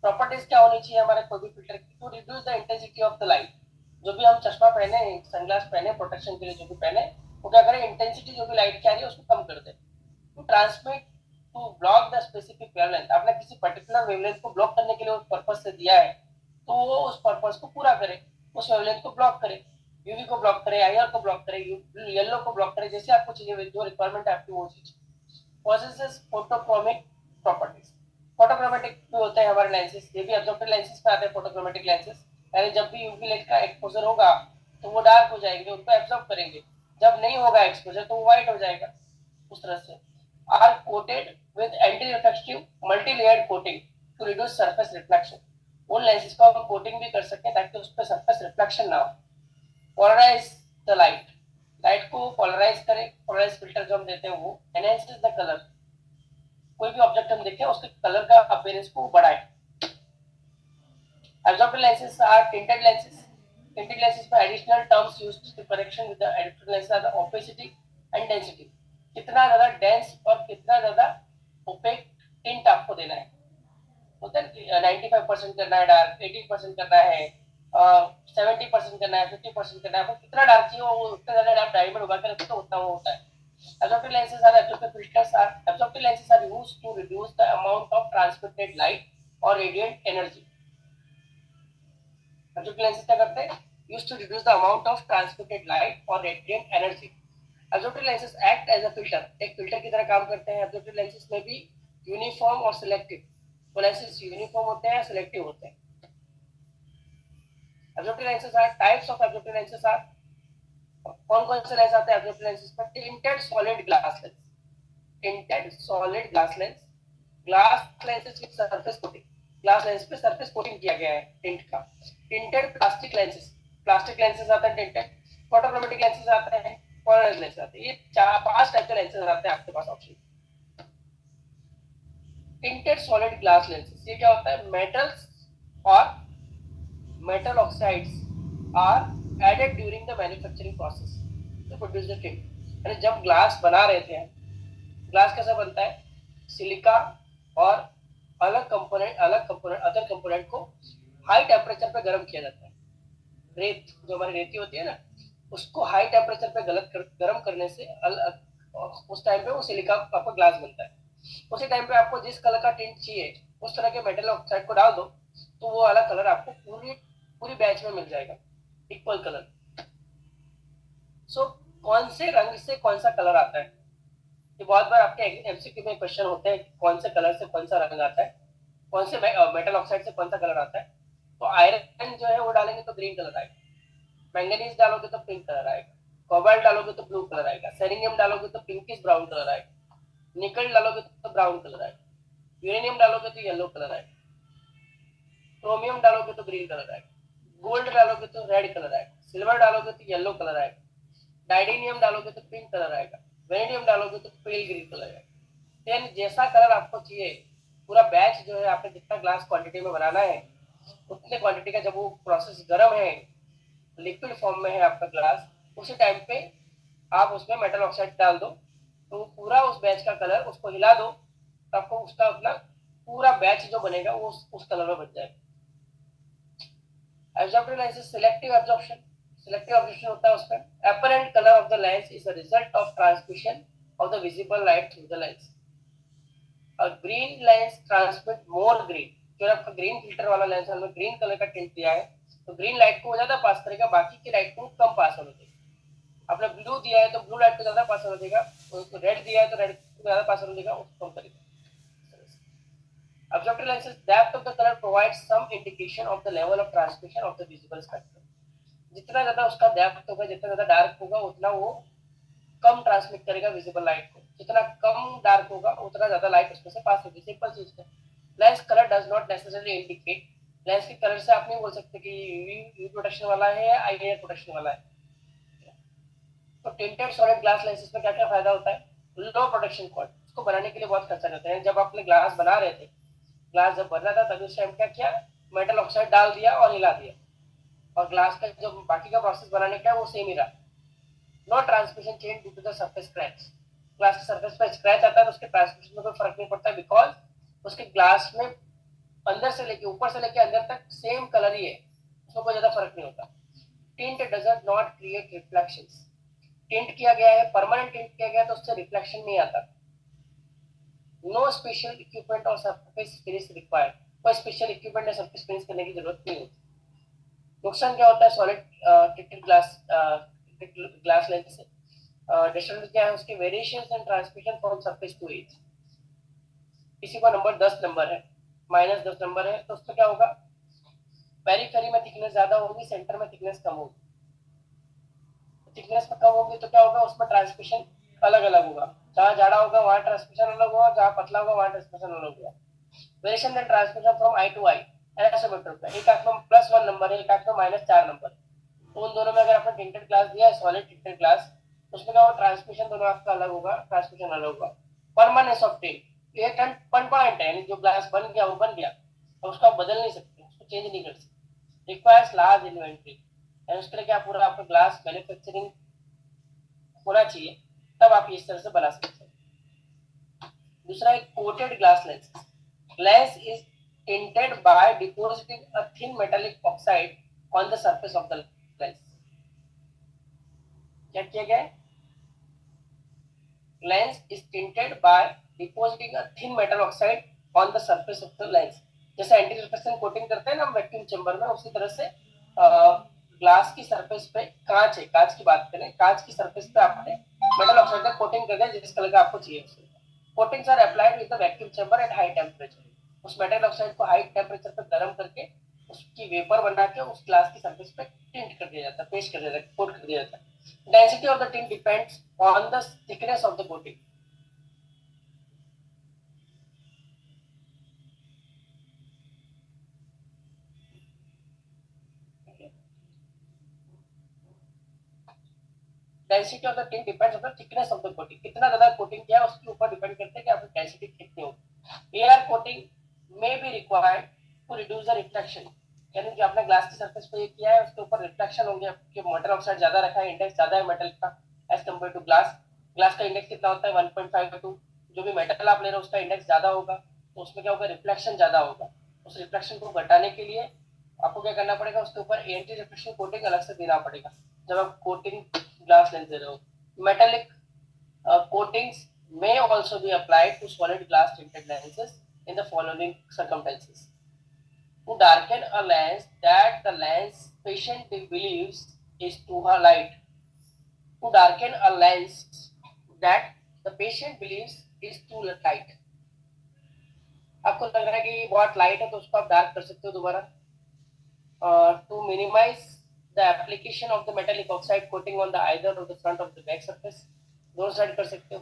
Speaker 1: प्रॉपर्टीज क्या होनी चाहिए हमारे कोई भी फिल्टर की, to reduce the intensity of the light. जो भी हम चश्मा पहने, सनग्लास पहने, प्रोटेक्शन के लिए जो भी पहने, वो क्या करें, इंटेंसिटी जो भी लाइट की आ रही है उसको कम कर दे। To transmit, to block the specific wavelength, आपने किसी पर्टिकुलर वेवलेंथ को ब्लॉक करने के लिए उस पर्पस से दिया है तो वो उस पर्पस को पूरा करे, उस वेवलेंथ को ब्लॉक करे, यूवी को ब्लॉक करे, आईआर को ब्लॉक करे, येलो को ब्लॉक करे, जैसे आपको चाहिए जो रिक्वायरमेंट है आपकी वो चीज। पोजेसेस फोटोक्रोमिक प्रॉपर्टीज, फोटोक्रोमेटिक भी होते हैं हमारे लेंसेज, ये भी एब्जॉर्प्टिव लेंसेज में आते हैं फोटोक्रोमेटिक लेंसेज, यानी जब भी यूवी लाइट का एक्सपोजर होगा तो वो डार्क हो जाएंगे, उनको एब्जॉर्ब करेंगे, जब नहीं होगा एक्सपोजर तो वो व्हाइट हो जाएगा। उस तरह से are coated with anti reflective multi layered coating to reduce surface reflection. उन लेंसेज को हम कोटिंग भी कर सकें ताकि उस पर सरफेस रिफ्लेक्शन ना हो। पोलराइज द लाइट, लाइट को पोलराइज करें, पोलराइज फिल्टर जो हम देते हैं वो एनहांसेस द कलर, कोई भी ऑब्जेक्ट हम देखें उसके कलर का अपीयरेंस को बढ़ाए। Absorptive lenses are tinted lenses. Tinted lenses में additional terms used to correction with the adaptive lenses are the opacity and density. कितना ज्यादा dense और कितना ज्यादा opaque tint आपको देना है। होता है 95% करना है डार्क, 80% करना है, 70% करना है, 50% करना है, आपको कितना डार्क चाहिए वो उतना ज्यादा आप डायमंड उगा के रखते तो उतना वो होता है। Absorptive lenses are absorptive filters are absorptive lenses are used to reduce the amount of transmitted light or radiant energy. Absorptive lenses क्या करते हैं? Used to reduce the amount of transmitted light or radiant energy. Absorptive lenses act as a filter. एक filter की तरह काम करते हैं। Absorptive lenses में भी uniform और selective. वो lenses uniform होते हैं, selective होते हैं। Absorptive lenses are types of absorptive lenses are कौन कौन से लेंस आते हैं absorptive lenses पर? Tinted solid glass lens, tinted solid glass lens, glass lenses with surface coating, glass lens पे surface coating किया गया है tint का। Tinted plastic lenses, plastic lenses आते हैं tinted, photochromatic lenses आते हैं, polarized lenses आते हैं। ये 4-5 टाइप के lenses आते हैं आपके पास option. Tinted solid glass lenses ये क्या होता है? Metals और metal oxides are added during the manufacturing process to produce the tint. यानी जब ग्लास बना रहे थे, ग्लास कैसा बनता है? सिलिका और अदर कंपोनेंट को हाई टेम्परेचर पे गर्म किया जाता है। रेत जो हमारी रेती होती है ना, उसको हाई टेम्परेचर पे गर्म करने से उस टाइम पे वो सिलिका आपका ग्लास बनता है। उसी टाइम पे आपको जिस कलर का टिंट चाहिए उस तरह के मेटल ऑक्साइड को डाल दो तो वो वाला कलर आपको पूरी बैच में मिल जाएगा, इक्वल कलर। सो कौन से रंग से कौन सा कलर आता है? ये बहुत बार आपके एमसीक्यू में क्वेश्चन होते हैं कि कौन से कलर से कौन सा रंग आता है, कौन से मेटल ऑक्साइड से कौन सा कलर आता है। तो आयरन जो है वो डालेंगे तो ग्रीन कलर आएगा, मैंगनीज डालोगे तो पिंक कलर आएगा, कोबाल्ट डालोगे तो ब्लू कलर आएगा, सेलेनियम डालोगे तो पिंकिश ब्राउन कलर आएगा, निकल डालोगे तो ब्राउन कलर आएगा, यूरेनियम डालोगे तो येलो कलर आएगा, क्रोमियम डालोगे तो ग्रीन कलर आएगा, गोल्ड डालोगे तो रेड कलर आएगा, सिल्वर डालोगे तो येलो कलर आएगा, डाइडेनियम डालोगे तो पिंक कलर आएगा, वेनेडियम डालोगे तो पेल ग्रीन कलर आएगा। देन जैसा कलर आपको चाहिए, पूरा बैच जो है आपने जितना ग्लास क्वांटिटी में बनाना है उतने क्वांटिटी का, जब वो प्रोसेस गर्म है, लिक्विड फॉर्म में है आपका ग्लास, उसी टाइम पे आप उसमें मेटल ऑक्साइड डाल दो तो पूरा उस बैच का कलर, उसको हिला दो तो आपको उसका अपना पूरा बैच जो बनेगा वो उस कलर में बन जाएगा। Absorptive lens is selective absorption. Selective absorption होता है उसमें apparent color of the lens is a result of transmission of the visible light through the lens. A green lens transmit more green. जो आपका green filter वाला lens है, green colour का tint दिया है तो ग्रीन लाइट को ज्यादा पास करेगा, बाकी की लाइट को कम पास होने देगा। आपने ब्लू दिया है तो ब्लू लाइट को ज्यादा पास होने देगा, रेड दिया है तो रेड को ज्यादा पास होने देगा, उसको कम करेगा। Absorptive lenses depth of the color provides some indication of the level of transmission of the visible spectrum. जितना ज्यादा उसका डेप्थ होगा, जितना ज्यादा डार्क होगा उतना वो कम ट्रांसमिट करेगा विजिबल लाइट को, जितना कम डार्क होगा उतना ज्यादा लाइट उसमें से पास होगी। सिंपल चीज है। Lens colour does not necessarily indicate, lens के कलर से आप नहीं बोल सकते कि यूवी प्रोटेक्शन वाला है या आईआर प्रोटेक्शन वाला है। तो टिंटेड सॉलिड ग्लास लेंसेज में क्या क्या फायदा होता है? लो प्रोटेक्शन कॉस्ट, उसको बनाने के लिए बहुत खर्चा करते हैं। जब आपने ग्लास बना रहे थे, ग्लास जब बन रहा था तभी उस टाइम क्या किया, मेटल ऑक्साइड डाल दिया और हिला दिया, और ग्लास का जो बाकी का प्रोसेस बनाने का है वो सेम ही रहा। No transmission change due to the surface scratch, glass के सरफेस पर स्क्रैच आता है तो उसके ट्रांसमिशन में कोई फर्क नहीं पड़ता, बिकॉज उसके ग्लास में अंदर से लेके ऊपर से लेके अंदर तक सेम कलर ही है, उसमें कोई ज्यादा फर्क नहीं होता। Tint doesn't not create reflections, tint किया गया है, परमानेंट टिंट किया गया है तो उससे रिफ्लेक्शन नहीं आता। नो स्पेशल इक्विपमेंट और सरफेस फिनिश रिक्वायर्ड, कोई स्पेशल इक्विपमेंट या सरफेस फिनिश करने की जरूरत नहीं होती। नुकसान क्या होता है सॉलिड टिंटेड ग्लास लेंस से? डिसएडवांटेज क्या है उसके? Variations in transmission from surface to edge. किसी का नंबर 10 नंबर है, -10 नंबर है, तो उसमें क्या होगा, पेरिफेरी में थिकनेस ज्यादा होगी, सेंटर में थिकनेस कम होगी। थिकनेस में कम होगी तो क्या होगा, उसमें ट्रांसमिशन अलग अलग होगा, जहाँ जाड़ा होगा वहाँ ट्रांसमिशन अलग होगा, जहाँ पतला होगा वहाँ ट्रांसमिशन अलग होगा। Variation in transmission from eye to eye एसोमीटर पे, एक आंख में +1 नंबर है, एक आंख में -4 नंबर, तो उन दोनों में अगर आपने टिंटेड ग्लास दिया है, सॉलिड टिंटेड ग्लास, उसमें क्या होगा, ट्रांसमिशन दोनों आंख का अलग होगा, ट्रांसमिशन अलग होगा। परमानेंस ऑफ टिंट, ये परमानेंट है, जो ग्लास बन गया वो बन गया, और उसको आप बदल नहीं सकते, उसको चेंज नहीं कर सकते। रिक्वायर्स लार्ज इन्वेंट्री, उसके लिए क्या पूरा आपका ग्लास मैन्युफैक्चरिंग होना चाहिए, तब आप इस तरह से बना सकते हैं। दूसरा है coated glass lens. Lens is tinted by depositing a thin metallic oxide on the surface of the lens. क्या किया गया है? Lens is tinted by depositing a thin metal oxide on the surface of the lens. जैसे anti reflection coating करते हैं ना vacuum chamber में, उसी तरह से ग्लास की सरफेस पे, कांच है, कांच की बात करें, कांच की सरफेस पे आपने मेटल ऑक्साइड का कोटिंग कर दिया जिस कलर का आपको चाहिए। Coatings are applied with the vacuum chamber at high temperature. उस मेटल ऑक्साइड को हाई टेम्परेचर पर गर्म करके उसकी वेपर बना के उस ग्लास की सरफेस पे टिंट कर दिया जाता है, पेस्ट कर दिया जाता है, कोट कर दिया जाता है। Density of the tint depends on the thickness of the coating. Density of the tint depends on the thickness of the coating. कितना ज्यादा कोटिंग किया है उसके ऊपर डिपेंड करता है कि आपकी डेंसिटी कितनी होगी। Air coating may be required to reduce the reflection, यानी कि आपने ग्लास की सरफेस पे ये किया है उसके ऊपर रिफ्लेक्शन होंगे, कि मेटल ऑक्साइड ज्यादा रखा है, इंडेक्स ज्यादा है मेटल का as compared to glass. Glass का इंडेक्स कितना होता है 1.52, जो भी मेटल आप ले रहे हो उसका इंडेक्स ज्यादा होगा, तो उसमें क्या होगा, रिफ्लेक्शन ज्यादा होगा। उस रिफ्लेक्शन को घटाने के लिए आपको क्या करना पड़ेगा, उसके ऊपर एंटी रिफ्लेक्शन कोटिंग अलग से देना पड़ेगा जब आप कोटिंग ग्लास लेंस दे रहे हो। Metallic coatings may also be applied to solid glass tinted lenses in the following circumstances: to darken a lens that the lens patient believes is too light, to darken a lens that the patient believes is too light। आपको लग रहा है कि ये बहुत light है तो उसको आप डार्क कर सकते हो दोबारा। to minimize the application of the metallic oxide coating on the either of the front of the back surface, दोनों साइड कर सकते हो।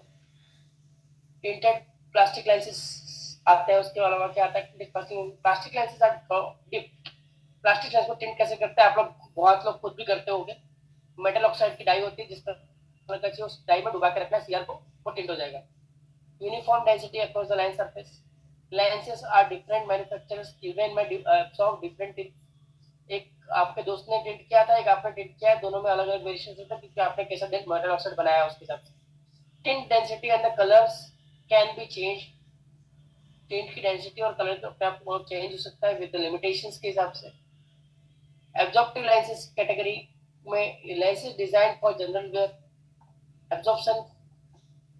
Speaker 1: tinted प्लास्टिक लेंसेस आते हैं, उसके अलावा क्या आता है, plastic lenses are dip. Plastic lens को टिंट कैसे करते हैं आप लोग, बहुत लोग खुद भी करते होंगे। मेटल ऑक्साइड की डाई होती है जिस पर उस डाई में डुबा के रखना है सीआर को, वो टिंट हो जाएगा। Uniform density across the lens surface, lenses are different manufacturers even में एब्सॉर्ब डिफरेंट। एक आपके दोस्त ने टिंट किया था, एक आपने टिंट किया है, दोनों में अलग अलग वेरिएशन होता है क्योंकि आपने कैसा मेटल ऑक्साइड बनाया है उसके हिसाब से। Tint density and the colours can be change. Tint की डेंसिटी और कलर के अपने आप चेंज हो सकता है विद द लिमिटेशंस के हिसाब से। एब्जॉर्प्टिव लेंसेज कैटेगरी में lenses design for general wear, absorption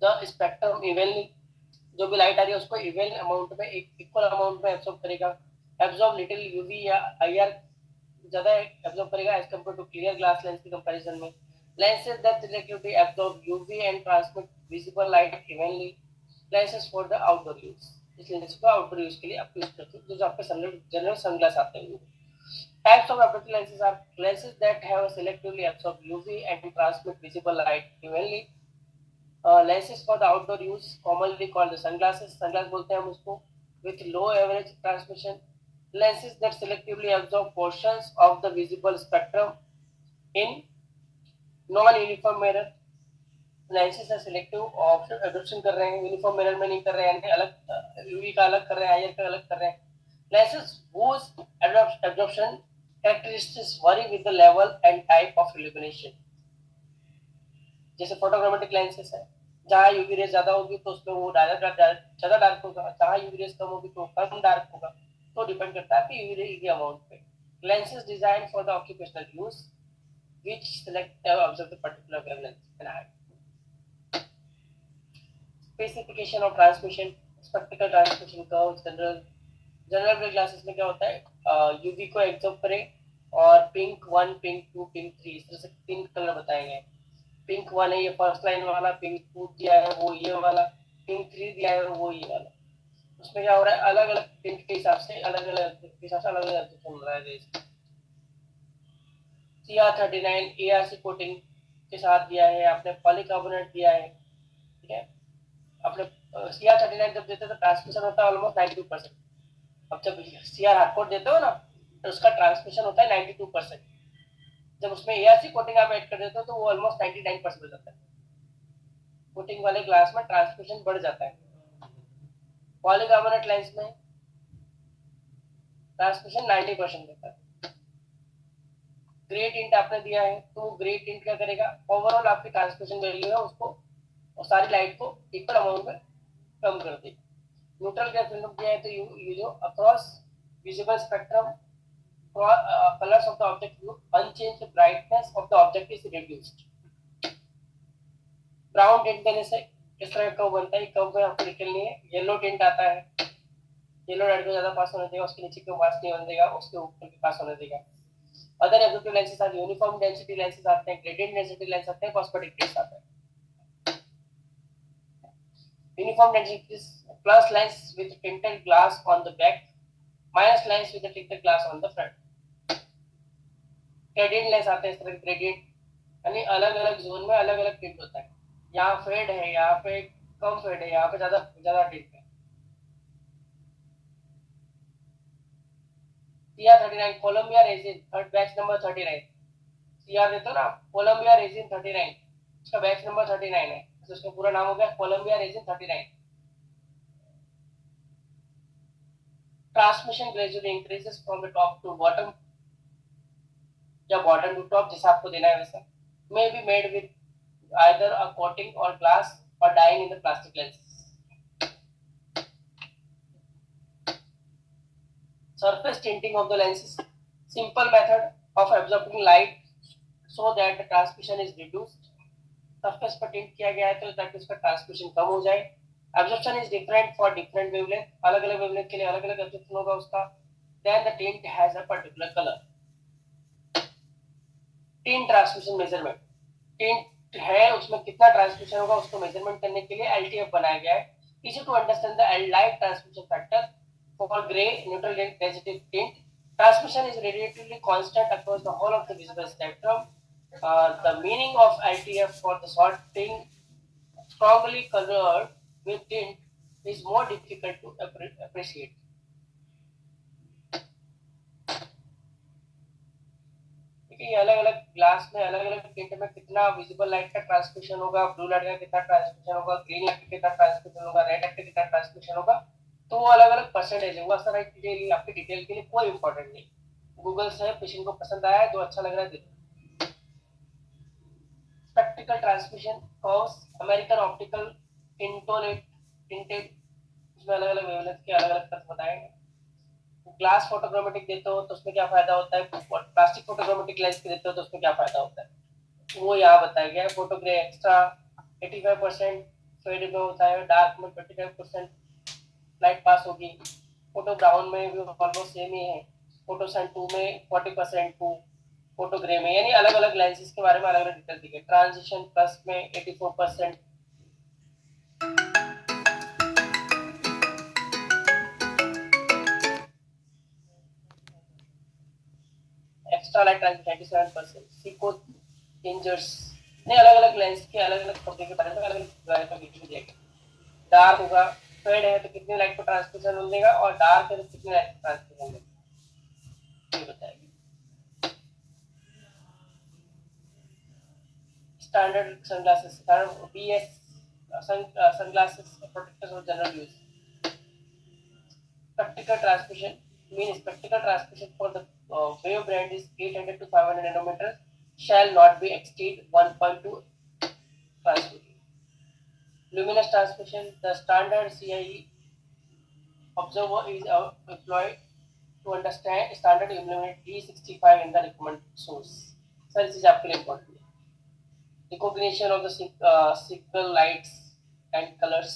Speaker 1: the spectrum evenly, जो भी लाइट आ रही है उसको इवन अमाउंट में, एक इक्वल अमाउंट में एब्जॉर्ब करेगा। एब्जॉर्ब लिटिल यूवी या आईआर ज्यादा एब्जॉर्ब करेगा as compared to clear glass lens के कंपैरिजन में। lenses that selectively absorb UV and transmit visible light evenly, lenses for the outdoor use। इस लेंस को outdoor use के लिए आप यूज करते हो, जो आपके जनरल सनग्लास आते हैं। Types of optical lenses are lenses that have selectively absorb UV and transmit visible light evenly। lenses for the outdoor use commonly called the sunglasses, sunglass बोलते हैं हम उसको, with low average transmission। lenses that selectively absorb portions of the visible spectrum in non-uniform mirror। lenses है selective absorption कर रहे हैं, uniform mirror में नहीं कर रहे हैं, यानी अलग यूवी का अलग कर रहे हैं, आईआर का अलग कर रहे हैं। lenses whose absorption characteristics vary with the level and type of illumination। जैसे फोटोग्रामेट्रिक लेंसेस है, जहाँ यूवी रेज ज्यादा होगी तो उसमें वो ज्यादा डार्क होगा, जहाँ यूवी रेज कम होगी तो कम डार्क होगा, तो डिपेंड करता है यूवी रे के अमाउंट पे। lenses designed for the occupational use which select observe the particular wavelength and height। Specification of transmission, spectacle transmission curves, general way glasses में क्या होता है, यूवी को एब्जॉर्ब करें और पिंक 1, पिंक 2, पिंक 3, इस तरह से 3 कलर बताए गए। पिंक 1 है ये फर्स्ट लाइन वाला, पिंक 2 दिया है वो ये वाला, पिंक 3 दिया है वो ये वाला। उसमें क्या हो रहा है, अलग अलग टिंट के हिसाब से अलग अलग सुन रहा है। CR39 ARC कोटिंग के साथ दिया है, आपने पॉलीकार्बोनेट दिया है, ठीक है। आपने CR39 जब देते हो तो ट्रांसमिशन होता है ऑलमोस्ट 92%। अब जब CR हार्डकोट देते हो ना तो उसका ट्रांसमिशन होता है 92%। जब उसमें ARC कोटिंग आप ऐड कर देते हो तो वो ऑलमोस्ट 99% हो जाता है। कोटिंग वाले ग्लास में ट्रांसमिशन बढ़ जाता है। पॉलीकार्बोनेट लेंस में ट्रांसमिशन 90% रहता है। ग्रे टिंट आपने दिया है तो वो ग्रे टिंट क्या करेगा, ओवरऑल आपकी ट्रांसमिशन वैल्यू है उसको और सारी लाइट को इक्वल अमाउंट में कम कर देगी। न्यूट्रल गैस दिया है तो ये जो across visible spectrum, colors of the object group unchanged, brightness of the object is reduced. Brown tint देने से इस तरह का बनता है, कर्व में आपको डिटेल नहीं है। येलो टिंट आता है, येलो लाइट को ज्यादा पास होने देगा, उसके नीचे को पास नहीं होने देगा, उसके ऊपर के पास होने देगा। Other absorptive lenses are uniform density lenses आते हैं, ग्रेडियंट डेंसिटी लेंस आते हैं, कॉस्मेटिक लेंस आते हैं। Uniform density plus lens with tinted glass on the back, minus lens with tinted glass on the front। Gradient lens आते हैं इस तरह के ग्रेडियंट, यानी अलग अलग जोन में अलग अलग टिंट होता है। यहाँ फेड है, यहाँ पे कम फेड है, यहाँ पे ज्यादा ज्यादा टिंट है। CR39 Columbia resin, third batch number 39। CR देते हो ना, कोलंबिया रेजिन 39, इसका बैच नंबर 39 है, तो उसका पूरा नाम हो गया Columbia resin 39। Transmission gradually increases from the top to bottom, या बॉटम टू टॉप, जैसा आपको देना है वैसा। May be made with either a coating or glass or dyeing in the plastic lens. Surface tinting of the lenses, simple method of absorbing light so that the transmission is reduced. Surface पर tint किया गया है तो ताकि उसका transmission कम हो जाए। Absorption is different for different wavelength, अलग अलग wavelength के लिए अलग अलग absorption होगा उसका। Then the tint has a particular color. Tint transmission measurement, tint है उसमें कितना ट्रांसमिशन होगा उसको मेजरमेंट करने के लिए LTF बनाया गया है। Easy to understand the light transmission factor for grey neutral density tint, transmission is relatively constant across the whole of the visible spectrum. The meaning of LTF for the sorting strongly colored with tint is more difficult to appreciate. ये अलग अलग glass में अलग अलग tint में कितना visible light का transmission होगा, ब्लू लाइट का कितना ट्रांसमिशन होगा, ग्रीन लाइट का कितना ट्रांसमिशन होगा, रेड लाइट का कितना ट्रांसमिशन होगा, तो वो अलग अलग परसेंटेज है। वो सर आपकी डिटेल के लिए कोई इंपॉर्टेंट नहीं। गूगल से पेशेंट को पसंद आया, जो अच्छा लग रहा है दे दो। Spectral transmission curves, American optical tinted, इसमें अलग अलग वेवलेंथ के अलग अलग कर्व बताए हैं। ग्लास फोटोक्रोमेटिक देते हो तो उसमें क्या फायदा होता है, प्लास्टिक फोटोक्रोमेटिक लेंस के देते हो तो उसमें क्या फायदा होता है, वो यहाँ बताया गया है। फोटो ग्रे एक्स्ट्रा 85% फेड में होता है, डार्क में 25% लाइट पास होगी, फोटो ब्राउन में भी ऑलमोस्ट सेम ही है, फोटो सन 2 में 40% टू फोटो ग्रे में, यानी अलग अलग लेंसेज के बारे में अलग अलग डिटेल दी गई। ट्रांजिशन प्लस में 84%, extra light transition 87%, Seiko changers ने अलग अलग लेंस के अलग अलग पर्दे के बारे में अलग अलग डिटेल दिया गया। डार्क होगा, फेड है तो कितनी लाइट को ट्रांसमिशन देगा, और डार्क है तो कितनी लाइट को ट्रांसमिशन देगा, ये बताएगा। Standard sunglasses, BS sunglasses protectors for general use. Spectral transmission means spectral transmission for the wave band is 800 to 500 nanometers shall not be exceed 1.2 transmission. Luminous transmission, the standard CIE observer is employed to understand standard illuminate D65 in the recommended source. So this is आपके लिए important है। Recognition of the signal lights and colors.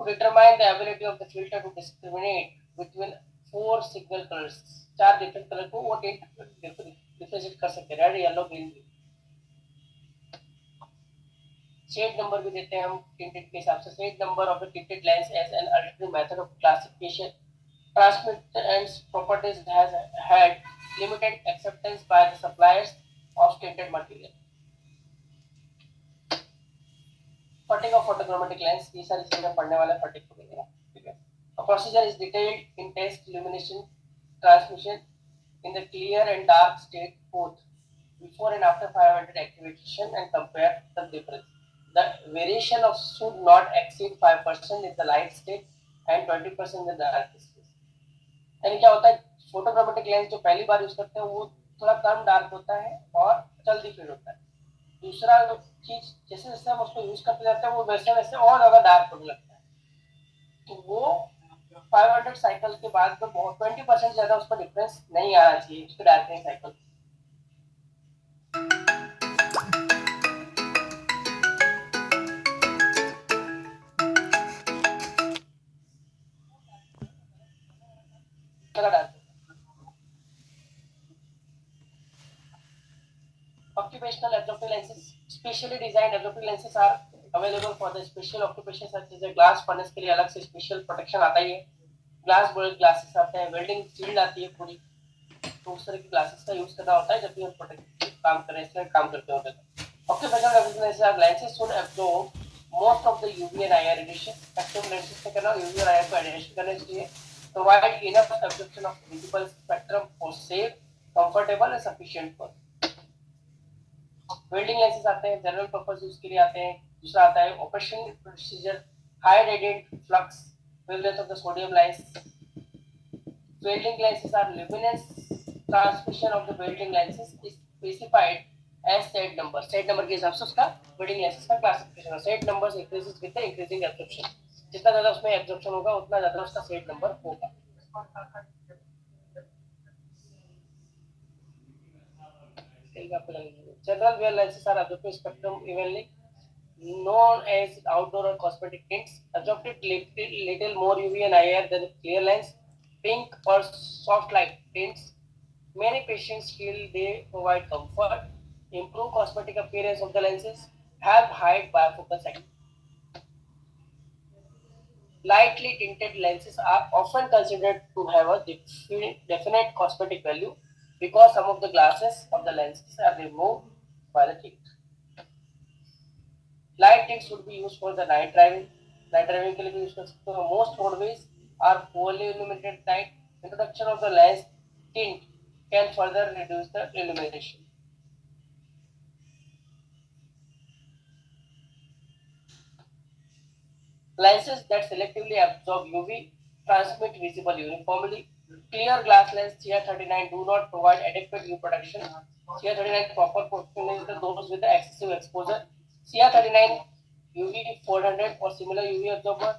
Speaker 1: To determine the ability of the filter to discriminate between 4 signal colors, 4 different color को वो differentiate कर सकते हैं, red, yellow, green. Shade number भी देते हैं हम tinted के हिसाब से। Shade number of the tinted lens as an alternative method of classification. Transmittance properties has had limited acceptance by the suppliers of tinted material. Fatigue of photochromatic lens, ये सारी चीजें पढ़ने वाला fatigue को देगा, ठीक है। A procedure is detailed in test illumination transmission in the clear and dark state both before and after 500 activation and compare the difference. The variation of should not exceed 5% in the light state and 20% in the dark state. यानी क्या होता है, photochromatic lens जो पहली बार use करते हैं वो थोड़ा कम डार्क होता है और जल्दी फेड होता है। दूसरा चीज जैसे जैसे हम उसको यूज करते जाते हैं वो वैसे वैसे और ज्यादा डार्क होने लगता है, तो वो 500 साइकिल के बाद तो 20% ज्यादा उसका डिफरेंस नहीं आना चाहिए उसके darkening cycle. Occupational absorptive lenses, specially designed absorptive lenses are available for the special occupations such as glass furnace के लिए अलग से special protection आता ही है, ग्लास बोर्ड ग्लासेस आते हैं, वेल्डिंग शील्ड आती है पूरी, तो उस तरह की ग्लासेस का यूज करना होता है जब भी हम प्रोटेक्टिव काम कर रहे हैं, इसलिए काम करते होते हैं। Occupational absorptive lenses are lenses should absorb most of the UV and IR radiation. Active lenses से करना UV और IR को adhesion करना चाहिए, provide enough absorption of visible spectrum for safe, comfortable and sufficient work. Welding lenses आते हैं, general purpose use के लिए आते हैं। दूसरा आता है operation procedure, high radiant flux wavelength of the sodium lines. Welding lenses are luminance transmission of the welding lenses is specified as set number. Set number के हिसाब से उसका वेल्डिंग लेंसेज का क्लासिफिकेशन है। Set numbers increases with the increasing absorption, जितना ज्यादा उसमें absorption होगा उतना ज्यादा उसका सेट नंबर होगा। General wear lenses are absorptive spectrum evenly, known as outdoor or cosmetic tints. Absorptive little more UV and IR than clear lens, pink or soft light tints. Many patients feel they provide comfort, improve cosmetic appearance of the lenses, have high bifocal sector. Lightly tinted lenses are often considered to have a definite cosmetic value because some of the glasses of the lenses are removed by the tint. Light tints would be used for the night driving. Night driving के लिए भी use कर सकते हो. Most roadways are poorly illuminated at night. Introduction of the lens tint can further reduce the illumination. Lenses that selectively absorb UV transmit visible uniformly. Clear glass lens CR39 do not provide adequate UV protection. CR39 proper protection is those with the excessive exposure. CR39 UV 400 और similar UV absorber.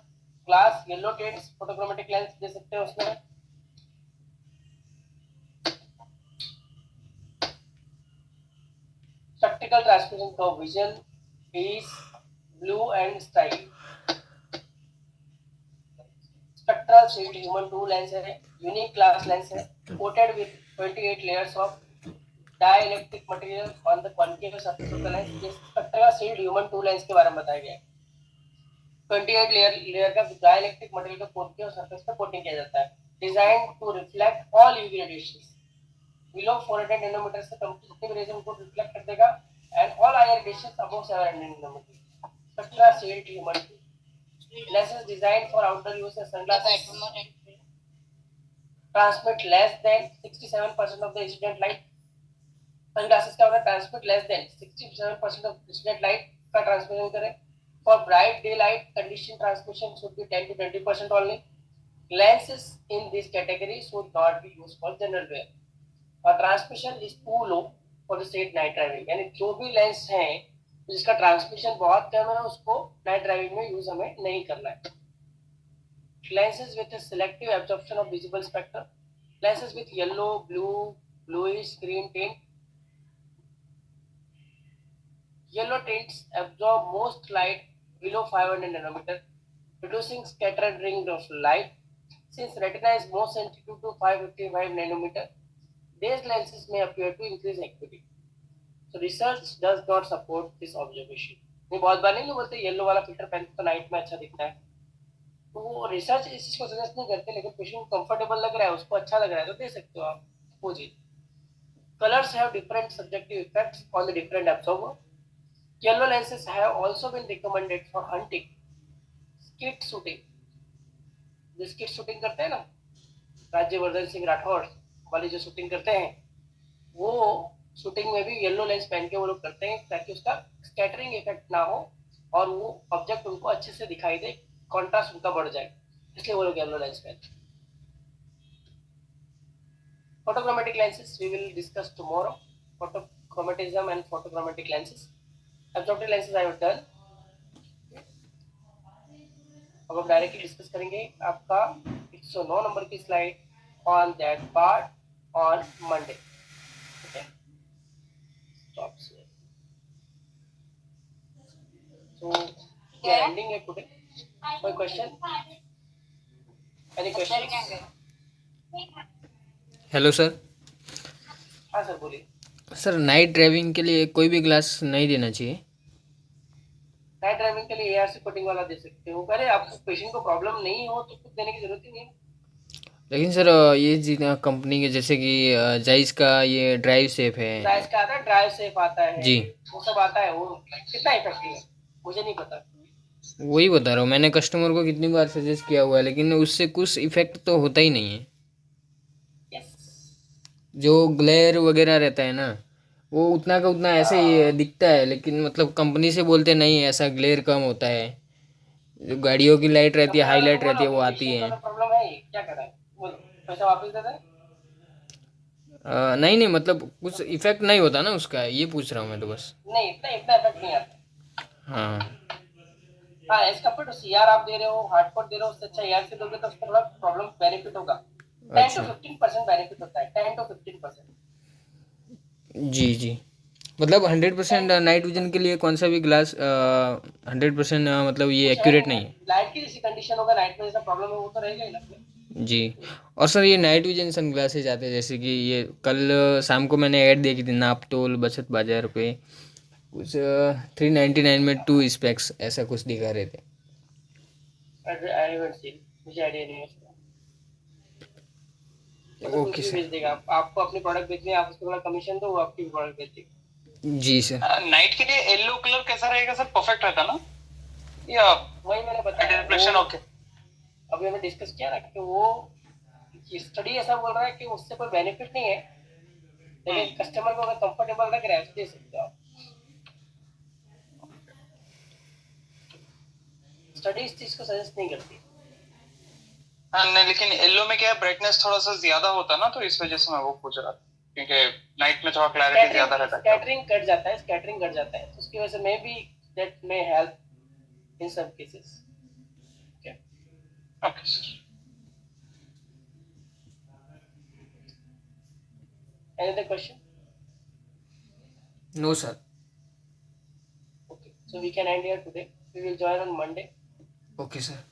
Speaker 1: Glass yellow tints photochromatic lens दे सकते हैं उसमें. Spectacle transmission curve vision is blue and striking. Spectral shield human 2 lens है, unique glass lens है, coated with 28 layers of dielectric material on the concave surface of the lens. ये spectral shield human 2 lens के बारे में बताया गया है. 28 layer का dielectric material का concave surface पे coating किया जाता है. Designed to reflect all UV radiations. Below 400 nanometer से कम जितने भी रेडिएशन को रिफ्लेक्ट कर देगा, and all IR radiations above 700 nanometer. Spectral shield human 2. Lenses designed for outdoor use as sunglasses transmit less than 67% of the incident light. Sunglasses का होगा transmit less than 67% of incident light का transmission करें. For bright daylight condition transmission should be 10 to 20% only. Lenses in this category should not be used for general wear. Our transmission is too low for the safe night driving. यानी जो भी lens हैं जिसका transmission बहुत कम है उसको night driving में use हमें नहीं करना है. Lenses with a selective absorption of visible spectrum. Lenses with yellow, blue, bluish, green tint. Yellow tints absorb most light below 500 nanometer, reducing scattered ring of light. Since retina is more sensitive to 555 nanometer, these lenses may appear to increase acuity. So research does not support this observation. नहीं बहुत बार नहीं बोलते yellow वाला filter पहनते तो night में अच्छा दिखता है, तो वो रिसर्च इस चीज को सजेस्ट नहीं करते, लेकिन पेशेंट को कंफर्टेबल लग रहा है, उसको अच्छा लग रहा है तो दे सकते हो आप वो चीज. Colors have different subjective effects on the different absorber. Yellow lenses have also been recommended for hunting, skeet shooting. जो स्किट शूटिंग करते हैं ना, राज्यवर्धन सिंह राठौड़ वाली जो शूटिंग करते हैं, वो शूटिंग में भी येलो लेंस पहन के वो लोग करते हैं ताकि उसका स्कैटरिंग इफेक्ट ना हो और वो ऑब्जेक्ट उनको अच्छे से दिखाई दे, कॉन्ट्रास्ट उनका बढ़ जाए, इसलिए वो लोग येलो लेंस पहनते हैं. Photochromatic lenses we will discuss tomorrow. Photochromatism and photochromatic lenses. Absorptive lenses I have done. अब हम डायरेक्टली डिस्कस करेंगे आपका 109 नंबर की slide on that part on Monday. Okay. Stops here. So we are ending it today. कोई question? Any questions?
Speaker 9: Hello sir.
Speaker 1: हाँ sir बोलिए.
Speaker 9: Sir night driving के लिए कोई भी क्लास नहीं देना चाहिए?
Speaker 1: नाइट ड्राइविंग के लिए एआरसी कोटिंग वाला दे सकते हो. अरे आपको पेशेंट को प्रॉब्लम नहीं हो तो कुछ देने की जरूरत ही नहीं है.
Speaker 9: लेकिन सर ये जितना कंपनी के जैसे कि जाइस का ये ड्राइव सेफ है.
Speaker 1: ड्राइव का आता है, ड्राइव सेफ आता है
Speaker 9: जी.
Speaker 1: वो सब आता है. वो कितना इफेक्टिव है मुझे नहीं पता.
Speaker 9: वही बता रहा हूँ, मैंने कस्टमर को कितनी बार सजेस्ट किया हुआ है लेकिन उससे कुछ इफेक्ट तो होता ही नहीं है.
Speaker 1: यस.
Speaker 9: जो ग्लेयर वगैरह रहता है ना वो उतना का उतना ऐसे ही दिखता है, लेकिन मतलब कंपनी से बोलते नहीं ऐसा ग्लेयर कम होता है. जो गाड़ियों की लाइट रहती है, हाईलाइट रहती है, वो आती है.
Speaker 1: प्रॉब्लम है क्या कर रहा है बोलो. पैसा वापस दे दे.
Speaker 9: नहीं नहीं, मतलब कुछ इफेक्ट नहीं होता ना उसका, ये पूछ रहा हूँ मैं तो बस.
Speaker 1: नहीं इतना इतना इफेक्ट नहीं आता.
Speaker 9: हाँ
Speaker 1: हाँ एज कम्पेयर टू सीआर आप दे रहे हो, हार्ड कोड दे रहे हो, उससे अच्छा एआर से दोगे तो उसका थोड़ा प्रॉब्लम बेनिफिट होगा. 10 to 15% बेनिफिट होता है. 10 to 15%.
Speaker 9: जी जी. मतलब 100% नाइट विजन के लिए कौन सा भी ग्लास 100% मतलब ये एक्यूरेट नहीं है.
Speaker 1: लाइट की जैसी कंडीशन होगा, नाइट में जैसा प्रॉब्लम है वो तो रहेगा ही ना.
Speaker 9: जी. और सर ये नाइट विजन सन ग्लासेज आते हैं जैसे कि ये कल शाम को मैंने ऐड देखी थी नापतोल बचत बाजार पे, कुछ 399 में 2 स्पेक्स ऐसा कुछ दिखा रहे थे.
Speaker 1: I haven't seen. मुझे आइडिया नहीं है उसका.
Speaker 9: Okay sir.
Speaker 1: भेज देगा. आपको अपनी प्रोडक्ट बेचनी है, आप उसको थोड़ा कमीशन दो, वो आपकी प्रोडक्ट बेच देगा.
Speaker 9: जी सर.
Speaker 4: नाइट के लिए येलो कलर कैसा रहेगा सर? परफेक्ट रहता ना या
Speaker 1: वही मैंने बताया.
Speaker 4: रिफ्लेक्शन? ओके.
Speaker 1: अभी हमने डिस्कस किया ना कि वो स्टडी ऐसा बोल रहा है कि उससे कोई बेनिफिट नहीं है, लेकिन कस्टमर को अगर कंफर्टेबल लग रहा है तो दे सकते हो आप. स्टडी इस चीज को सजेस्ट नहीं करती.
Speaker 4: हाँ नहीं, लेकिन येलो में क्या है ब्राइटनेस थोड़ा सा ज्यादा होता है ना, तो इस वजह से मैं वो पूछ रहा था क्योंकि नाइट में थोड़ा क्लैरिटी ज्यादा रहता है.
Speaker 1: स्कैटरिंग कट जाता है, स्कैटरिंग कट जाता है, तो उसकी वजह से may be that may help in some cases.
Speaker 4: Okay sir.
Speaker 1: Any other question?
Speaker 9: No sir.
Speaker 1: Okay, so we can end here today. We will join on Monday.
Speaker 9: Okay sir.